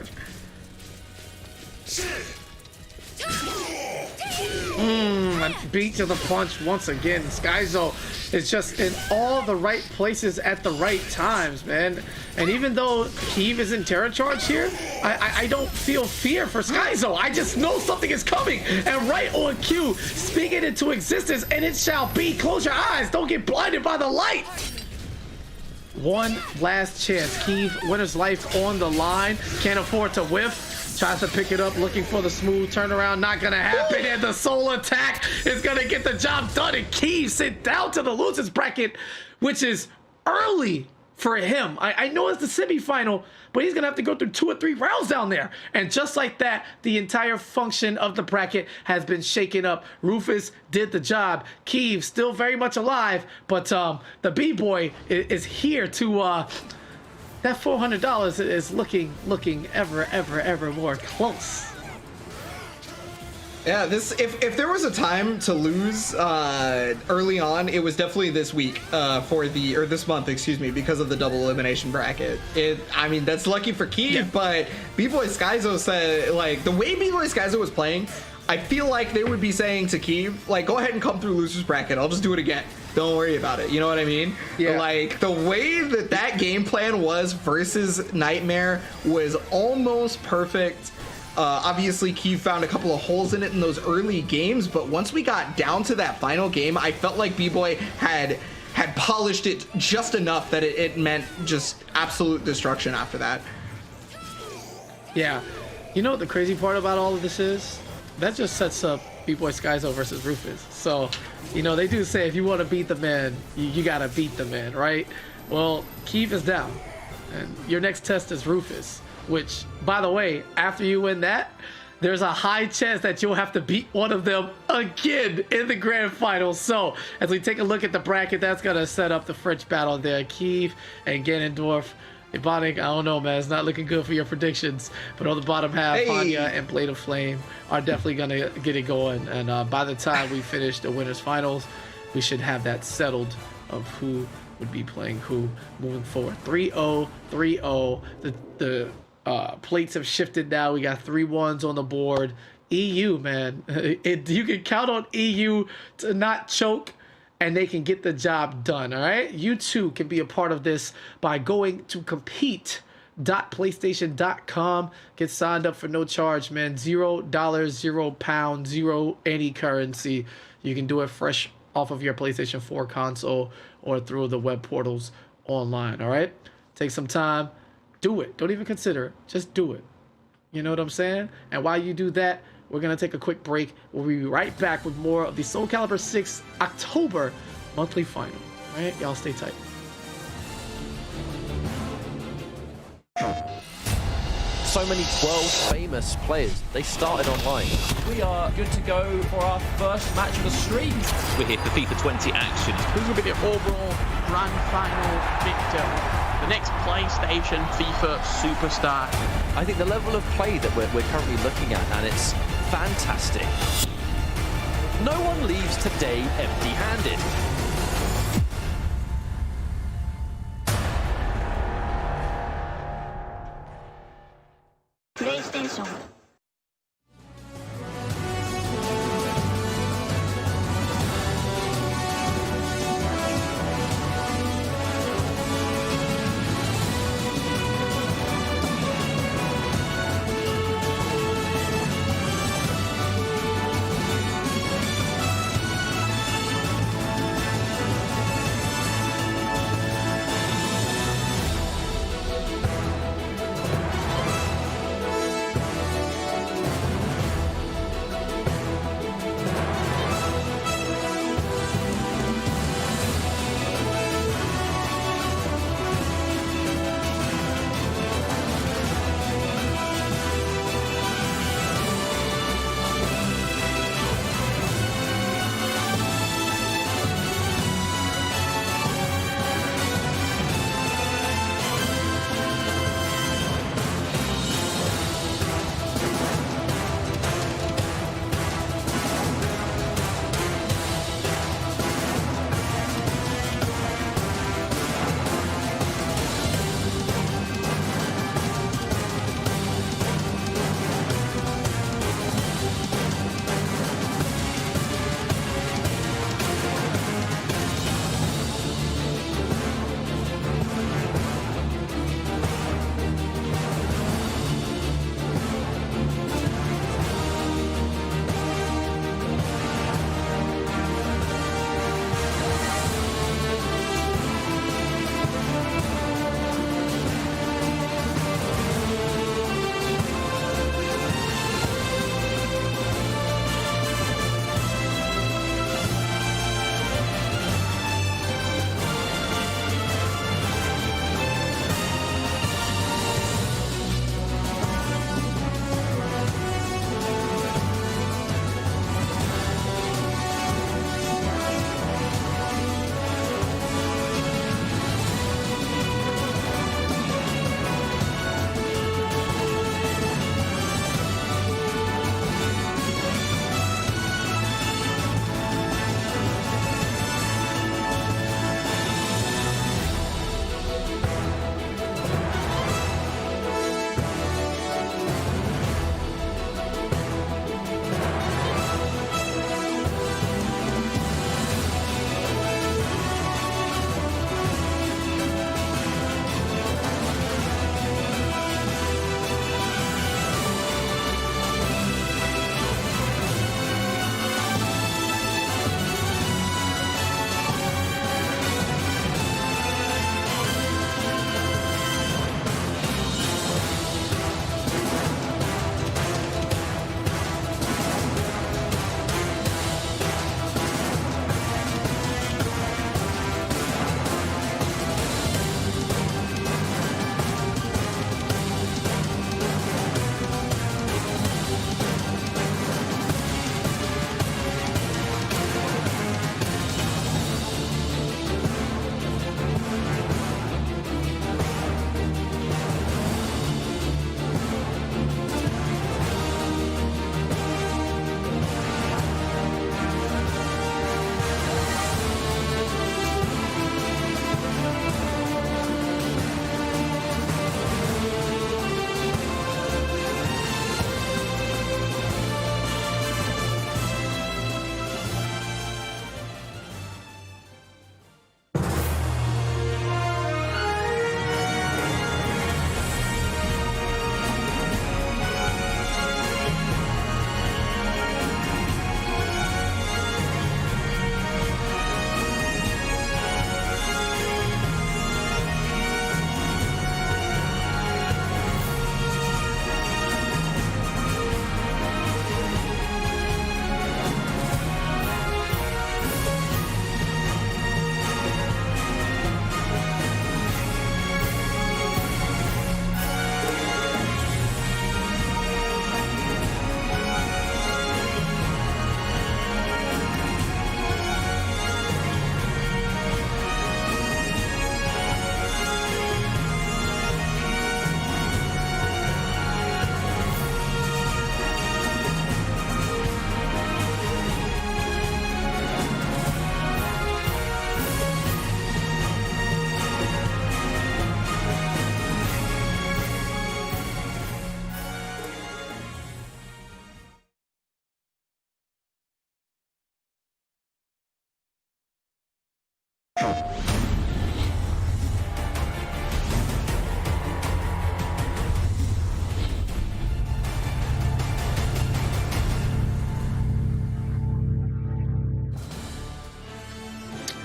Beat to the punch once again. Skyzo is just in all the right places at the right times, man. And even though Keeve is in terror charge here, I don't feel fear for Skyzo. I just know something is coming. And right on cue, speak it into existence, and it shall be. Close your eyes. Don't get blinded by the light. One last chance. Keeve, winner's life on the line. Can't afford to whiff. Tries to pick it up, looking for the smooth turnaround. Not gonna happen, and the soul attack is gonna get the job done, and Keeve sent down to the losers bracket, which is early for him. I know it's the semifinal, but he's gonna have to go through 2 or 3 rounds down there. And just like that, the entire function of the bracket has been shaken up. Rufus did the job. Keeve still very much alive, but the B-Boy is here to that $400 is looking ever more close. Yeah, if there was a time to lose early on, it was definitely this week this month, excuse me, because of the double elimination bracket. I mean, that's lucky for Keith, Yeah. but B-Boy Skyzo said, like, the way B-Boy Skyzo was playing, I feel like they would be saying to Keith, like, go ahead and come through losers bracket. I'll just do it again. Don't worry about it. You know what I mean? Yeah. Like, the way that game plan was versus Nightmare was almost perfect. Obviously, Keith found a couple of holes in it in those early games, but once we got down to that final game, I felt like B-Boy had polished it just enough that it meant just absolute destruction after that. Yeah. You know what the crazy part about all of this is? That just sets up B-Boy Skyzo versus Rufus. So, you know, they do say if you want to beat the man, you got to beat the man, right? Well, Keith is down. And your next test is Rufus, which, by the way, after you win that, there's a high chance that you'll have to beat one of them again in the grand final. So, as we take a look at the bracket, that's going to set up the French battle there. Keith and Ganondorf. Ebonic, I don't know, man. It's not looking good for your predictions. But on the bottom half, Hey. Hanya and Blade of Flame are definitely going to get it going. And by the time we finish the winners finals, we should have that settled of who would be playing who moving forward. 3-0, 3-0. The plates have shifted now. We got 3-1s on the board. EU, man. You can count on EU to not choke, and they can get the job done, all right? You too can be a part of this by going to compete.playstation.com. Get signed up for no charge, man. $0, £0, zero any currency. You can do it fresh off of your PlayStation 4 console or through the web portals online, all right? Take some time. Do it. Don't even consider it. Just do it. You know what I'm saying? And while you do that, we're going to take a quick break. We'll be right back with more of the Soul Calibur 6 October monthly final. All right? Y'all stay tight. So many world famous players, they started online. We are good to go for our first match of the stream. We're here for FIFA 20 action. Who's going to be the overall grand final victor? The next PlayStation FIFA superstar. I think the level of play that we're currently looking at, and it's fantastic. No one leaves today empty-handed. PlayStation.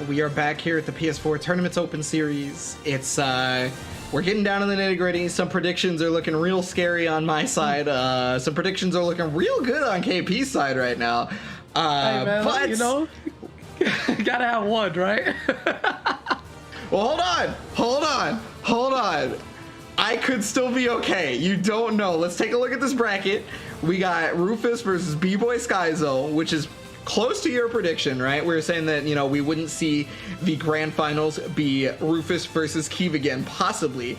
We are back here at the PS4 Tournaments Open Series. It's we're getting down to the nitty-gritty. Some predictions are looking real scary on my side. Some predictions are looking real good on KP's side right now. Hey man, but you know, gotta have one, right? well, hold on. I could still be okay. You don't know. Let's take a look at this bracket. We got Rufus versus B-Boy Skyzo, which is close to your prediction, right? We were saying that, you know, we wouldn't see the grand finals be Rufus versus Keeve again, possibly.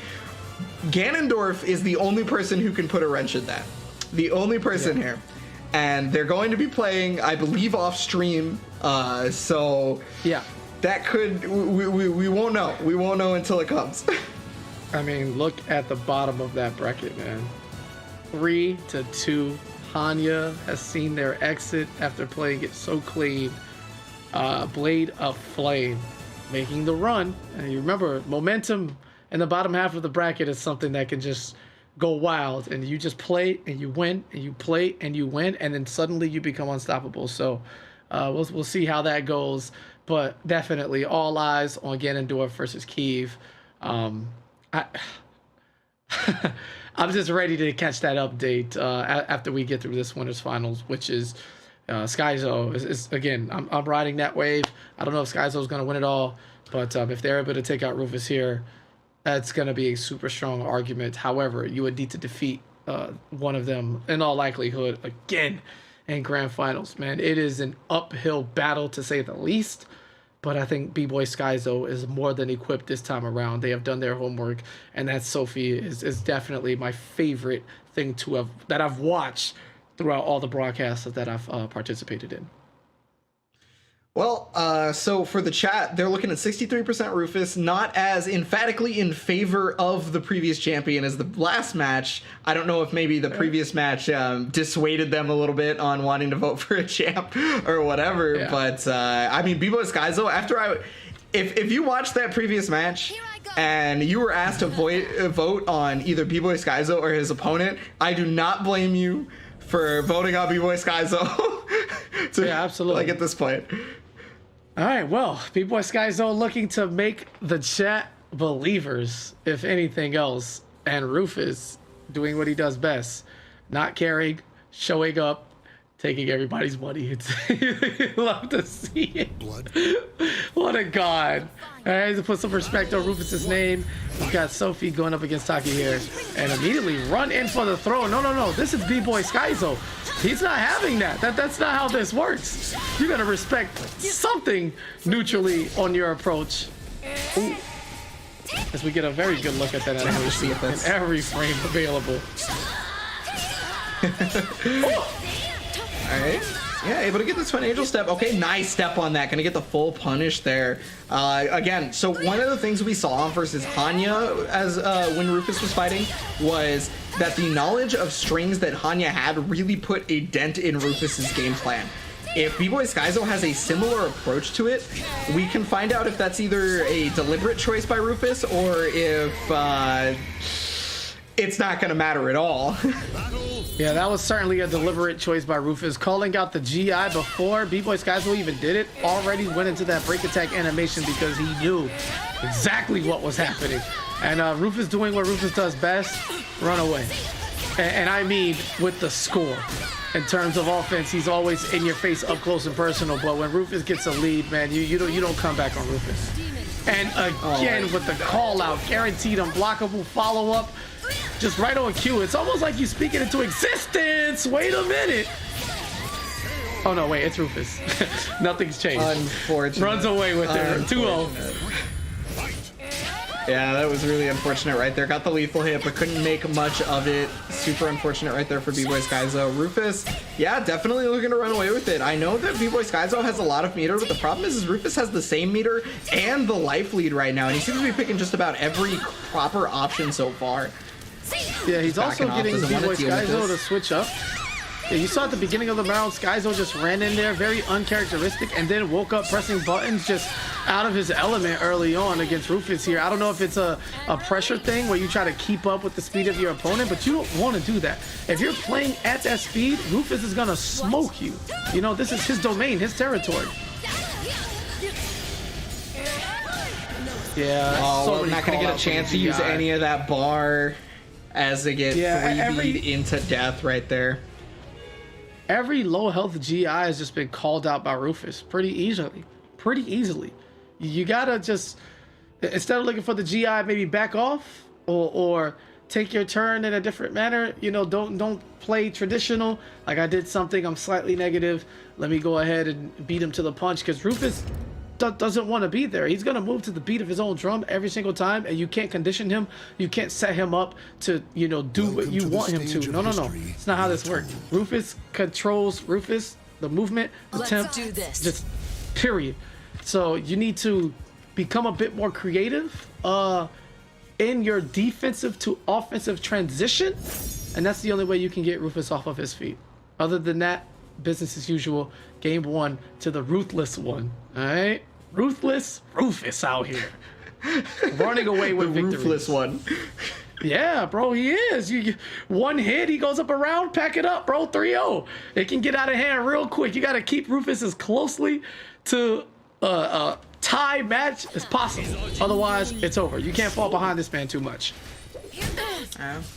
Ganondorf is the only person who can put a wrench in that. The only person here. And they're going to be playing, I believe, off stream. So Yeah. that could, we won't know. We won't know until it comes. I mean, look at the bottom of that bracket, man. 3-2. Hanya has seen their exit after playing it so clean. Blade of Flame making the run. And you remember, momentum in the bottom half of the bracket is something that can just go wild. And you just play and you win, and you play and you win, and then suddenly you become unstoppable. So we'll see how that goes. But definitely all eyes on Ganondorf versus Keeve. I'm just ready to catch that update after we get through this winners finals, which is Skyzo. Is again, I'm riding that wave. I don't know if Skyzo's going to win it all, but if they're able to take out Rufus here, that's going to be a super strong argument. However, you would need to defeat one of them in all likelihood again in grand finals. Man, it is an uphill battle to say the least. But I think B-Boy Skyzo is more than equipped this time around. They have done their homework, and that Sophie is definitely my favorite thing that I've watched throughout all the broadcasts that I've participated in. Well, so for the chat, they're looking at 63% Rufus, not as emphatically in favor of the previous champion as the last match. I don't know if maybe the previous match dissuaded them a little bit on wanting to vote for a champ or whatever. But I mean, B-Boy Skyzo, if you watched that previous match and you were asked to vote on either B-Boy Skyzo or his opponent, I do not blame you for voting on B-Boy Skyzo. Absolutely. Like at this point. All right, well, B-Boy Skyzo looking to make the chat believers, if anything else, and Rufus doing what he does best, not caring, showing up, taking everybody's money. It's love to see it. Blood. What a god. All right, to put some respect on Rufus's name, we've got Sophie going up against Taki here, and immediately run in for the throw. No, this is B-Boy Skyzo. He's not having that. That's not how this works. You gotta respect something neutrally on your approach. Ooh. As we get a very good look at that animation in every frame available. All right. Yeah, able to get the Twin Angel step. Okay, nice step on that. Gonna get the full punish there. Again, so one of the things we saw versus Hanya as when Rufus was fighting was that the knowledge of strings that Hanya had really put a dent in Rufus's game plan. If B-Boy Skyzo has a similar approach to it, we can find out if that's either a deliberate choice by Rufus or if it's not going to matter at all. Yeah, that was certainly a deliberate choice by Rufus. Calling out the GI before B-Boy Skyzo even did it, already went into that break attack animation because he knew exactly what was happening. And Rufus doing what Rufus does best, run away. And I mean with the score. In terms of offense, he's always in your face, up close and personal. But when Rufus gets a lead, man, you don't come back on Rufus. And again with the call out, guaranteed unblockable follow up, just right on cue. It's almost like you speak it into existence. Wait a minute. Oh no, wait, it's Rufus. Nothing's changed. Unfortunate. Runs away with it. 2-0. Yeah, that was really unfortunate right there. Got the lethal hit, but couldn't make much of it. Super unfortunate right there for B-Boy Skyzo. Rufus, yeah, definitely looking to run away with it. I know that B-Boy Skyzo has a lot of meter, but the problem is Rufus has the same meter and the life lead right now, and he seems to be picking just about every proper option so far. Yeah, he's also getting B-Boy Skyzo to switch up. Yeah, you saw at the beginning of the round, Skyzo just ran in there, very uncharacteristic, and then woke up pressing buttons just out of his element early on against Rufus here. I don't know if it's a pressure thing where you try to keep up with the speed of your opponent, but you don't want to do that. If you're playing at that speed, Rufus is going to smoke you. You know, this is his domain, his territory. Yeah. Oh, so well, many not gonna get a call-outs chance to from use GI. any of that bar as they get Yeah, 3B'd into death right there. Every low health GI has just been called out by Rufus pretty easily. You gotta just, instead of looking for the GI, maybe back off or take your turn in a different manner. You know, don't play traditional. Like, I did something, I'm slightly negative. Let me go ahead and beat him to the punch, because Rufus doesn't want to be there. He's going to move to the beat of his own drum every single time, and you can't condition him. You can't set him up to, you know, do what you want him to. No. It's not how this works. Rufus controls the movement, the temp, do this. just period. So you need to become a bit more creative in your defensive to offensive transition, and that's the only way you can get Rufus off of his feet. Other than that, business as usual. Game 1 to the ruthless one. All right, ruthless Rufus out here, running away with victories. Ruthless one. Yeah, bro, he is. One hit, he goes up around, pack it up, bro. 3-0. It can get out of hand real quick. You got to keep Rufus as closely to a tie match as possible. Otherwise, it's over. You can't fall behind this man too much.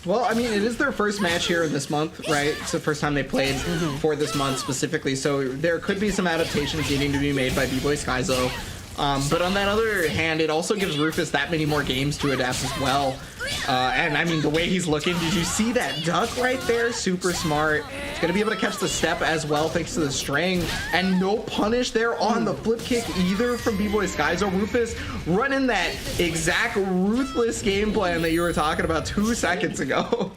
Well, I mean, it is their first match here this month, right? It's the first time they played for this month specifically, so there could be some adaptations needing to be made by B-Boy Skyzo. But on that other hand, it also gives Rufus that many more games to adapt as well. And I mean, the way he's looking, did you see that duck right there? Super smart. He's gonna be able to catch the step as well thanks to the string. And no punish there on the flip kick either from B-Boy Skyzo. Rufus running that exact ruthless game plan that you were talking about 2 seconds ago.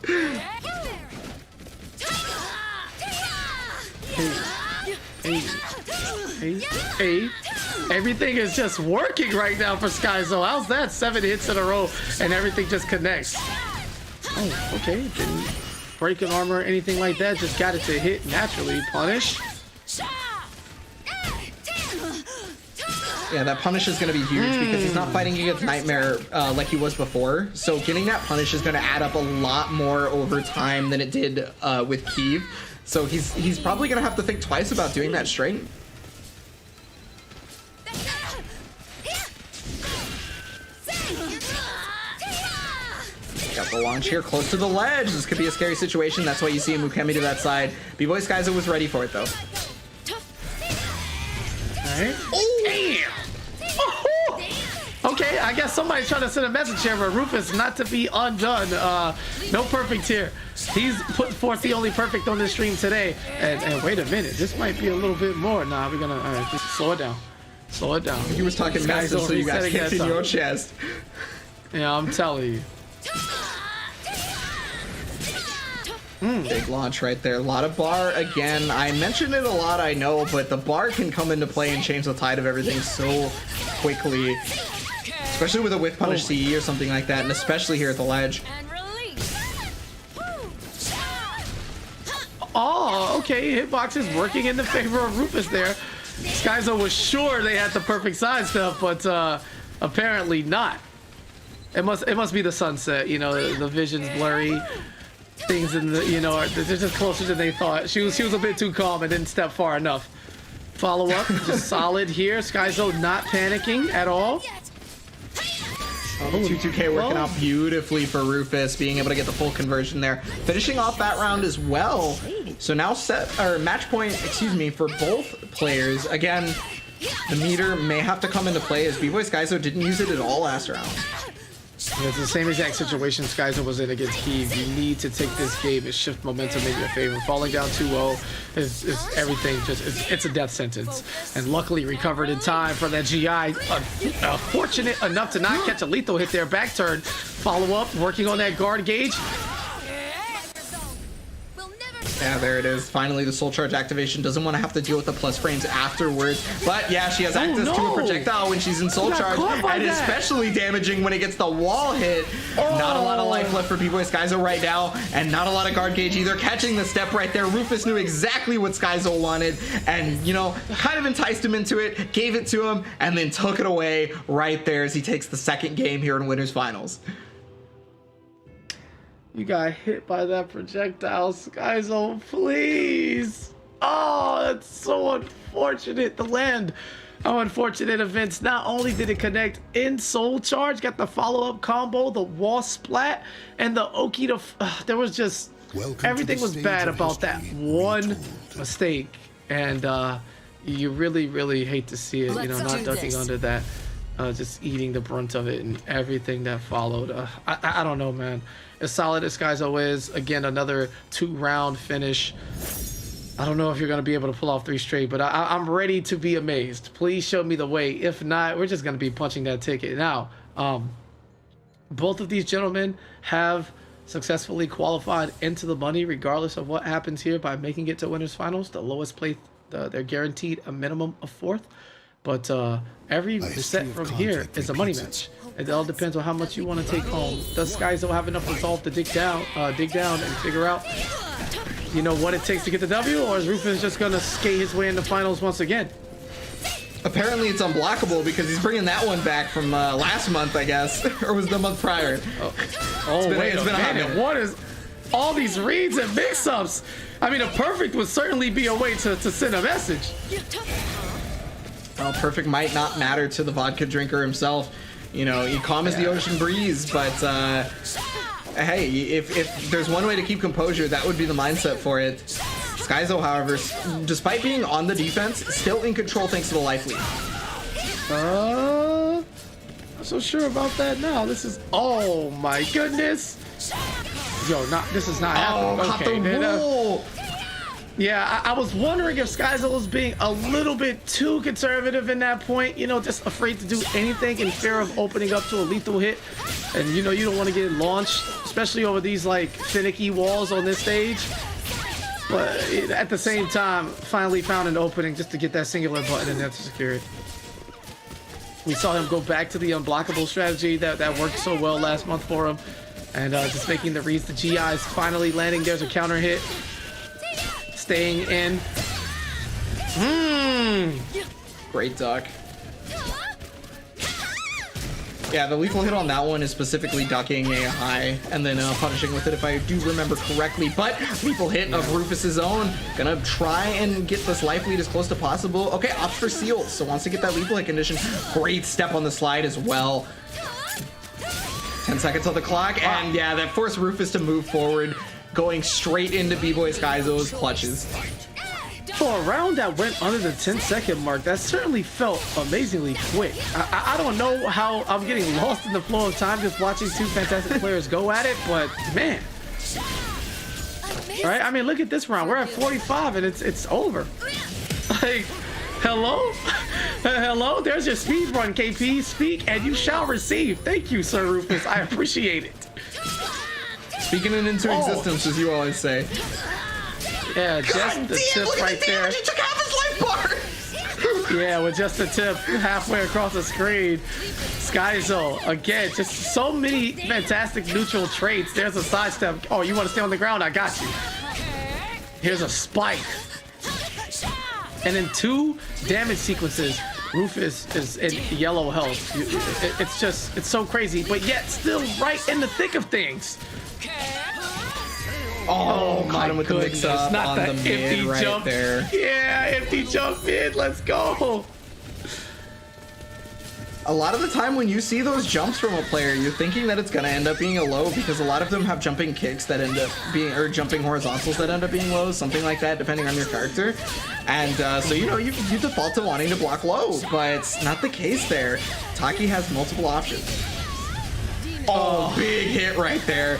Hey. Everything is just working right now for Skyzo. How's that? 7 hits in a row and everything just connects. Oh, okay. Didn't break an armor or anything like that. Just got it to hit naturally. Punish. Yeah, that punish is going to be huge because he's not fighting against Nightmare like he was before. So getting that punish is going to add up a lot more over time than it did with Keeve. So he's probably going to have to think twice about doing that string. Got the launch here close to the ledge. This could be a scary situation. That's why you see Mukemi to that side. B-Boy Skyzo was ready for it though. Alright. Oh, damn! Oh. Okay, I guess somebody's trying to send a message here for Rufus not to be undone. No perfect here. He's put forth the only perfect on this stream today. And wait a minute, this might be a little bit more. Nah, we're gonna just slow it down. Slow it down. He was talking message so you guys kicked in your chest. Yeah, I'm telling you. Big launch right there. A lot of bar again. I mentioned it a lot, I know, but the bar can come into play and change the tide of everything so quickly. Especially with a whiff punish CE or something like that, and especially here at the ledge. Oh, okay. Hitbox is working in the favor of Rufus there. Skyzo was sure they had the perfect side stuff, but apparently not. It must be the sunset, you know, the vision's blurry. Things in the, you know, they're just closer than they thought. She was a bit too calm and didn't step far enough. Follow up, just solid here. Skyzo not panicking at all. Oh, 2-2K working out beautifully for Rufus, being able to get the full conversion there. Finishing off that round as well. So now match point, excuse me, for both players. Again, the meter may have to come into play as B-Boy Skyzo didn't use it at all last round. It's the same exact situation Skyzo was in against Keeve. You need to take this game and shift momentum in your favor. Falling down 2-0 is everything. It's a death sentence. And luckily recovered in time for that GI. Fortunate enough to not catch a lethal hit there. Back turn. Follow up. Working on that guard gauge. Yeah, there it is. Finally, the soul charge activation doesn't want to have to deal with the plus frames afterwards. But yeah, she has access to a projectile when she's in soul charge, and especially damaging when it gets the wall hit. Not a lot of life left for B-Boy Skyzo right now, and not a lot of guard gauge either. Catching the step right there. Rufus knew exactly what Skyzo wanted, and you know, kind of enticed him into it, gave it to him, and then took it away right there as he takes the second game here in Winners Finals. You got hit by that projectile, Skyzo, please. Oh, that's so unfortunate. The land. How unfortunate events. Not only did it connect in Soul Charge, got the follow-up combo, the wall splat, and the Oki to... there was just... everything was bad about that one mistake. And you really, really hate to see it. You know, not ducking under that. Just eating the brunt of it and everything that followed. I don't know, man. As solid as Skyzo is, again, another 2-round finish. I don't know if you're going to be able to pull off 3 straight, but I'm ready to be amazed. Please show me the way. If not, we're just going to be punching that ticket. Now, both of these gentlemen have successfully qualified into the money regardless of what happens here by making it to winners finals. The lowest place, they're guaranteed a minimum of 4th. But every set from here is a money match. It all depends on how much you want to take home. Does Skyzo have enough resolve to dig down and figure out, you know, what it takes to get the W, or is Rufus just gonna skate his way into finals once again? Apparently it's unblockable because he's bringing that one back from last month, I guess, or was the month prior. Wait a minute. What is all these reads and mix-ups? I mean, a perfect would certainly be a way to send a message. Well, perfect might not matter to the vodka drinker himself. You know, he calm as the ocean breeze, but hey, if there's one way to keep composure, that would be the mindset for it. Skyzo, however, despite being on the defense, still in control thanks to the life lead. Not so sure about that now. This is, oh my goodness. Yo, this is not happening. Caught the roll. Yeah, I was wondering if Skyzo was being a little bit too conservative in that point, you know, just afraid to do anything in fear of opening up to a lethal hit. And, you know, you don't want to get launched, especially over these, like, finicky walls on this stage. But at the same time, finally found an opening just to get that singular button in there to secure it. We saw him go back to the unblockable strategy that worked so well last month for him. And just making the reads, the GIs finally landing. There's a counter hit. Staying in. Great duck. Yeah, the lethal hit on that one is specifically ducking a high and then punishing with it, if I do remember correctly. But lethal hit of Rufus's own. Gonna try and get this life lead as close to possible. Okay, opts for seals, so wants to get that lethal hit condition. Great step on the slide as well. 10 seconds on the clock, and yeah, that forced Rufus to move forward, going straight into B-Boy Skyzo's clutches. For a round that went under the 10-second mark, that certainly felt amazingly quick. I don't know how I'm getting lost in the flow of time just watching two fantastic players go at it, but man. Right? I mean, look at this round. We're at 45 and it's over. Like, hello? Hello? There's your speed run, KP. Speak and you shall receive. Thank you, Sir Rufus. I appreciate it. Speaking it into existence, as you always say. Yeah, just the tip right there. He took half his life bar. Yeah, with just the tip halfway across the screen. Skyzo, again, just so many fantastic neutral traits. There's a sidestep. Oh, you want to stay on the ground? I got you. Here's a spike. And in 2 damage sequences, Rufus is in yellow health. It's so crazy, but yet still right in the thick of things. Oh, caught him with the mix-up on the mid right jump. there. Yeah, empty jump mid. Let's go. A lot of the time when you see those jumps from a player, you're thinking that it's going to end up being a low because a lot of them have jumping kicks that end up being, or jumping horizontals that end up being lows, something like that, depending on your character. And so, you know, you default to wanting to block low, but it's not the case there. Taki has multiple options. Oh, big hit right there.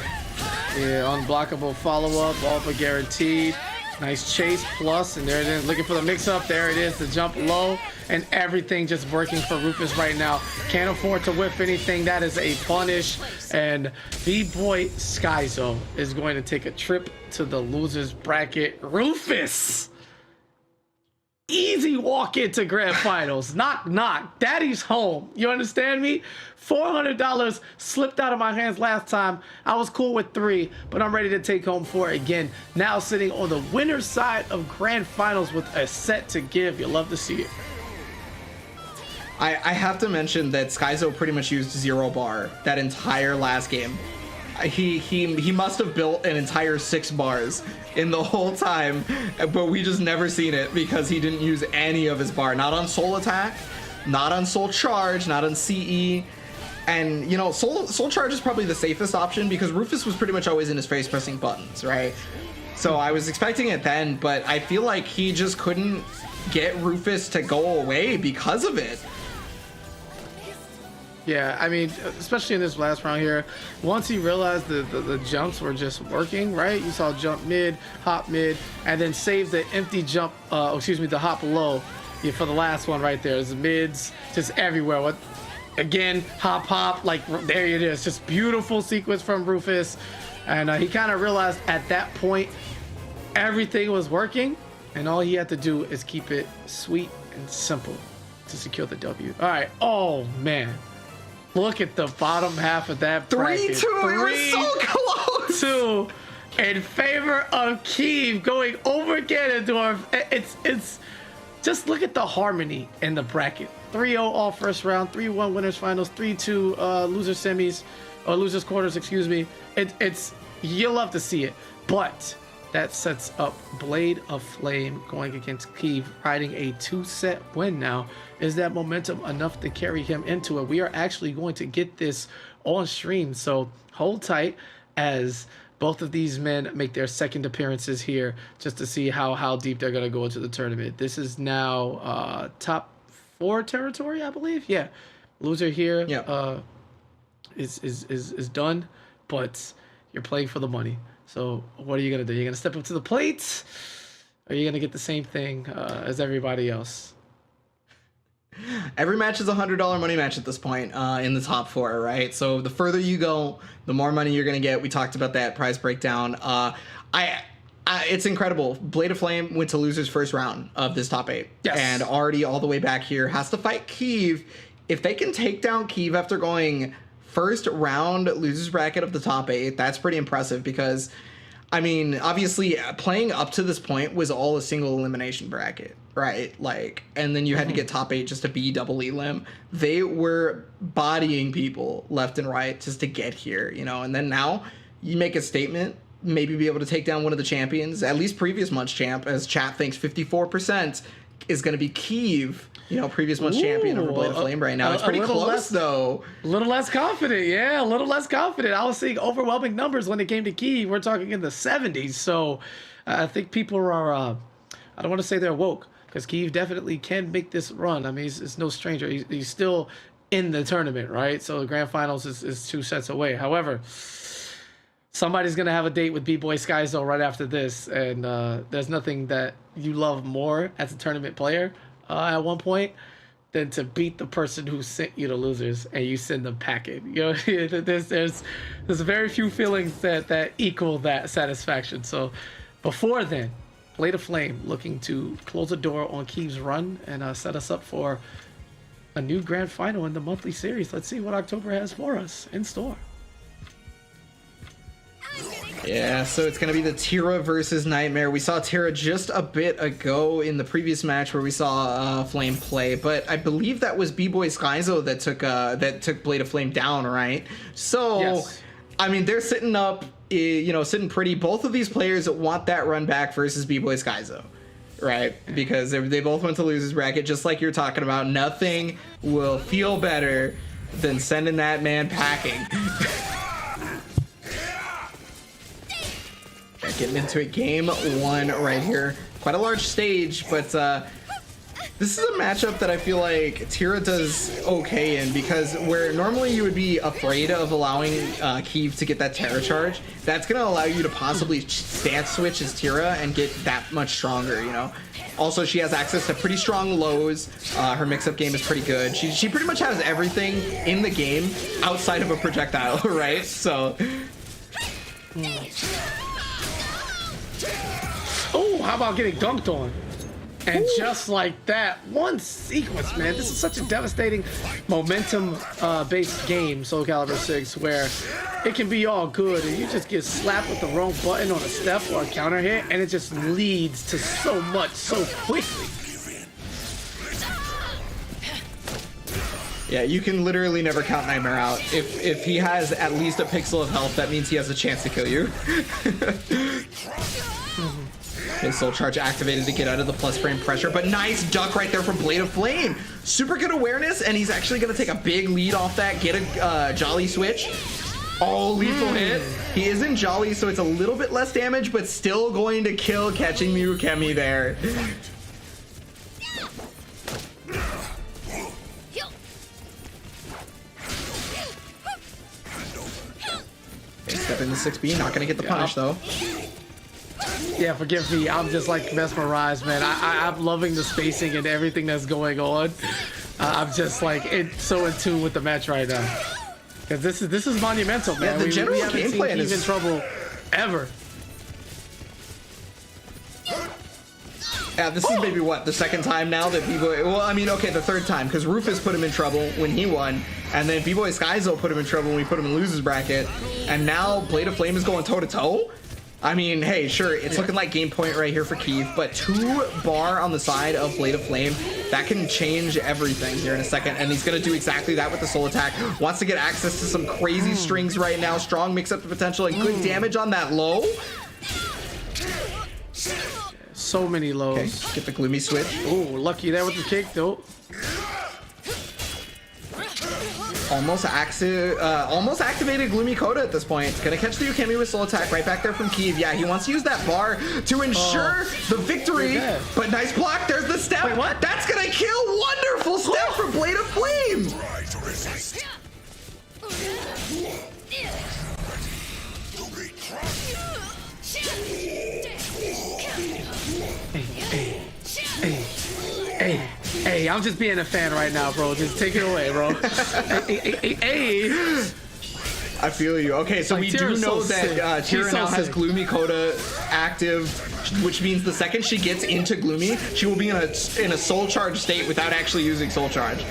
Yeah, unblockable follow-up, all but guaranteed. Nice chase plus, and there it is. Looking for the mix-up. There it is, the jump low, and everything just working for Rufus right now. Can't afford to whiff anything. That is a punish, and B-Boy Skyzo is going to take a trip to the loser's bracket. Rufus! Easy walk into grand finals. Knock, knock. Daddy's home. You understand me? $400 slipped out of my hands last time. I was cool with 3, but I'm ready to take home 4 again. Now sitting on the winner's side of grand finals with a set to give. You'll love to see it. I have to mention that Skyzo pretty much used 0 bar that entire last game. he must have built an entire 6 bars in the whole time, but we just never seen it because he didn't use any of his bar. Not on Soul Attack, not on Soul Charge, not on CE. And, you know, Soul Charge is probably the safest option because Rufus was pretty much always in his face pressing buttons, right? So I was expecting it then, but I feel like he just couldn't get Rufus to go away because of it. Yeah, I mean, especially in this last round here, once he realized the jumps were just working, right? You saw jump mid, hop mid, and then save the empty jump, the hop low for the last one right there. There's mids just everywhere. What? Again, hop, like there it is. Just beautiful sequence from Rufus. And he kind of realized at that point, everything was working. And all he had to do is keep it sweet and simple to secure the W. All right. Oh, man. Look at the bottom half of that bracket. 3-2. We were so close. 2 in favor of Kiev going over Ganondorf. It's just look at the harmony in the bracket. 3-0 all first round, 3-1 winners finals, 3-2 loser semis, or losers quarters, excuse me. It's you'll love to see it, but that sets up Blade of Flame going against Kiev, riding a 2-set win now. Is that momentum enough to carry him into it? We are actually going to get this on stream, so hold tight as both of these men make their second appearances here just to see how deep they're going to go into the tournament. This is now top 4 territory, I believe. Yeah, loser here is done, but you're playing for the money. So what are you gonna do? You're gonna step up to the plate, or are you gonna get the same thing as everybody else? Every match is a $100 money match at this point in the top 4, right? So the further you go, the more money you're gonna get. We talked about that prize breakdown. It's incredible. Blade of Flame went to loser's first round of this top 8. Yes. And already all the way back here has to fight Kiev. If they can take down Kiev after going first round losers bracket of the top 8, that's pretty impressive because, I mean, obviously playing up to this point was all a single elimination bracket, right? Like, and then you had to get top 8 just to be double elim. They were bodying people left and right just to get here, you know, and then now you make a statement, maybe be able to take down one of the champions, at least previous month's champ, as chat thinks 54% is going to be Kiev, you know, previous month's champion over Blade of Flame right now. It's pretty close, though. A little less confident, yeah, a little less confident. I was seeing overwhelming numbers when it came to Kiev. We're talking in the 70s, so I think people are, I don't want to say they're woke, because Kiev definitely can make this run. I mean, he's no stranger. He's still in the tournament, right? So the grand finals is 2 sets away. However, somebody's going to have a date with B-Boy Skyzo right after this, and there's nothing that you love more as a tournament player at one point than to beat the person who sent you to losers and you send them packing. You know, there's very few feelings that equal that satisfaction. So before then, Blade of Flame looking to close the door on Kiev's run and set us up for a new grand final in the monthly series. Let's see what October has for us in store. Yeah, so it's going to be the Tira versus Nightmare. We saw Tira just a bit ago in the previous match where we saw Flame play, but I believe that was B-Boy Skyzo that took Blade of Flame down, right? So, yes. I mean, they're sitting up, you know, sitting pretty. Both of these players want that run back versus B-Boy Skyzo, right? Because they both went to losers bracket, just like you're talking about. Nothing will feel better than sending that man packing. Getting into it, game 1 right here. Quite a large stage, but this is a matchup that I feel like Tira does okay in, because where normally you would be afraid of allowing Kiev to get that terror charge, that's going to allow you to possibly stance switch as Tira and get that much stronger, you know? Also, she has access to pretty strong lows. Her mix-up game is pretty good. She pretty much has everything in the game outside of a projectile, right? So... Oh, how about getting dunked on? And just like that, one sequence, man. This is such a devastating momentum-based game, Soul Calibur 6, where it can be all good, and you just get slapped with the wrong button on a step or a counter hit, and it just leads to so much so quickly. Yeah, you can literally never count Nightmare out. If he has at least a pixel of health, that means he has a chance to kill you. Okay, Soul Charge activated to get out of the plus frame pressure, but nice duck right there from Blade of Flame. Super good awareness, and he's actually going to take a big lead off that, get a Jolly switch. Oh, lethal hit. He isn't Jolly, so it's a little bit less damage, but still going to kill, catching the Ukemi there. Step into 6B, not gonna get the punish though. Yeah, forgive me. I'm just like mesmerized, man. I'm loving the spacing and everything that's going on. I'm just like so in tune with the match right now. Because this is monumental, man. Yeah, the general we haven't game seen plan Keeve is in trouble ever. Yeah, this is maybe what, the second time now that B-Boy, well, I mean, okay, the third time, because Rufus put him in trouble when he won, and then B-Boy Skyzo put him in trouble when we put him in losers bracket, and now Blade of Flame is going toe-to-toe? I mean, hey, sure, it's looking like game point right here for Keith, but 2 bar on the side of Blade of Flame, that can change everything here in a second, and he's going to do exactly that with the soul attack. Wants to get access to some crazy strings right now, strong mix-up the potential, and good damage on that low. So many lows. Okay, get the gloomy switch. Oh, lucky there with the kick, though. Almost activated Gloomy Coda at this point. Gonna catch the Ukemi with Soul Attack right back there from Keeve. Yeah, he wants to use that bar to ensure the victory. But nice block. There's the step. Wait, what? That's gonna kill. Wonderful step from Blade of Flame. Hey, I'm just being a fan right now, bro. Just take it away, bro. Hey. I feel you. Okay, so Like, we do Tira's know so that sick. Tira She's so now has sick. Gloomy Coda active, which means the second she gets into Gloomy, she will be in a Soul Charge state without actually using Soul Charge.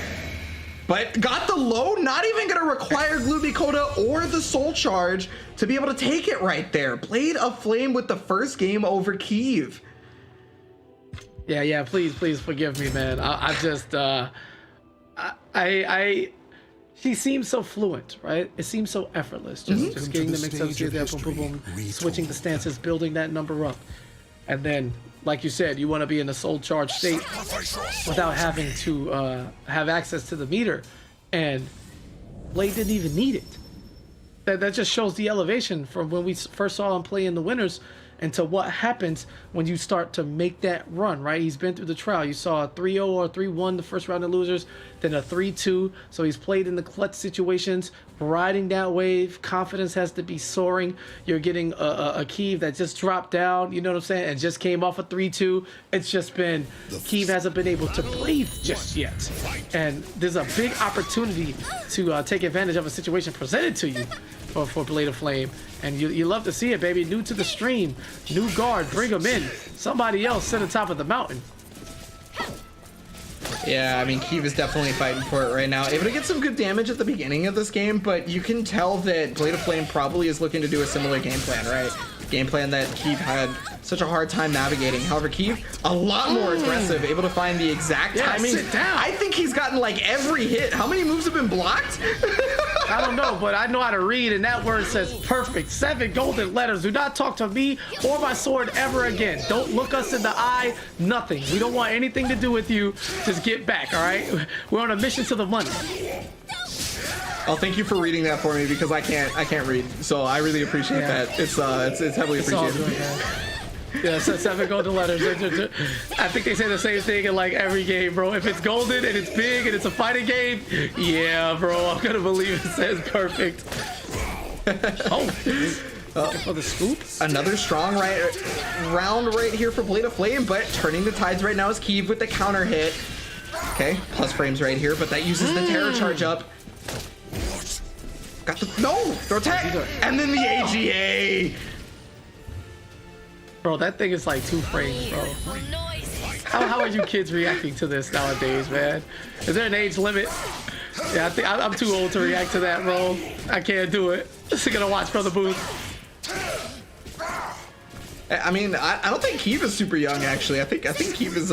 But got the low, not even gonna require Gloomy Coda or the Soul Charge to be able to take it right there. Blade of Flame with the first game over Keeve. Yeah, please forgive me, man. I just, she seems so fluent, right? It seems so effortless. Just getting the mix-ups here, there, boom, boom, boom, switching the stances, building that number up. And then, like you said, you want to be in a soul charge state without having to have access to the meter. And Blade didn't even need it. That just shows the elevation from when we first saw him play in the winners into what happens when you start to make that run, right? He's been through the trial. You saw a 3-0 or 3-1 the first round of losers, then a 3-2. So he's played in the clutch situations, riding that wave. Confidence has to be soaring. You're getting a Keeve that just dropped down, you know what I'm saying, and just came off a 3-2. It's just been, Keeve hasn't been able to breathe just yet. And there's a big opportunity to take advantage of a situation presented to you for Blade of Flame. And you love to see it, baby. New to the stream, new guard, bring him in. Somebody else sit on top of the mountain. Yeah, I mean, Keeve is definitely fighting for it right now. Able to get some good damage at the beginning of this game, but you can tell that Blade of Flame probably is looking to do a similar game plan, right? Game plan that Keeve had such a hard time navigating. However, Keeve, a lot more aggressive, able to find the exact timing. Sit down. I think he's gotten like every hit. How many moves have been blocked? I don't know, but I know how to read, and that word says perfect. 7 golden letters. Do not talk to me or my sword ever again. Don't look us in the eye. Nothing. We don't want anything to do with you. Just get back, all right? We're on a mission to the money. Oh, thank you for reading that for me because I can't read. So I really appreciate that. It's heavily It's all appreciated. good, man. Yeah, so 7 golden letters. I think they say the same thing in like every game, bro. If it's golden and it's big and it's a fighting game, yeah, bro, I'm gonna believe it says perfect. For the scoop. Another strong round right here for Blade of Flame, but turning the tides right now is Keeve with the counter hit. Okay, plus frames right here, but that uses the terror charge up. Got the throw tech, and then the AGA. Bro, that thing is like 2 frames, bro. How are you kids reacting to this nowadays, man? Is there an age limit? Yeah, I think I'm too old to react to that, bro. I can't do it. Just gonna watch from the booth. I mean, I don't think Keeve is super young, actually. I think Keeve is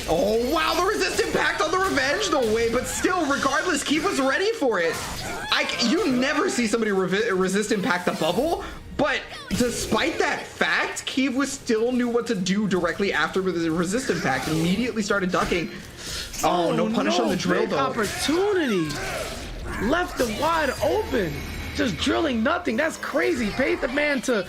Oh, wow, the resist impact on the revenge, no way, but still, regardless, Keith was ready for it. You never see somebody resist impact the bubble, but despite that fact, Keith was still knew what to do directly after the resist impact, immediately started ducking. Oh, no punish on the drill, big though. Opportunity. Left it wide open. Just drilling nothing. That's crazy. Paid the man to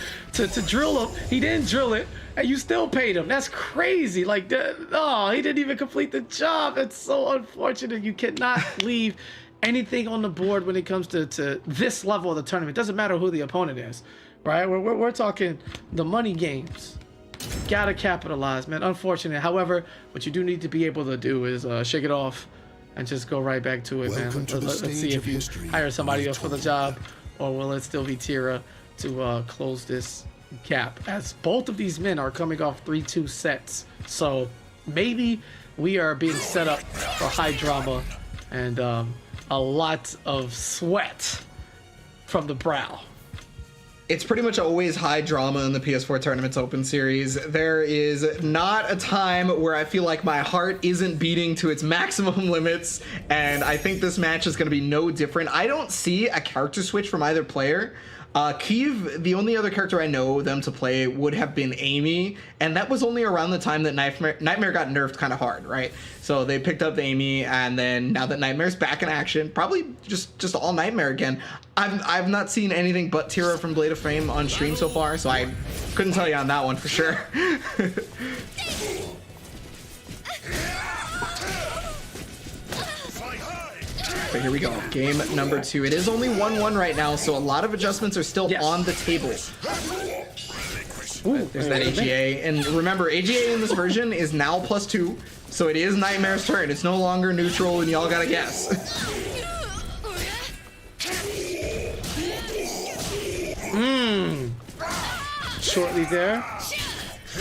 drill him. He didn't drill it, and you still paid him. That's crazy. Like, oh, he didn't even complete the job. That's so unfortunate. You cannot leave anything on the board when it comes to this level of the tournament. It doesn't matter who the opponent is, right? We're talking the money games. Gotta capitalize, man. Unfortunate. However, what you do need to be able to do is shake it off and just go right back to it, man. Let's see if you hire somebody else for the job, or will it still be Tira to close this gap, as both of these men are coming off 3-2 sets. So maybe we are being set up for high drama and a lot of sweat from the brow. It's pretty much always high drama in the PS4 Tournaments Open Series. There is not a time where I feel like my heart isn't beating to its maximum limits, and I think this match is going to be no different. I don't see a character switch from either player. Kiev, the only other character I know them to play would have been Amy, and that was only around the time that Nightmare got nerfed kind of hard, right? So they picked up Amy, and then now that Nightmare's back in action, probably just all Nightmare again. I've not seen anything but Tira from Blade of Fame on stream so far, so I couldn't tell you on that one for sure. But here we go, game number 2. It is only 1-1 right now, so a lot of adjustments are still on the table. Ooh, there's that AGA, and remember, AGA in this version is now +2, so it is Nightmare's turn. It's no longer neutral, and y'all gotta guess. Shortly there.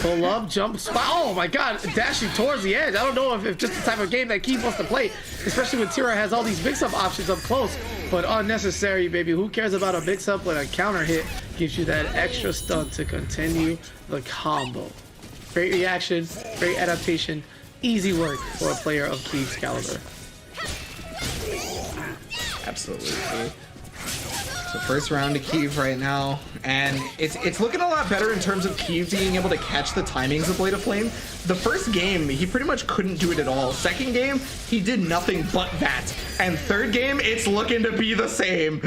Pull up, jump, spot. Oh my god, dashing towards the edge. I don't know if just the type of game that Keith wants to play, especially when Tira has all these mix-up options up close, but unnecessary, baby. Who cares about a mix-up when a counter hit gives you that extra stun to continue the combo? Great reaction, great adaptation, easy work for a player of Keith's caliber. Absolutely. So first round to Kiev right now, and it's looking a lot better in terms of Kiev being able to catch the timings of Blade of Flame. The first game, he pretty much couldn't do it at all. Second game, he did nothing but that. And third game, it's looking to be the same.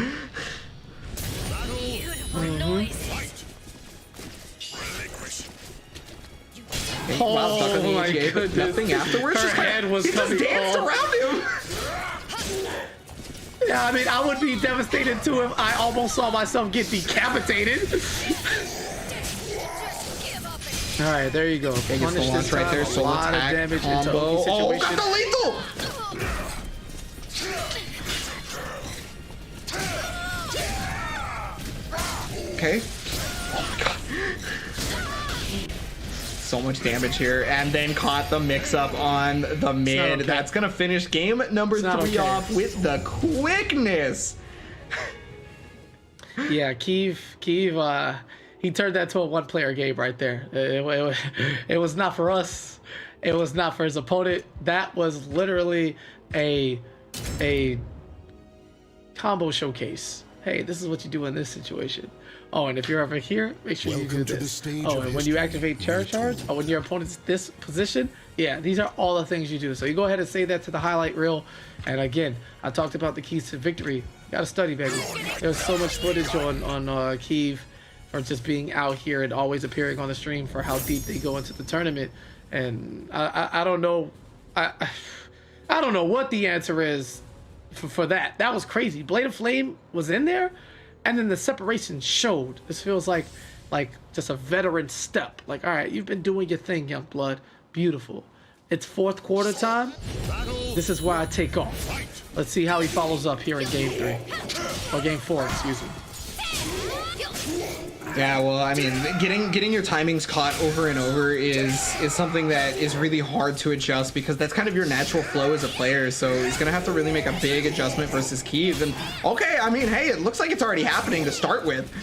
Okay, wow, stuck on the AGA, but nothing afterwards. Her head was he just danced around him. Yeah, I mean, I would be devastated too if I almost saw myself get decapitated. All right, there you go. Punish the launch right there. So a lot of damage into Oki situation. Oh, got the lethal! Okay. Oh my god. So much damage here, and then caught the mix-up on the mid. Okay. That's gonna finish game number 3 off with the quickness. Yeah, Kiev, he turned that to a one-player game right there. It was not for us. It was not for his opponent. That was literally a combo showcase. Hey, this is what you do in this situation. Oh, and if you're over here, make sure you do this. Oh, and when you activate charge, oh, when your opponent's this position, yeah, these are all the things you do. So you go ahead and say that to the highlight reel. And again, I talked about the keys to victory. You gotta study, baby. There's so much footage on Kiev for just being out here and always appearing on the stream for how deep they go into the tournament. And I don't know, I don't know what the answer is for that. That was crazy. Blade of Flame was in there. And then the separation showed. This feels like just a veteran step. Like, all right, you've been doing your thing, young blood. Beautiful. It's fourth quarter time. This is where I take off. Let's see how he follows up here in game 3. Or game 4, excuse me. Yeah, well, I mean, getting your timings caught over and over is something that is really hard to adjust, because that's kind of your natural flow as a player. So he's gonna have to really make a big adjustment versus Kiev. And okay, I mean, hey, it looks like it's already happening to start with.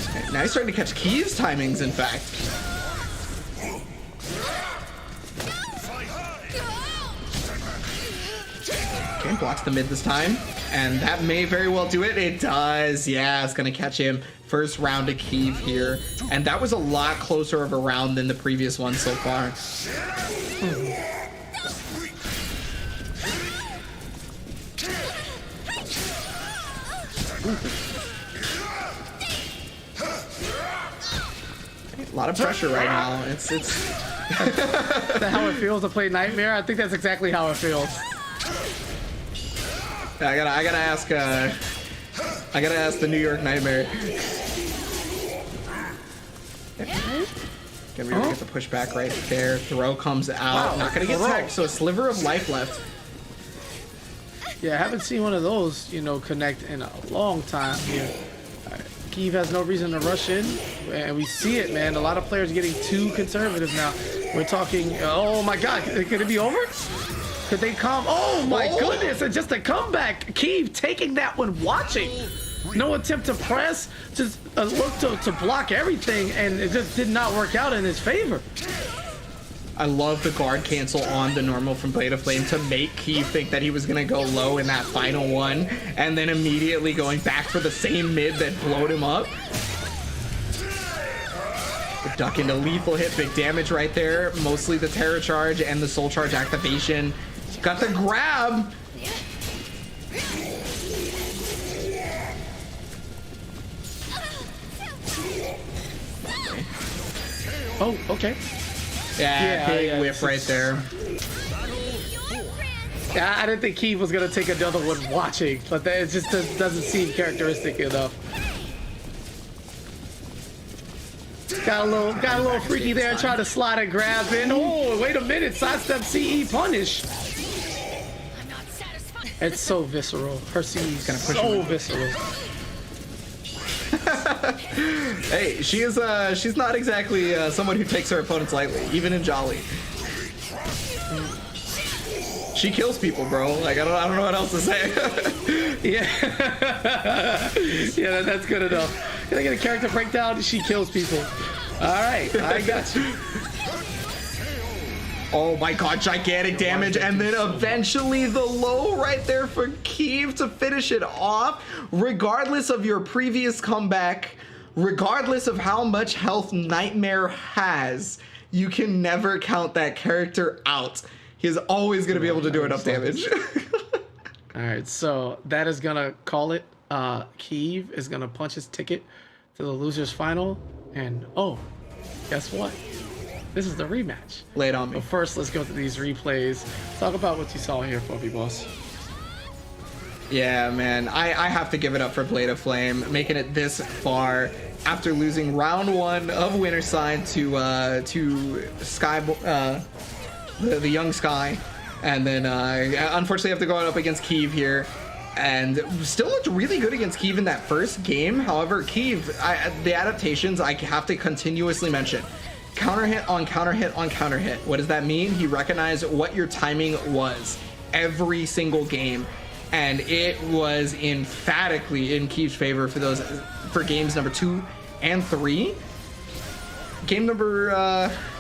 Okay, now he's starting to catch Kiev's timings, in fact. blocks the mid this time, and that may very well do it. It does. Yeah, it's gonna catch him. First round to Keeve here, and that was a lot closer of a round than the previous one so far. A lot of pressure right now. It's Is that how it feels to play Nightmare? I think that's exactly how it feels. I gotta ask the New York Nightmare. Gonna be able to get the pushback right there. Throw comes out. Wow, Not gonna get tagged, so a sliver of life left. Yeah, I haven't seen one of those, connect in a long time here. Keeve has no reason to rush in, and we see it, man. A lot of players getting too conservative now. We're talking, oh my God, could it be over? Could they come? Oh my goodness, and just a comeback. Keeve taking that one, watching. No attempt to press, just a look to block everything, and it just did not work out in his favor. I love the guard cancel on the normal from Blade of Flame to make Keeve think that he was going to go low in that final one, and then immediately going back for the same mid that blowed him up. The duck into lethal hit, big damage right there. Mostly the Terror Charge and the Soul Charge activation. Got the grab. Oh, okay. Yeah, big whiff right there. Yeah, I didn't think Keeve was gonna take another one watching, but that it just doesn't seem characteristic enough. Got a little freaky there, trying to slide and grab in. Oh, wait a minute, sidestep CE punish. It's so visceral. Her CE is gonna push so visceral. Hey, she's not exactly someone who takes her opponents lightly, even in Jolly. She kills people, bro. Like I don't know what else to say. Yeah, yeah, that's good enough. Can I get a character breakdown? She kills people. All right, I got you. Oh my God, gigantic damage, and then eventually the low right there for Keeve to finish it off. Regardless of your previous comeback, regardless of how much health Nightmare has, you can never count that character out. He is always going to be able to do enough damage. All right, so that is going to call it. Keeve is going to punch his ticket to the losers final, and oh, guess what? This is the rematch. Lay it on me. But first, let's go through these replays. Talk about what you saw here, Fluffy Boss. Yeah, man. I have to give it up for Blade of Flame, making it this far after losing round one of Winterside to Sky, the young Sky, and then unfortunately have to go up against Keeve here. And still looked really good against Keeve in that first game. However, Keeve, the adaptations I have to continuously mention. Counter hit on counter hit on counter hit. What does that mean? He recognized what your timing was every single game, and it was emphatically in Keeve's favor for games number 2 and 3. Game number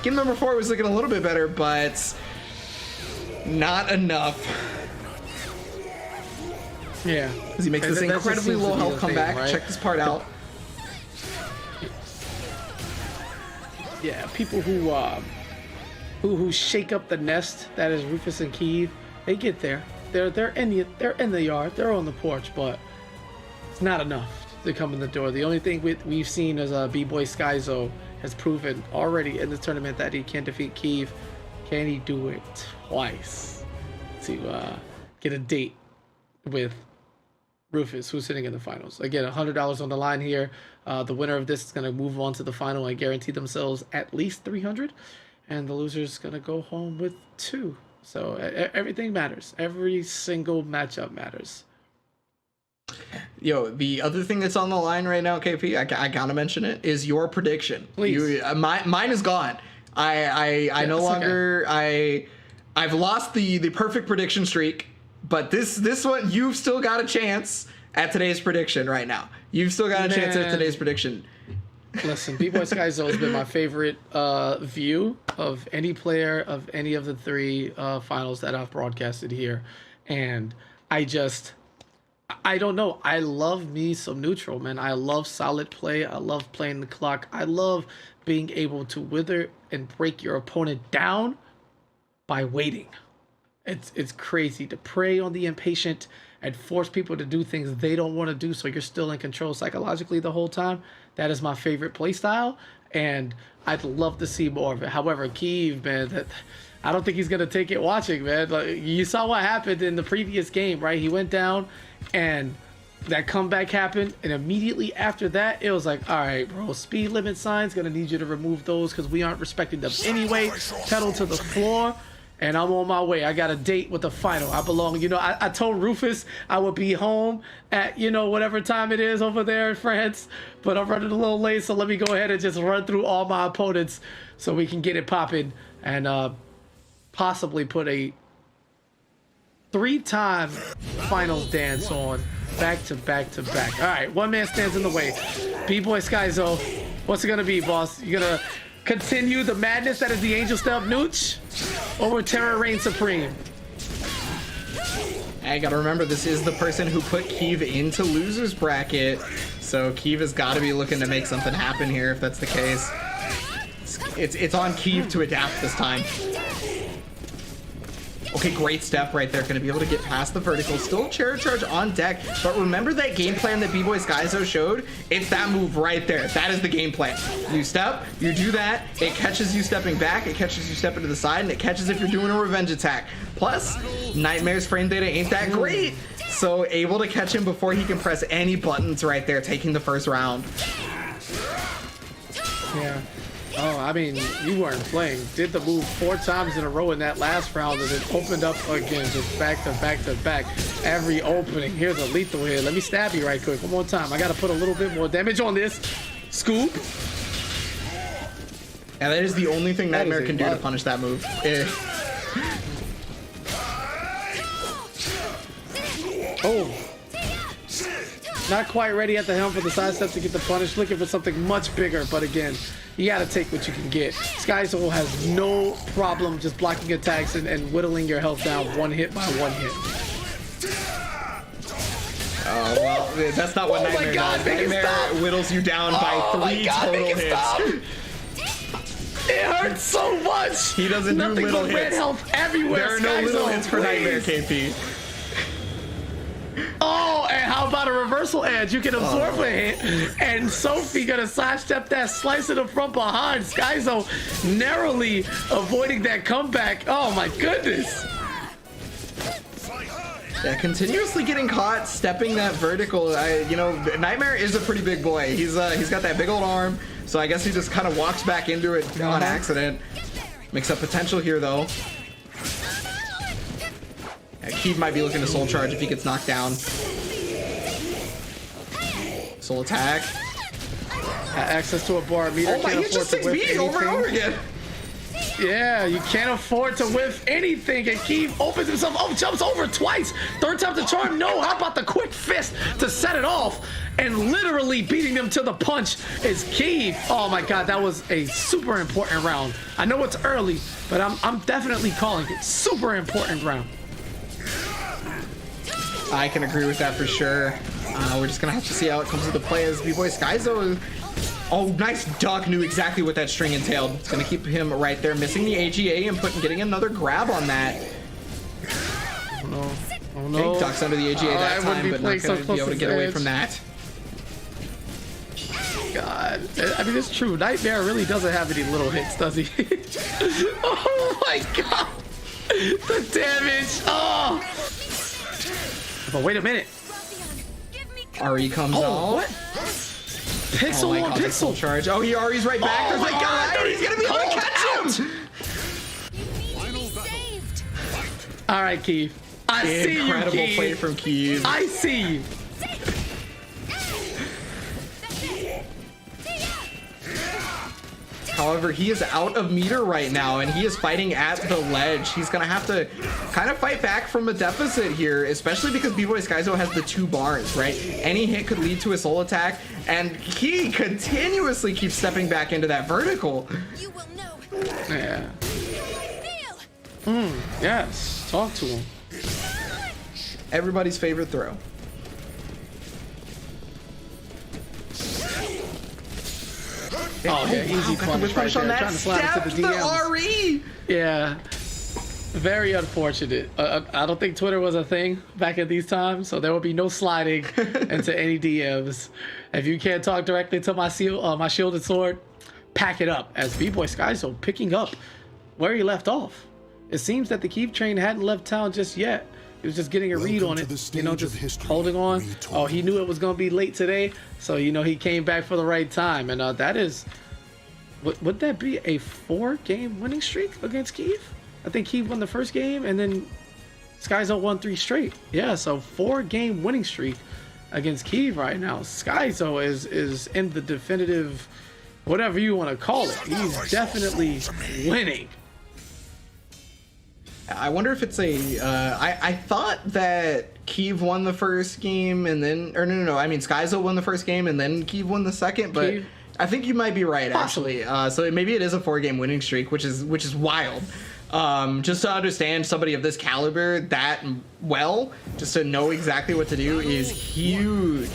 4 was looking a little bit better, but not enough. Yeah, Because he makes this incredibly low health comeback. Right? Check this part out. Yeah, people who shake up the nest that is Rufus and Keeve, they get there. They're in the yard. They're on the porch, but it's not enough to come in the door. The only thing we've seen is B-Boy Skyzo has proven already in this tournament that he can defeat Keeve. Can he do it twice to get a date with Rufus, who's sitting in the finals? Again, $100 on the line here. The winner of this is going to move on to the final and guarantee themselves at least $300, and the loser is going to go home with 2. So everything matters. Every single matchup matters. Yo, the other thing that's on the line right now, KP, I gotta mention it, is your prediction. Please. Mine is gone. I no longer I've lost the perfect prediction streak, but this one you've still got a chance at today's prediction right now. You've still got a chance at today's prediction. Listen, B-Boy Skyzo has been my favorite view of any player of any of the 3 finals that I've broadcasted here, and I don't know. I love me some neutral, man. I love solid play. I love playing the clock. I love being able to wither and break your opponent down by waiting. It's crazy to prey on the impatient and force people to do things they don't want to do, so you're still in control psychologically the whole time. That is my favorite play style, and I'd love to see more of it. However, Kiev, man, I don't think he's gonna take it watching, man. Like, you saw what happened in the previous game, right? He went down, and that comeback happened, and immediately after that, it was like, all right, bro, speed limit signs, gonna need you to remove those because we aren't respecting them anyway. Pedal to the floor. And I'm on my way. I got a date with the final. I belong. You know, I told Rufus I would be home at, you know, whatever time it is over there in France. But I'm running a little late, so let me go ahead and just run through all my opponents so we can get it popping and possibly put a 3-time finals dance on back to back to back. All right, one man stands in the way. B-Boy Skyzo, what's it going to be, boss? You going to continue the madness that is the Angel Step Nooch, or will Terror reign supreme? I gotta remember, this is the person who put Kiev into loser's bracket, so Kiev has got to be looking to make something happen here if that's the case. It's on Kiev to adapt this time. Okay, great step right there. Going to be able to get past the vertical. Still Chariot Charge on deck. But remember that game plan that B-Boy Skyzo showed? It's that move right there. That is the game plan. You step, you do that. It catches you stepping back. It catches you stepping to the side. And it catches if you're doing a revenge attack. Plus, Nightmare's frame data ain't that great. So able to catch him before he can press any buttons right there, taking the first round. Yeah. Oh, I mean, you weren't playing. Did the move 4 times in a row in that last round, and it opened up again, just back to back to back. Every opening. Here's a lethal here. Let me stab you right quick. One more time. I got to put a little bit more damage on this. Scoop. Yeah, that is the only thing Nightmare can do to punish that move. Oh. Not quite ready at the helm for the sidestep to get the punish. Looking for something much bigger, but again, you gotta take what you can get. Skyzo has no problem just blocking attacks and whittling your health down one hit by one hit. Oh, well, that's not what Nightmare does. Nightmare whittles you down by 3 total hits. It hurts so much! He doesn't do little hits. Red health everywhere. There are no little hits for Nightmare, KP. Oh, and how about a reversal edge? You can absorb a hit, and Sophie gonna sidestep that, slice it up from behind. Skyzo narrowly avoiding that comeback. Oh my goodness. Yeah, continuously getting caught stepping that vertical. You know, Nightmare is a pretty big boy. He's got that big old arm, so I guess he just kind of walks back into it on accident. Makes up potential here though. Keith might be looking to soul charge if he gets knocked down. Soul attack. Access to a bar meter. Oh my, he's just 6 beating over and over again. Yeah, you can't afford to whiff anything. And Keith opens himself up, jumps over twice. 3rd time's the charm. No, how about the quick fist to set it off? And literally beating them to the punch is Keith. Oh my God, that was a super important round. I know it's early, but I'm definitely calling it super important round. I can agree with that for sure. We're just gonna have to see how it comes into play as B-Boy Skyzo. Oh, nice duck. Knew exactly what that string entailed. It's gonna keep him right there, missing the AGA and getting another grab on that. Oh no! Oh no! Okay, ducks under the AGA that time, but not gonna be able to get away from that. God, I mean, it's true. Nightmare really doesn't have any little hits, does he? Oh my God! The damage! Oh! But wait a minute. Ari comes off. What? Pixel on Pixel charge. Oh, Ari's right back. Oh my God! Right. He's gonna be able to catch him. All right, Keith. I see you, Incredible Keith. play from Keith. I see you. However, he is out of meter right now, and he is fighting at the ledge. He's going to have to kind of fight back from a deficit here, especially because B-Boy Skyzo has the 2 bars, right? Any hit could lead to a soul attack, and he continuously keeps stepping back into that vertical. You will know. Yeah. Yes. Talk to him. Everybody's favorite throw. Oh, yeah, easy punish right there. Trying to slide it to the DMs. RE! Yeah. Very unfortunate. I don't think Twitter was a thing back at these times, so there will be no sliding into any DMs. If you can't talk directly to my shielded sword, pack it up. As B-Boy Skyzo picking up where he left off. It seems that the Keith train hadn't left town just yet. He was just getting a read on it, you know, just holding on. Oh, he knew it was going to be late today, so, you know, he came back for the right time. And that is, would that be a 4-game winning streak against Keith? I think Keith won the first game, and then Skyzo won 3 straight. Yeah, so 4-game winning streak against Keith right now. Skyzo is in the definitive, whatever you want to call it. He's definitely winning. I wonder if it's I thought that Kiev won the first game and then, or no, I mean Skyzo won the first game and then Kiev won the second, but Kiev? I think you might be right actually. So maybe it is a 4-game winning streak, which is wild. Just to understand somebody of this caliber that well, just to know exactly what to do is huge.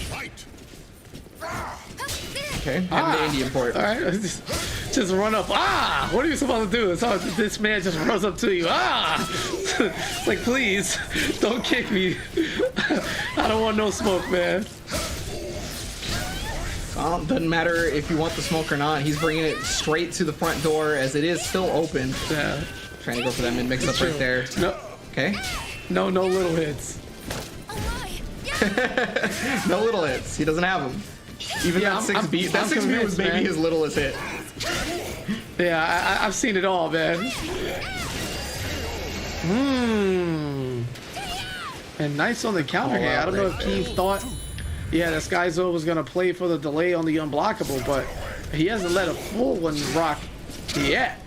Okay, the Indian port. All right, just run up. Ah, what are you supposed to do? So this man just runs up to you. Ah, it's like, please, don't kick me. I don't want no smoke, man. Well, doesn't matter if you want the smoke or not. He's bringing it straight to the front door as it is still open. Yeah. Trying to go for that mid mix up right there. No. Okay. No little hits. No little hits. He doesn't have them. Even that 6B. That 6B was maybe his littlest hit. Yeah, I've seen it all, man. And nice on the counter here. I don't know if Keith thought, yeah, that Skyzo was going to play for the delay on the unblockable, but he hasn't let a full one rock yet.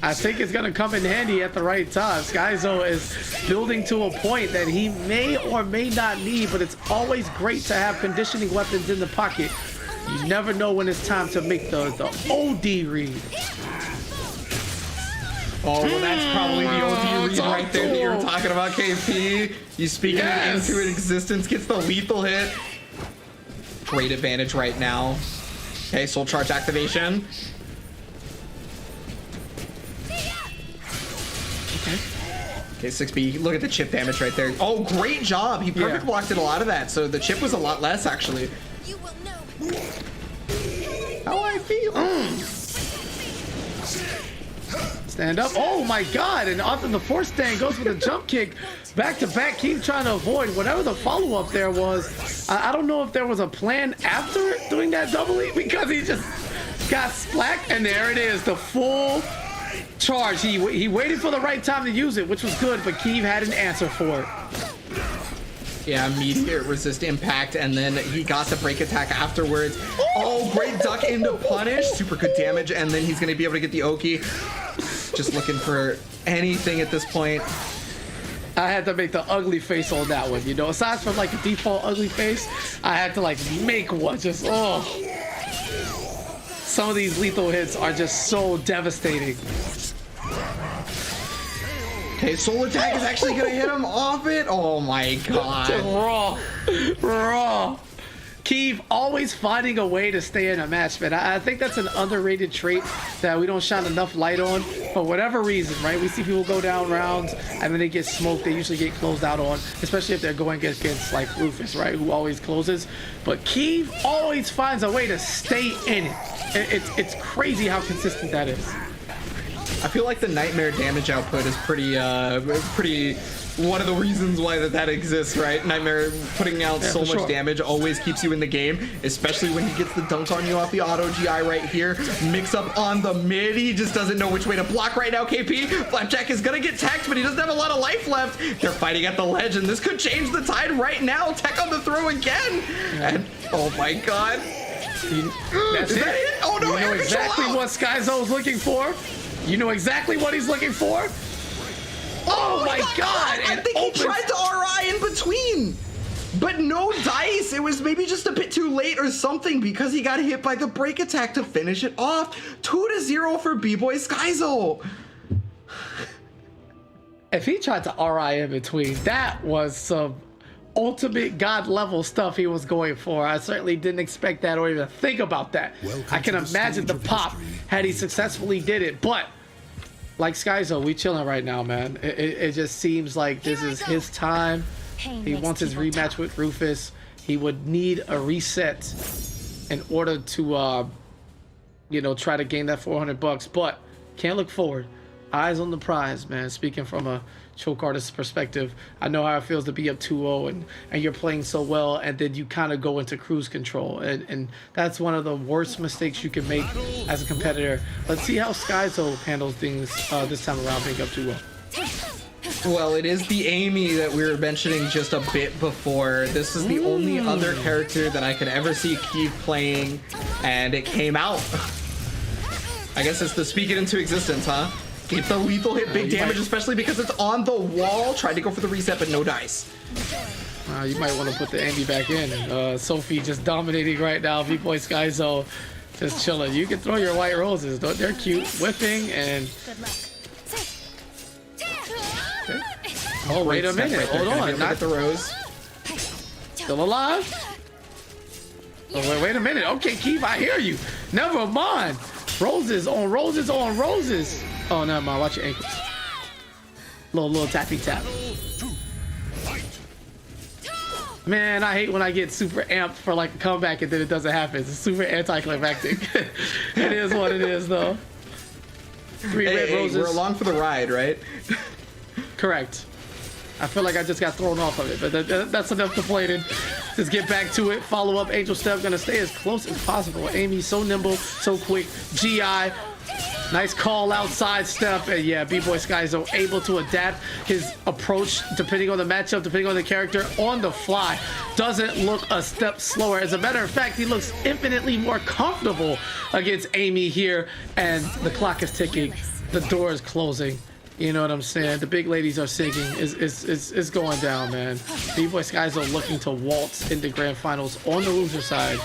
I think it's going to come in handy at the right time. Skyzo is building to a point that he may or may not need, but it's always great to have conditioning weapons in the pocket. You never know when it's time to make the OD read. Oh, well, that's probably the OD read right there that you were talking about, KP. You speaking it into existence, gets the lethal hit. Great advantage right now. Okay, soul charge activation. Okay, 6B, look at the chip damage right there. Oh, great job. He perfect blocked it a lot of that, so the chip was a lot less, actually. You will know. How I feel. Stand up. Oh, my God. And off of the force stand goes with a jump kick. Back to back. Keep trying to avoid whatever the follow-up there was. I don't know if there was a plan after doing that double E because he just got splacked. And there it is, the full charge. He waited for the right time to use it, which was good, but Keith had an answer for it. Yeah, immediate resist impact, and then he got the break attack afterwards. Oh, great duck into punish. Super good damage, and then he's going to be able to get the Oki. Just looking for anything at this point. I had to make the ugly face on that one, you know. Aside from like a default ugly face, I had to like make one. Just, oh. Some of these lethal hits are just so devastating. Okay, soul attack is actually gonna hit him off it. Oh my god. Raw. Keith always finding a way to stay in a match, man. I think that's an underrated trait that we don't shine enough light on for whatever reason, right? We see people go down rounds and then they get smoked. They usually get closed out on, especially if they're going against like Rufus, right? Who always closes. But Keith always finds a way to stay in it. It's crazy how consistent that is. I feel like the nightmare damage output is pretty one of the reasons why that exists, right? Nightmare putting out so much damage always keeps you in the game, especially when he gets the dunk on you off the auto GI right here. Mix up on the mid. He just doesn't know which way to block right now, KP. Flapjack is gonna get teched, but he doesn't have a lot of life left. They're fighting at the ledge, and this could change the tide right now. Tech on the throw again. And oh my god. That's it. Oh no, you know exactly what Skyzo's looking for. You know exactly what he's looking for. Oh my god! I think he tried to RI in between, but no dice. It was maybe just a bit too late or something because he got hit by the break attack to finish it off. 2-0 for B-Boy Skyzo. if he tried to RI in between, that was some ultimate god level stuff he was going for. I certainly didn't expect that or even think about that. I can imagine the pop had he successfully did it, but like Skyzo, we chilling right now, man. It just seems like this is his time. He wants his rematch with Rufus. He would need a reset in order to, you know, try to gain that $400, but can't look forward. Eyes on the prize, man. Speaking from a choke artist perspective, I know how it feels to be up 2-0 and you're playing so well, and then you kind of go into cruise control, and that's one of the worst mistakes you can make as a competitor. Let's see how Skyzo handles things this time around, being up 2-0. Well, it is the Amy that we were mentioning just a bit before. This is the only other character that I could ever see Keith playing, and it came out. I guess it's the speak it into existence, huh? Get the lethal hit, big damage, especially because it's on the wall. Tried to go for the reset, but no dice. You might want to put the Amy back in. Sophie just dominating right now. B-Boy Skyzo just chilling. You can throw your white roses. They're cute. Whipping and... Okay. Oh, wait a minute. Hold on. Not the rose. Still alive? Oh, wait a minute. Okay, Keith, I hear you. Never mind. Roses on roses on roses. Oh, never mind. Watch your ankles. Little tappy tap. Man, I hate when I get super amped for like a comeback and then it doesn't happen. It's super anticlimactic. It is what it is, though. Three red roses. We're along for the ride, right? Correct. I feel like I just got thrown off of it, but that's enough complaining. Just get back to it. Follow up. Angel Step gonna stay as close as possible. Amy so nimble, so quick. GI. Nice call outside step, and yeah, B-Boy Skyzo able to adapt his approach depending on the matchup, depending on the character, on the fly. Doesn't look a step slower. As a matter of fact, he looks infinitely more comfortable against Amy here, and the clock is ticking. The door is closing. You know what I'm saying? The big ladies are singing. It's going down, man. B-Boy Skyzo looking to waltz into grand finals on the loser side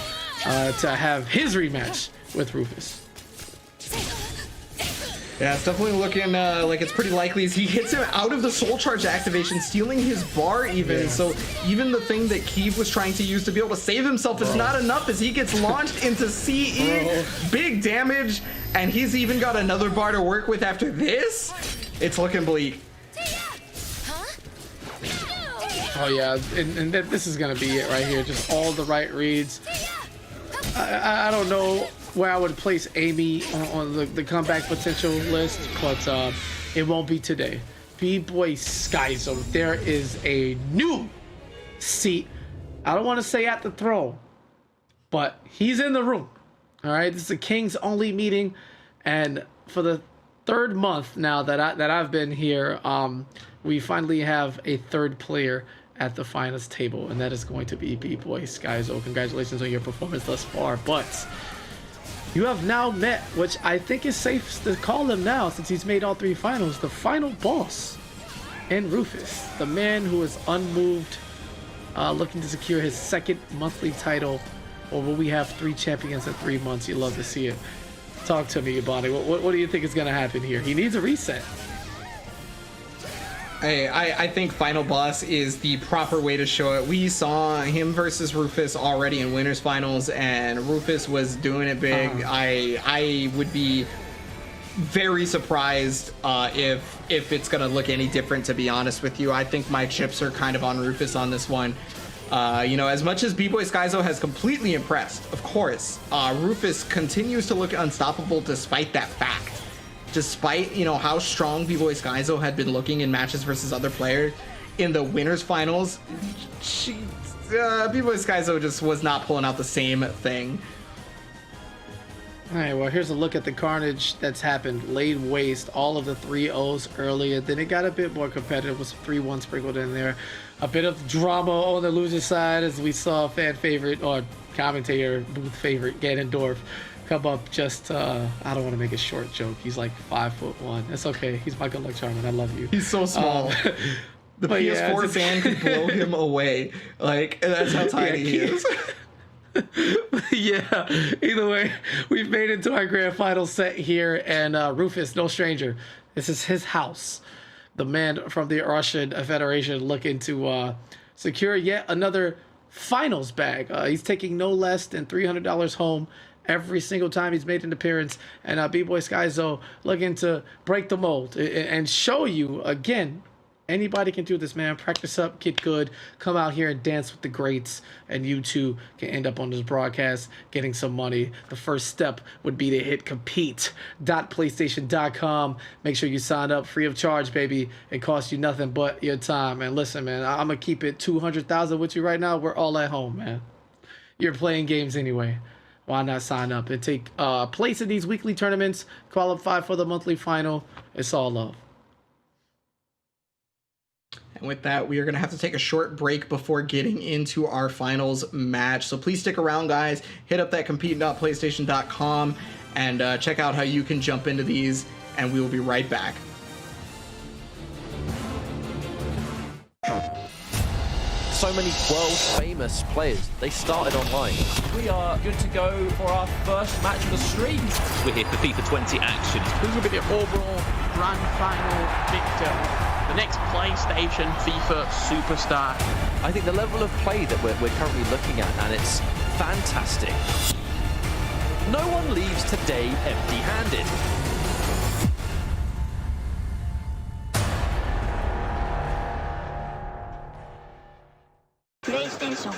to have his rematch with Rufus. Yeah, it's definitely looking like it's pretty likely as he hits him out of the soul charge activation, stealing his bar even. Yeah. So even the thing that Keeve was trying to use to be able to save himself is not enough as he gets launched into CE. Big damage, and he's even got another bar to work with after this. It's looking bleak. Oh yeah, and this is gonna be it right here. Just all the right reads. I don't know where I would place Amy on the comeback potential list, but it won't be today. B-Boy Skyzo, there is a new seat. I don't want to say at the throne, but he's in the room. All right, this is a Kings only meeting, and for the third month now that I've been here, we finally have a third player at the finals table, and that is going to be B-Boy Skyzo. Congratulations on your performance thus far, but you have now met, which I think is safe to call him now since he's made all three finals, the final boss in Rufus, the man who is unmoved, looking to secure his second monthly title. Or will we have 3 champions in 3 months? You love to see it. Talk to me, Bonnie. What do you think is going to happen here? He needs a reset. Hey, I think Final Boss is the proper way to show it. We saw him versus Rufus already in Winners Finals, and Rufus was doing it big. I would be very surprised if it's going to look any different, to be honest with you. I think my chips are kind of on Rufus on this one. You know, as much as B-Boy Skyzo has completely impressed, of course, Rufus continues to look unstoppable despite that fact. Despite, you know, how strong B-Boy Skyzo had been looking in matches versus other players in the Winners Finals, B-Boy Skyzo just was not pulling out the same thing. All right, well, here's a look at the carnage that's happened. Laid waste all of the 3-0s earlier. Then it got a bit more competitive with some 3-1 sprinkled in there. A bit of drama on the loser side as we saw fan favorite or commentator booth favorite Ganondorf come up just, I don't want to make a short joke. He's like 5'1". It's okay. He's my good luck charm and I love you. He's so small. The PS4 fan could blow him away. Like, that's how tiny he is. Yeah, either way, we've made it to our grand final set here, and Rufus, no stranger. This is his house. the man from the Russian Federation looking to secure yet another finals bag. He's taking no less than $300 home every single time he's made an appearance. And B-Boy Skyzo looking to break the mold and show you, again, anybody can do this, man. Practice up, get good, come out here and dance with the greats, and you too can end up on this broadcast getting some money. The first step would be to hit compete.playstation.com. Make sure you sign up free of charge, baby. It costs you nothing but your time. And listen, man, I'm going to keep it 200,000 with you right now. We're all at home, man. You're playing games anyway. Why not sign up and take place in these weekly tournaments, qualify for the monthly final? It's all love. And with that, we are going to have to take a short break before getting into our finals match. So please stick around, guys. Hit up that compete.playstation.com and check out how you can jump into these, and we will be right back. So many world-famous players, they started online. We are good to go for our first match of the stream. We're here for FIFA 20 action. Who's going to be the overall grand final victor? The next PlayStation FIFA superstar. I think the level of play that we're currently looking at, and it's fantastic. No one leaves today empty-handed. PlayStation.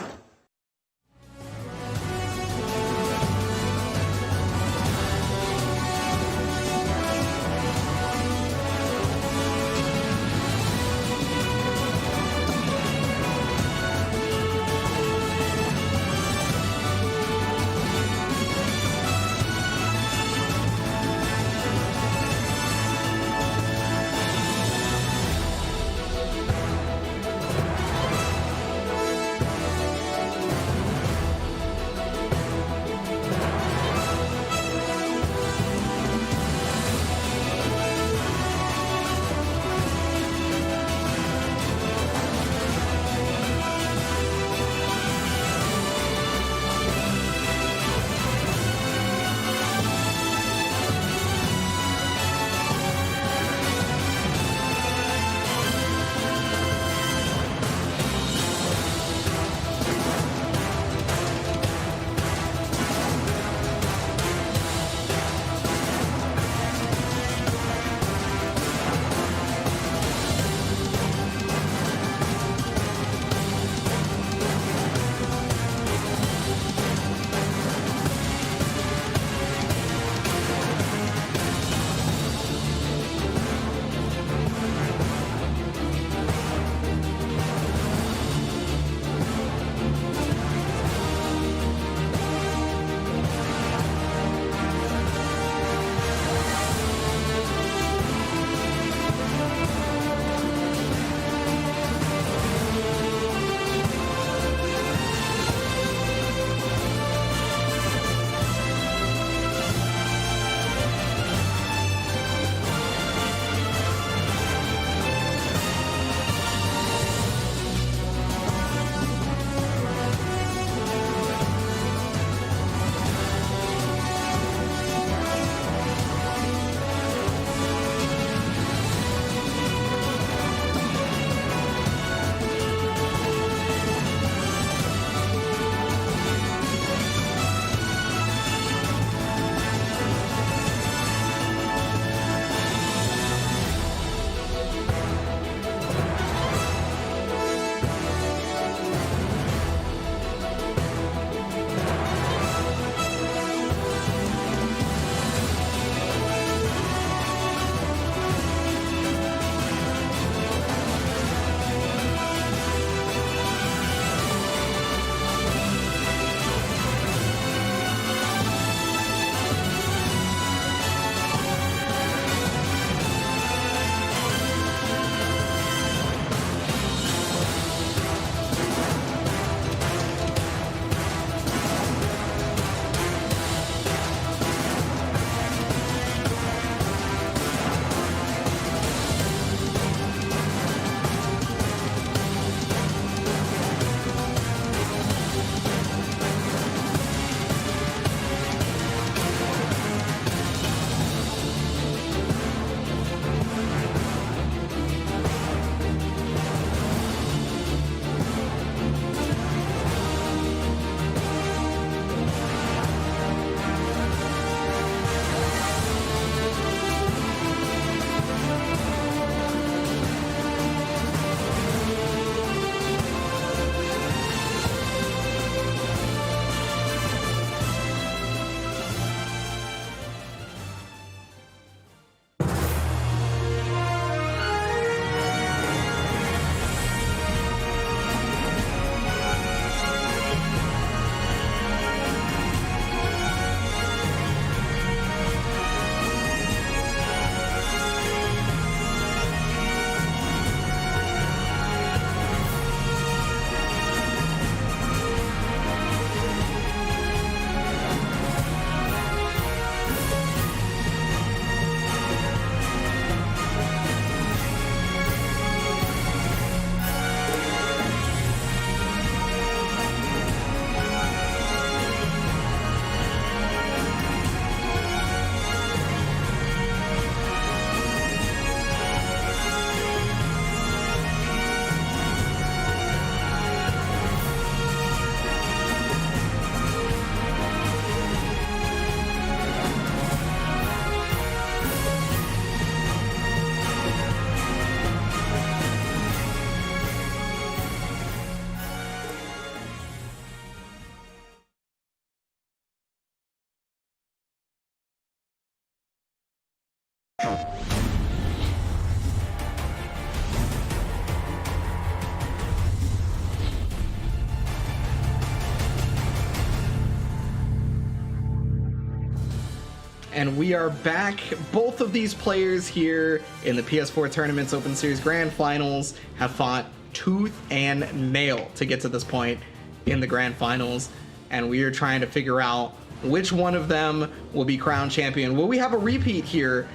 And we are back. Both of these players here in the PS4 Tournaments Open Series Grand Finals have fought tooth and nail to get to this point in the Grand Finals. And we are trying to figure out which one of them will be crowned champion. Will we have a repeat here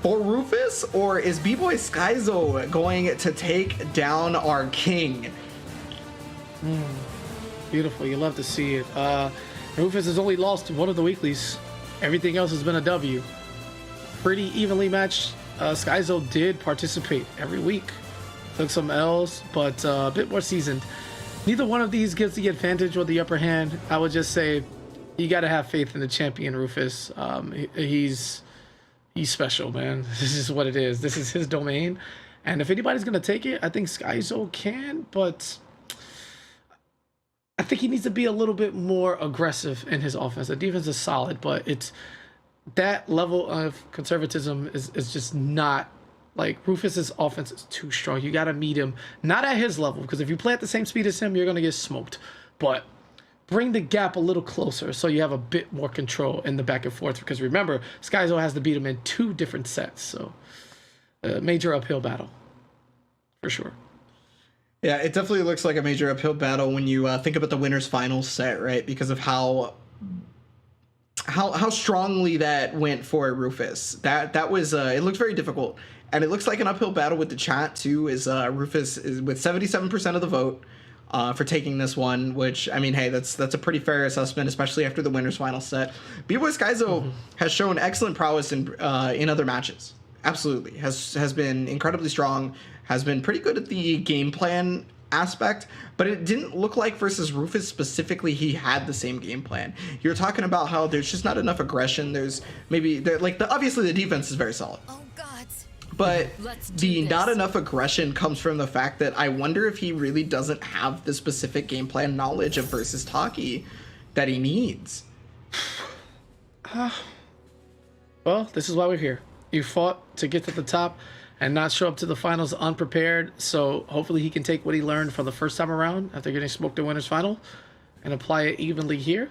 for Rufus, or is B-Boy Skyzo going to take down our king? Beautiful. You love to see it. Rufus has only lost one of the weeklies. Everything else has been a W. Pretty evenly matched. Skyzo did participate every week. Took some L's, but a bit more seasoned. Neither one of these gives the advantage or the upper hand. I would just say you got to have faith in the champion, Rufus. He's special, man. This is what it is. This is his domain. And if anybody's going to take it, I think Skyzo can, but I think he needs to be a little bit more aggressive in his offense. The defense is solid, but it's that level of conservatism is just not, like, Rufus's offense is too strong. You got to meet him, not at his level, because if you play at the same speed as him, you're going to get smoked. But bring the gap a little closer so you have a bit more control in the back and forth, because remember, Skyzo has to beat him in 2 different sets. So a major uphill battle for sure. Yeah, it definitely looks like a major uphill battle when you think about the winner's finals set, right? Because of how strongly that went for Rufus. That was it looked very difficult, and it looks like an uphill battle with the chat too. Is Rufus is with 77% of the vote for taking this one, which, I mean, hey, that's a pretty fair assessment, especially after the winner's final set. B-Boy Skyzo has shown excellent prowess in other matches. Absolutely, has been incredibly strong. Has been pretty good at the game plan aspect, but it didn't look like versus Rufus specifically he had the same game plan. You're talking about how there's just not enough aggression. There's obviously the defense is very solid. Oh God. But the not enough aggression comes from the fact that I wonder if he really doesn't have the specific game plan knowledge of versus Taki that he needs. Well, this is why we're here. You fought to get to the top and not show up to the finals unprepared, so hopefully he can take what he learned from the first time around after getting smoked in winner's final and apply it evenly here.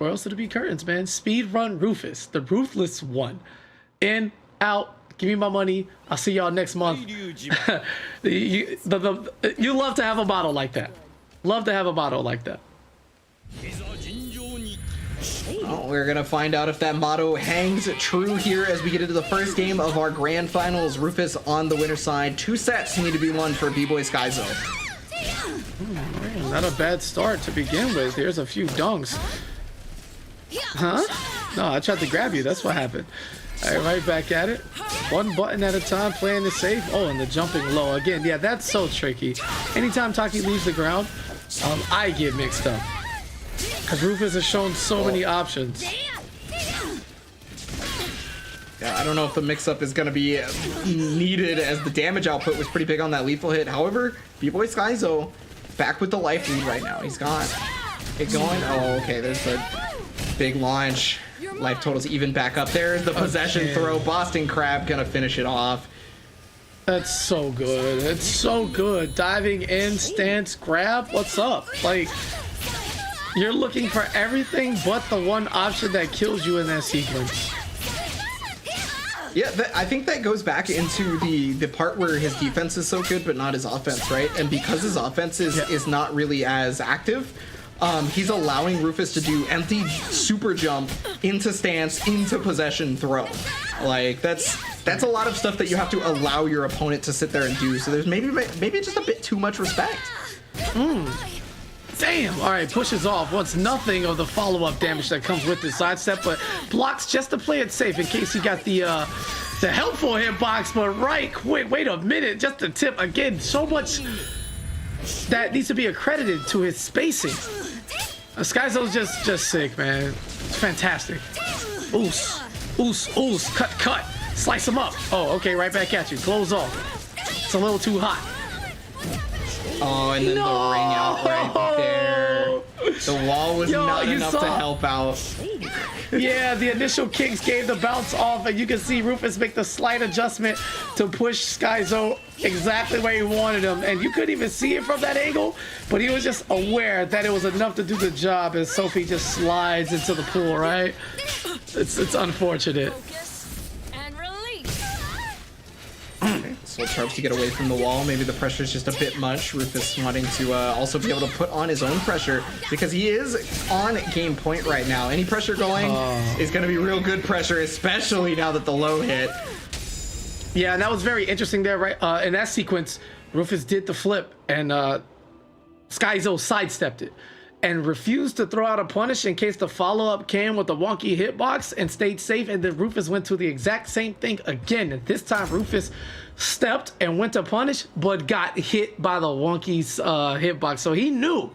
Or else it'll be curtains, man. Speed run Rufus, the ruthless one. In, out, give me my money. I'll see y'all next month. You love to have a motto like that. Love to have a motto like that. Well, we're going to find out if that motto hangs true here as we get into the first game of our grand finals. Rufus on the winner's side. 2 sets need to be won for B-Boy Skyzo. Man, not a bad start to begin with. Here's a few dunks. Huh? No, I tried to grab you. That's what happened. All right, right back at it. 1 button at a time, playing it safe. Oh, and the jumping low. Again, yeah, that's so tricky. Anytime Taki leaves the ground, I get mixed up. Because Rufus has shown so many options. Yeah, I don't know if the mix-up is going to be needed, as the damage output was pretty big on that lethal hit. However, B-Boy Skyzo back with the life lead right now. He's got it going. Oh, okay, there's the big launch. Life total's even back up. There's the possession throw. Boston Crab going to finish it off. That's so good. It's so good. Diving in, stance, grab. What's up? Like, you're looking for everything but the one option that kills you in that sequence. Yeah, I think that goes back into the part where his defense is so good but not his offense, right? And because his offense is not really as active, he's allowing Rufus to do empty super jump into stance, into possession throw. Like, that's a lot of stuff that you have to allow your opponent to sit there and do. So there's maybe just a bit too much respect. Damn! All right, pushes off. Wants nothing of the follow-up damage that comes with the sidestep, but blocks just to play it safe in case he got the helpful hitbox. But right quick, wait a minute, just a tip again. So much that needs to be accredited to his spacing. Skyzo's just sick, man. It's fantastic. Oos, oos, oos, cut, slice him up. Oh, okay, right back at you. Close off. It's a little too hot. Oh, and then the ring out right there. The wall was not enough to help out. Yeah, the initial kicks gave the bounce off, and you can see Rufus make the slight adjustment to push Skyzo exactly where he wanted him. And you couldn't even see it from that angle, but he was just aware that it was enough to do the job as Sophie just slides into the pool, right? It's unfortunate. So tries to get away from the wall. Maybe the pressure is just a bit much. Rufus wanting to also be able to put on his own pressure because he is on game point right now. Any pressure going is going to be real good pressure, especially now that the low hit. Yeah, and that was very interesting there, right? In that sequence, Rufus did the flip, and Skyzo sidestepped it and refused to throw out a punish in case the follow-up came with a wonky hitbox and stayed safe. And then Rufus went to the exact same thing again. And this time Rufus stepped and went to punish, but got hit by the wonky hitbox. So he knew.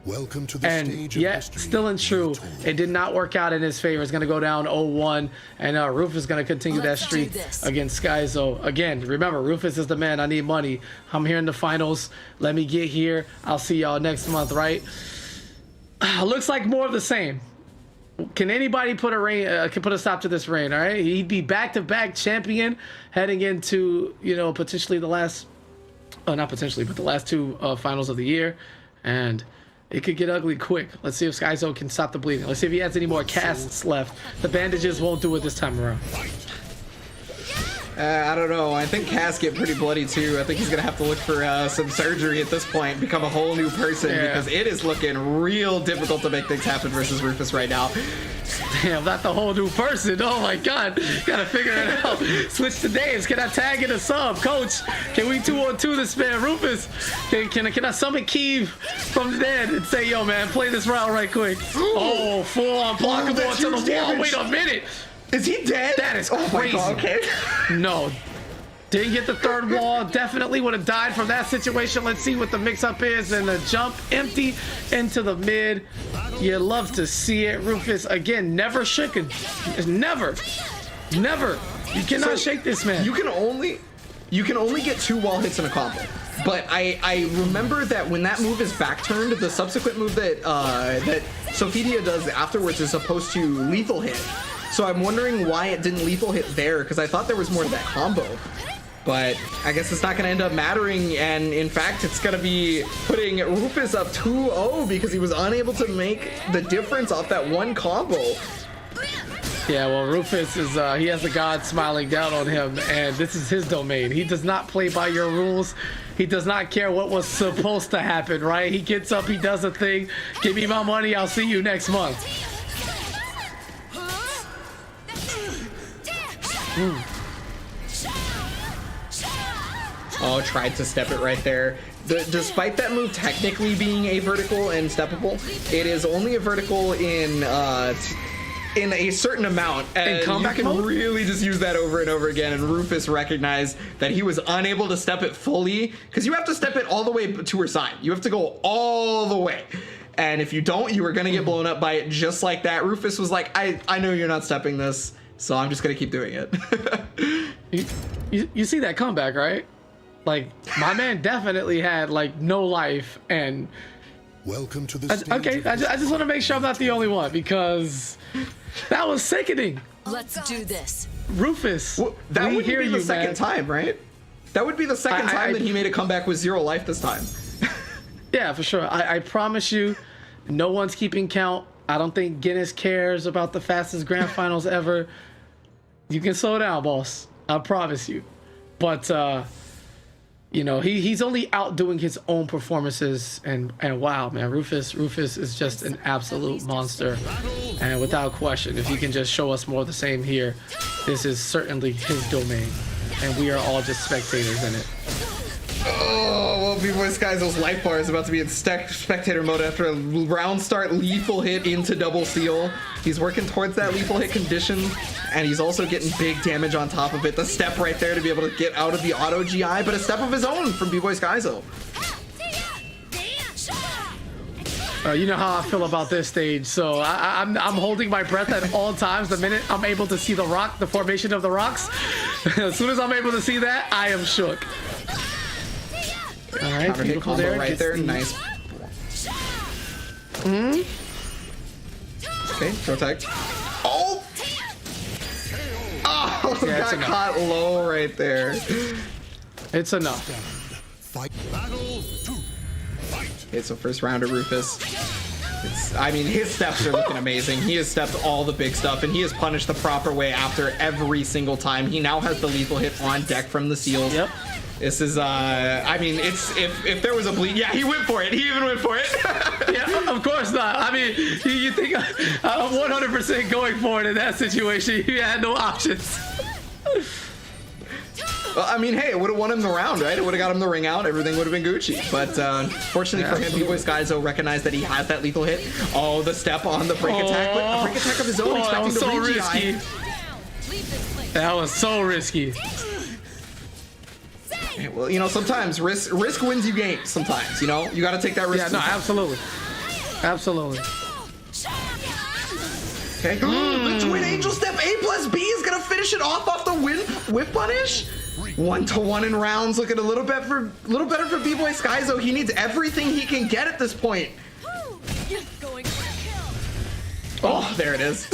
Welcome to the And stage yet, still and true, it did not work out in his favor. It's going to go down 0-1, and Rufus is going to continue that streak against Skyzo. Again, remember, Rufus is the man. I need money. I'm here in the finals. Let me get here. I'll see y'all next month, right? Looks like more of the same. Can anybody put a stop to this reign? All right, he'd be back-to-back champion heading into, you know, potentially the last, not potentially, but the last two finals of the year, and it could get ugly quick. Let's see if Skyzo can stop the bleeding. Let's see if he has any more casts left. The bandages won't do it this time around. I don't know. I think Cass get pretty bloody too. I think he's gonna have to look for some surgery at this point, become a whole new person, because it is looking real difficult to make things happen versus Rufus right now. Damn, not the whole new person. Oh my God, gotta figure it out. Switch to names. Can I tag in a sub, coach? Can we 2-on-2 this man, Rufus? Can I summon Keeve from the dead and say, yo man, play this round right quick? Oh, full on blockable to the wall. Wait a minute. Is he dead? That is crazy. Oh my God, okay. No. Didn't get the third wall. Definitely would have died from that situation. Let's see what the mix-up is. And the jump empty into the mid. You love to see it. Rufus, again, never shaken. Never. Never. You cannot shake this man. You can only get 2 wall hits in a combo. But I remember that when that move is back turned, the subsequent move that that Sophidia does afterwards is supposed to lethal hit. So I'm wondering why it didn't lethal hit there, because I thought there was more to that combo. But I guess it's not going to end up mattering, and in fact, it's going to be putting Rufus up 2-0 because he was unable to make the difference off that one combo. Yeah, well, Rufus is, he has the god smiling down on him, and this is his domain. He does not play by your rules. He does not care what was supposed to happen, right? He gets up, he does a thing. Give me my money, I'll see you next month. Oh, tried to step it right there. Despite that move technically being a vertical and steppable, it is only a vertical in a certain amount, and you can really just use that over and over again. And Rufus recognized that he was unable to step it fully, because you have to step it all the way to her side. You have to go all the way. And if you don't, you are going to get blown up by it just like that. Rufus was like, I know you're not stepping this, so I'm just going to keep doing it. you see that comeback, right? Like, my man definitely had, like, no life, and... Welcome to the stage. Okay, I just want to make sure I'm not the only one, because that was sickening. Let's do this. Rufus, well, that would be the second time, right? That would be the second time that he made a comeback with 0 life this time. Yeah, for sure. I promise you, no one's keeping count. I don't think Guinness cares about the fastest grand finals ever. You can slow down, boss. I promise you. But, you know, he's only outdoing his own performances, and wow, man, Rufus is just an absolute monster, and without question, if he can just show us more of the same here, this is certainly his domain, and we are all just spectators in it. Oh, well, B-Boy Skyzo's life bar is about to be in spectator mode after a round start lethal hit into double seal. He's working towards that lethal hit condition, and he's also getting big damage on top of it. The step right there to be able to get out of the auto GI, but a step of his own from B-Boy Skyzo. You know how I feel about this stage, so I'm holding my breath at all times. The minute I'm able to see the rock, the formation of the rocks, as soon as I'm able to see that, I am shook. All right, beautiful there. Right there, nice. Okay, protect. Oh! Oh, Yeah, it's got enough. caught low right there. It's enough. Fight. Battle 2. Fight. Okay, so first round of Rufus. I mean, his steps are looking amazing. He has stepped all the big stuff, and he has punished the proper way after every single time. He now has the lethal hit on deck from the seals. Yep. This is, I mean, it's if there was a bleed, yeah, he went for it. He even went for it. Yeah, of course not. I mean, you think I'm 100% going for it in that situation? You had no options. Well, I mean, hey, it would have won him the round, right? It would have got him the ring out. Everything would have been Gucci. But fortunately for him, B-Boy Skyzo recognized that he has that lethal hit. Oh, the step on the break attack. But a break attack of his own, that was expecting so the risky. That was so risky. Okay, well, you know, sometimes risk wins you games. Sometimes, you know, you got to take that risk. Yeah, no, absolutely. Absolutely. Okay. The Twin Angel Step A plus B is going to finish it off the whip punish. 1-to-1 in rounds, looking a little better for B-Boy Skyzo. He needs everything he can get at this point. Oh, there it is.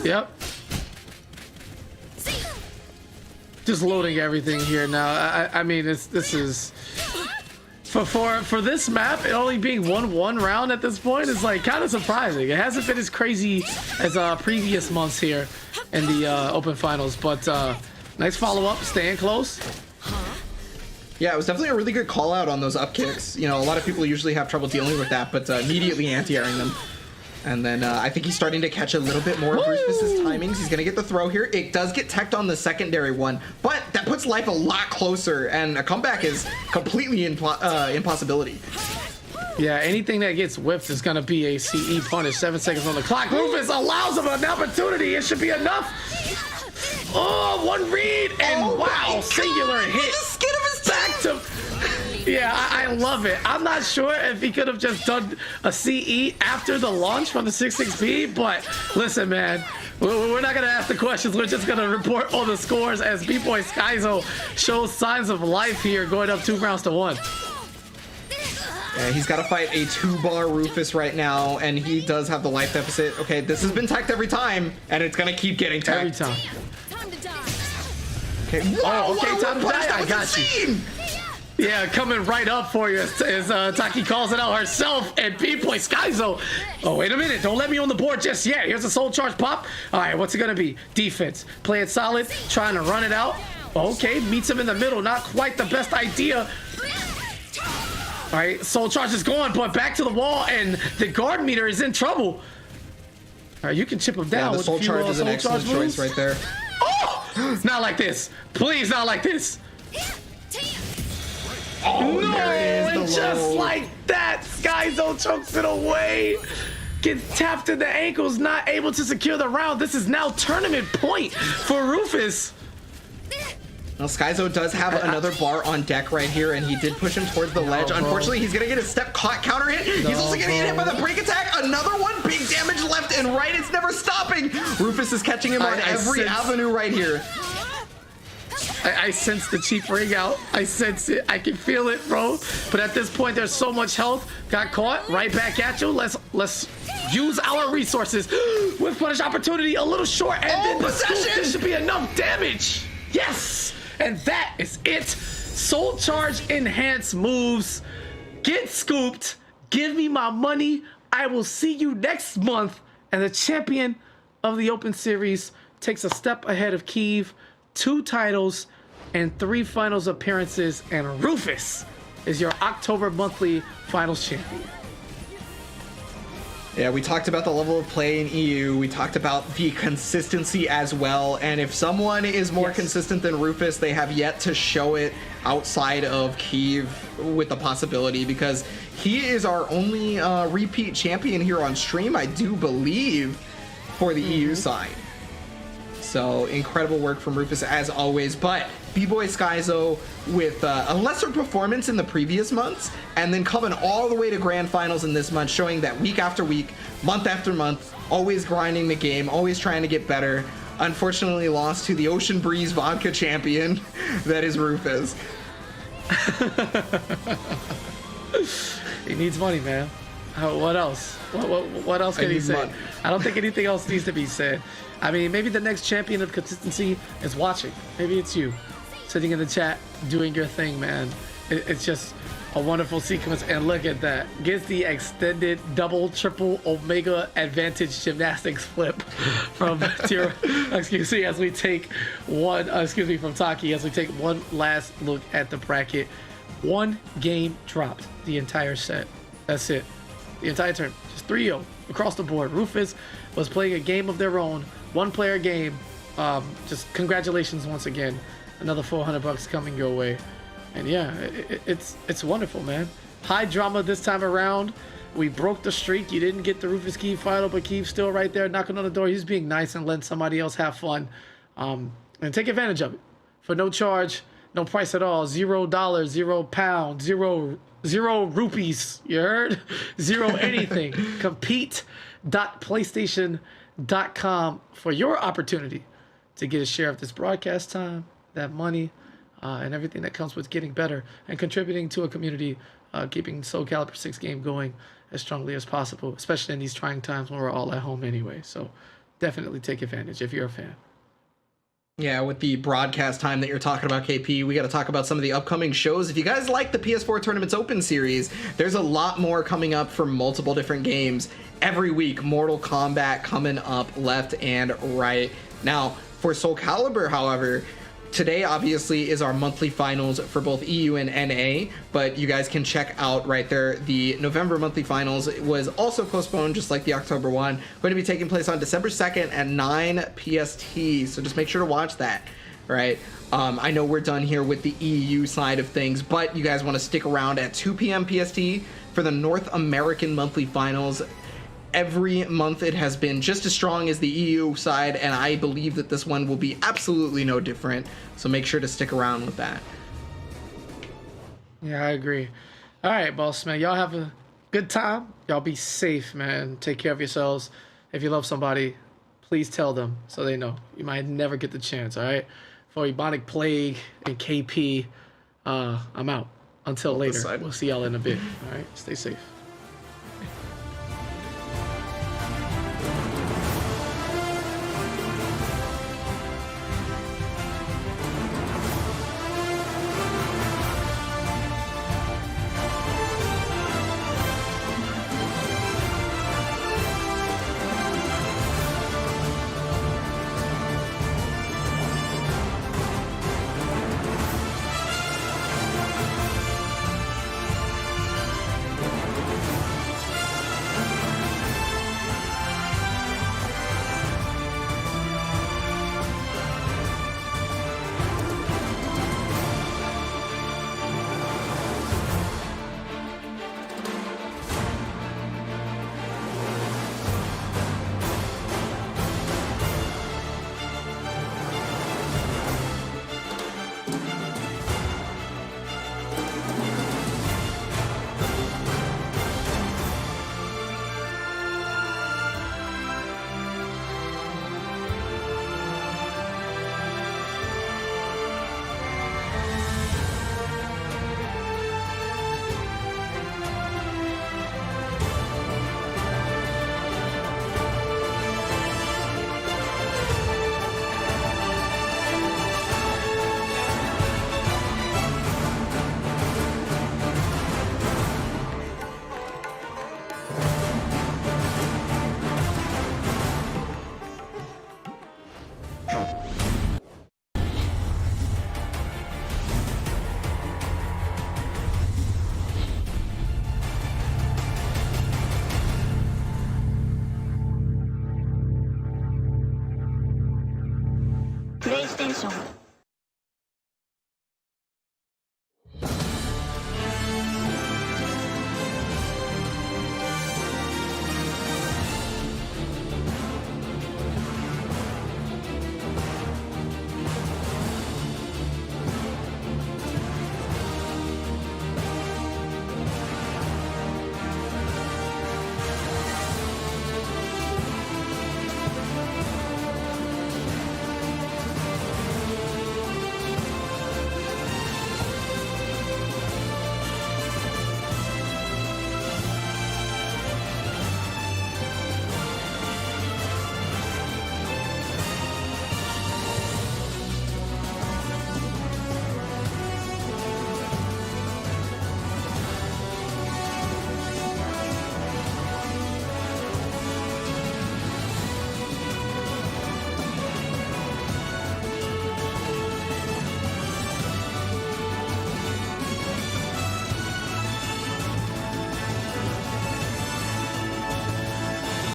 Yep. Just loading everything here now. I mean, this is for this map, it only being 1-1 round at this point is like kind of surprising. It hasn't been as crazy as previous months here in the open finals, but nice follow-up, staying close. Yeah, it was definitely a really good call out on those up kicks. You know, a lot of people usually have trouble dealing with that, but immediately anti-airing them. And then I think he's starting to catch a little bit more of Rufus's timings. He's going to get the throw here. It does get teched on the secondary one, but that puts life a lot closer, and a comeback is completely impossibility. Yeah, anything that gets whipped is going to be a CE punish. 7 seconds on the clock. Rufus allows him an opportunity. It should be enough. Oh, one read, and wow, singular hit. The skin of his Back to... Yeah, I love it. I'm not sure if he could have just done a CE after the launch from the 66P, but listen, man, we're not going to ask the questions. We're just going to report all the scores as B-Boy Skyzo shows signs of life here, going up 2 rounds to 1. Yeah, he's got to fight a 2-bar Rufus right now, and he does have the life deficit. Okay, this has been teched every time, and it's going to keep getting teched. Every time. Okay, whoa, okay, time to die. I got you. Yeah, coming right up for you as Taki calls it out herself, and B-Boy Skyzo. Oh, wait a minute. Don't let me on the board just yet. Here's a soul charge pop. All right, what's it going to be? Defense. Play it solid. Trying to run it out. Okay, meets him in the middle. Not quite the best idea. All right, soul charge is gone, but back to the wall, and the guard meter is in trouble. All right, you can chip him down. Yeah, the soul charge is an excellent choice right there. Oh! Not like this. Please, not like this. Oh, no, there it and is, just like that, Skyzo chokes it away. Gets tapped in the ankles, not able to secure the round. This is now tournament point for Rufus. Now, Skyzo does have another bar on deck right here, and he did push him towards the ledge. Unfortunately, he's going to get a step counter hit. He's also going to get hit by the break attack. Another one, big damage left and right. It's never stopping. Rufus is catching him on every avenue right here. I sense the cheap ring out. I sense it. I can feel it, bro. But at this point, there's so much health. Got caught. Right back at you. Let's use our resources. With punish opportunity, a little short, and then the scoop. This should be enough damage. Yes, and that is it. Soul charge enhance moves. Get scooped. Give me my money. I will see you next month. And the champion of the Open Series takes a step ahead of Kiev. 2 titles and 3 finals appearances, and Rufus is your October monthly finals champion. Yeah, we talked about the level of play in EU. We talked about the consistency as well. And if someone is more consistent than Rufus, they have yet to show it outside of Kiev with the possibility, because he is our only repeat champion here on stream, I do believe, for the EU side. So incredible work from Rufus as always, but B-Boy Skyzo with a lesser performance in the previous months, and then coming all the way to grand finals in this month, showing that week after week, month after month, always grinding the game, always trying to get better. Unfortunately lost to the Ocean Breeze vodka champion that is Rufus. He needs money, man. What else? What else can he say? I don't think anything else needs to be said. I mean, maybe the next champion of consistency is watching. Maybe it's you, sitting in the chat, doing your thing, man. It's just a wonderful sequence, and look at that. Gets the extended double, triple, omega advantage gymnastics flip from excuse me, as we take one, from Taki, as we take one last look at the bracket. One game dropped the entire set. That's it. The entire turn. Just 3-0 across the board. Rufus was playing a game of their own. One player game. Just congratulations once again. Another $400 coming your way. And yeah, it's wonderful, man. High drama this time around. We broke the streak. You didn't get the Rufus Keeve final, but Keeve's still right there knocking on the door. He's being nice and letting somebody else have fun. And take advantage of it. For no charge, no price at all. $0, £0, zero rupees. You heard? Zero anything. Compete.playstation.com for your opportunity to get a share of this broadcast time, that money, and everything that comes with getting better and contributing to a community, keeping Soul Calibur 6 game going as strongly as possible, especially in these trying times when we're all at home anyway. So definitely take advantage if you're a fan. Yeah, with the broadcast time that you're talking about, KP, we got to talk about some of the upcoming shows. If you guys like the PS4 Tournaments Open series, there's a lot more coming up for multiple different games every week. Mortal Kombat coming up left and right. Now, for Soul Calibur, however, today obviously is our monthly finals for both EU and NA, but you guys can check out right there the November monthly finals was also postponed, just like the October one, going to be taking place on December 2nd at 9 PST, so just make sure to watch that, right? I know we're done here with the EU side of things, but you guys want to stick around at 2 p.m. PST for the North American monthly finals. Every month it has been just as strong as the EU side, and I believe that this one will be absolutely no different, so make sure to stick around with that. Yeah, I agree. All right, boss man, y'all have a good time. Y'all be safe, man. Take care of yourselves. If you love somebody, please tell them so they know. You might never get the chance, all right? For Ebonic Plague and KP, I'm out. Until later. We'll see y'all in a bit, all right? Stay safe. PlayStation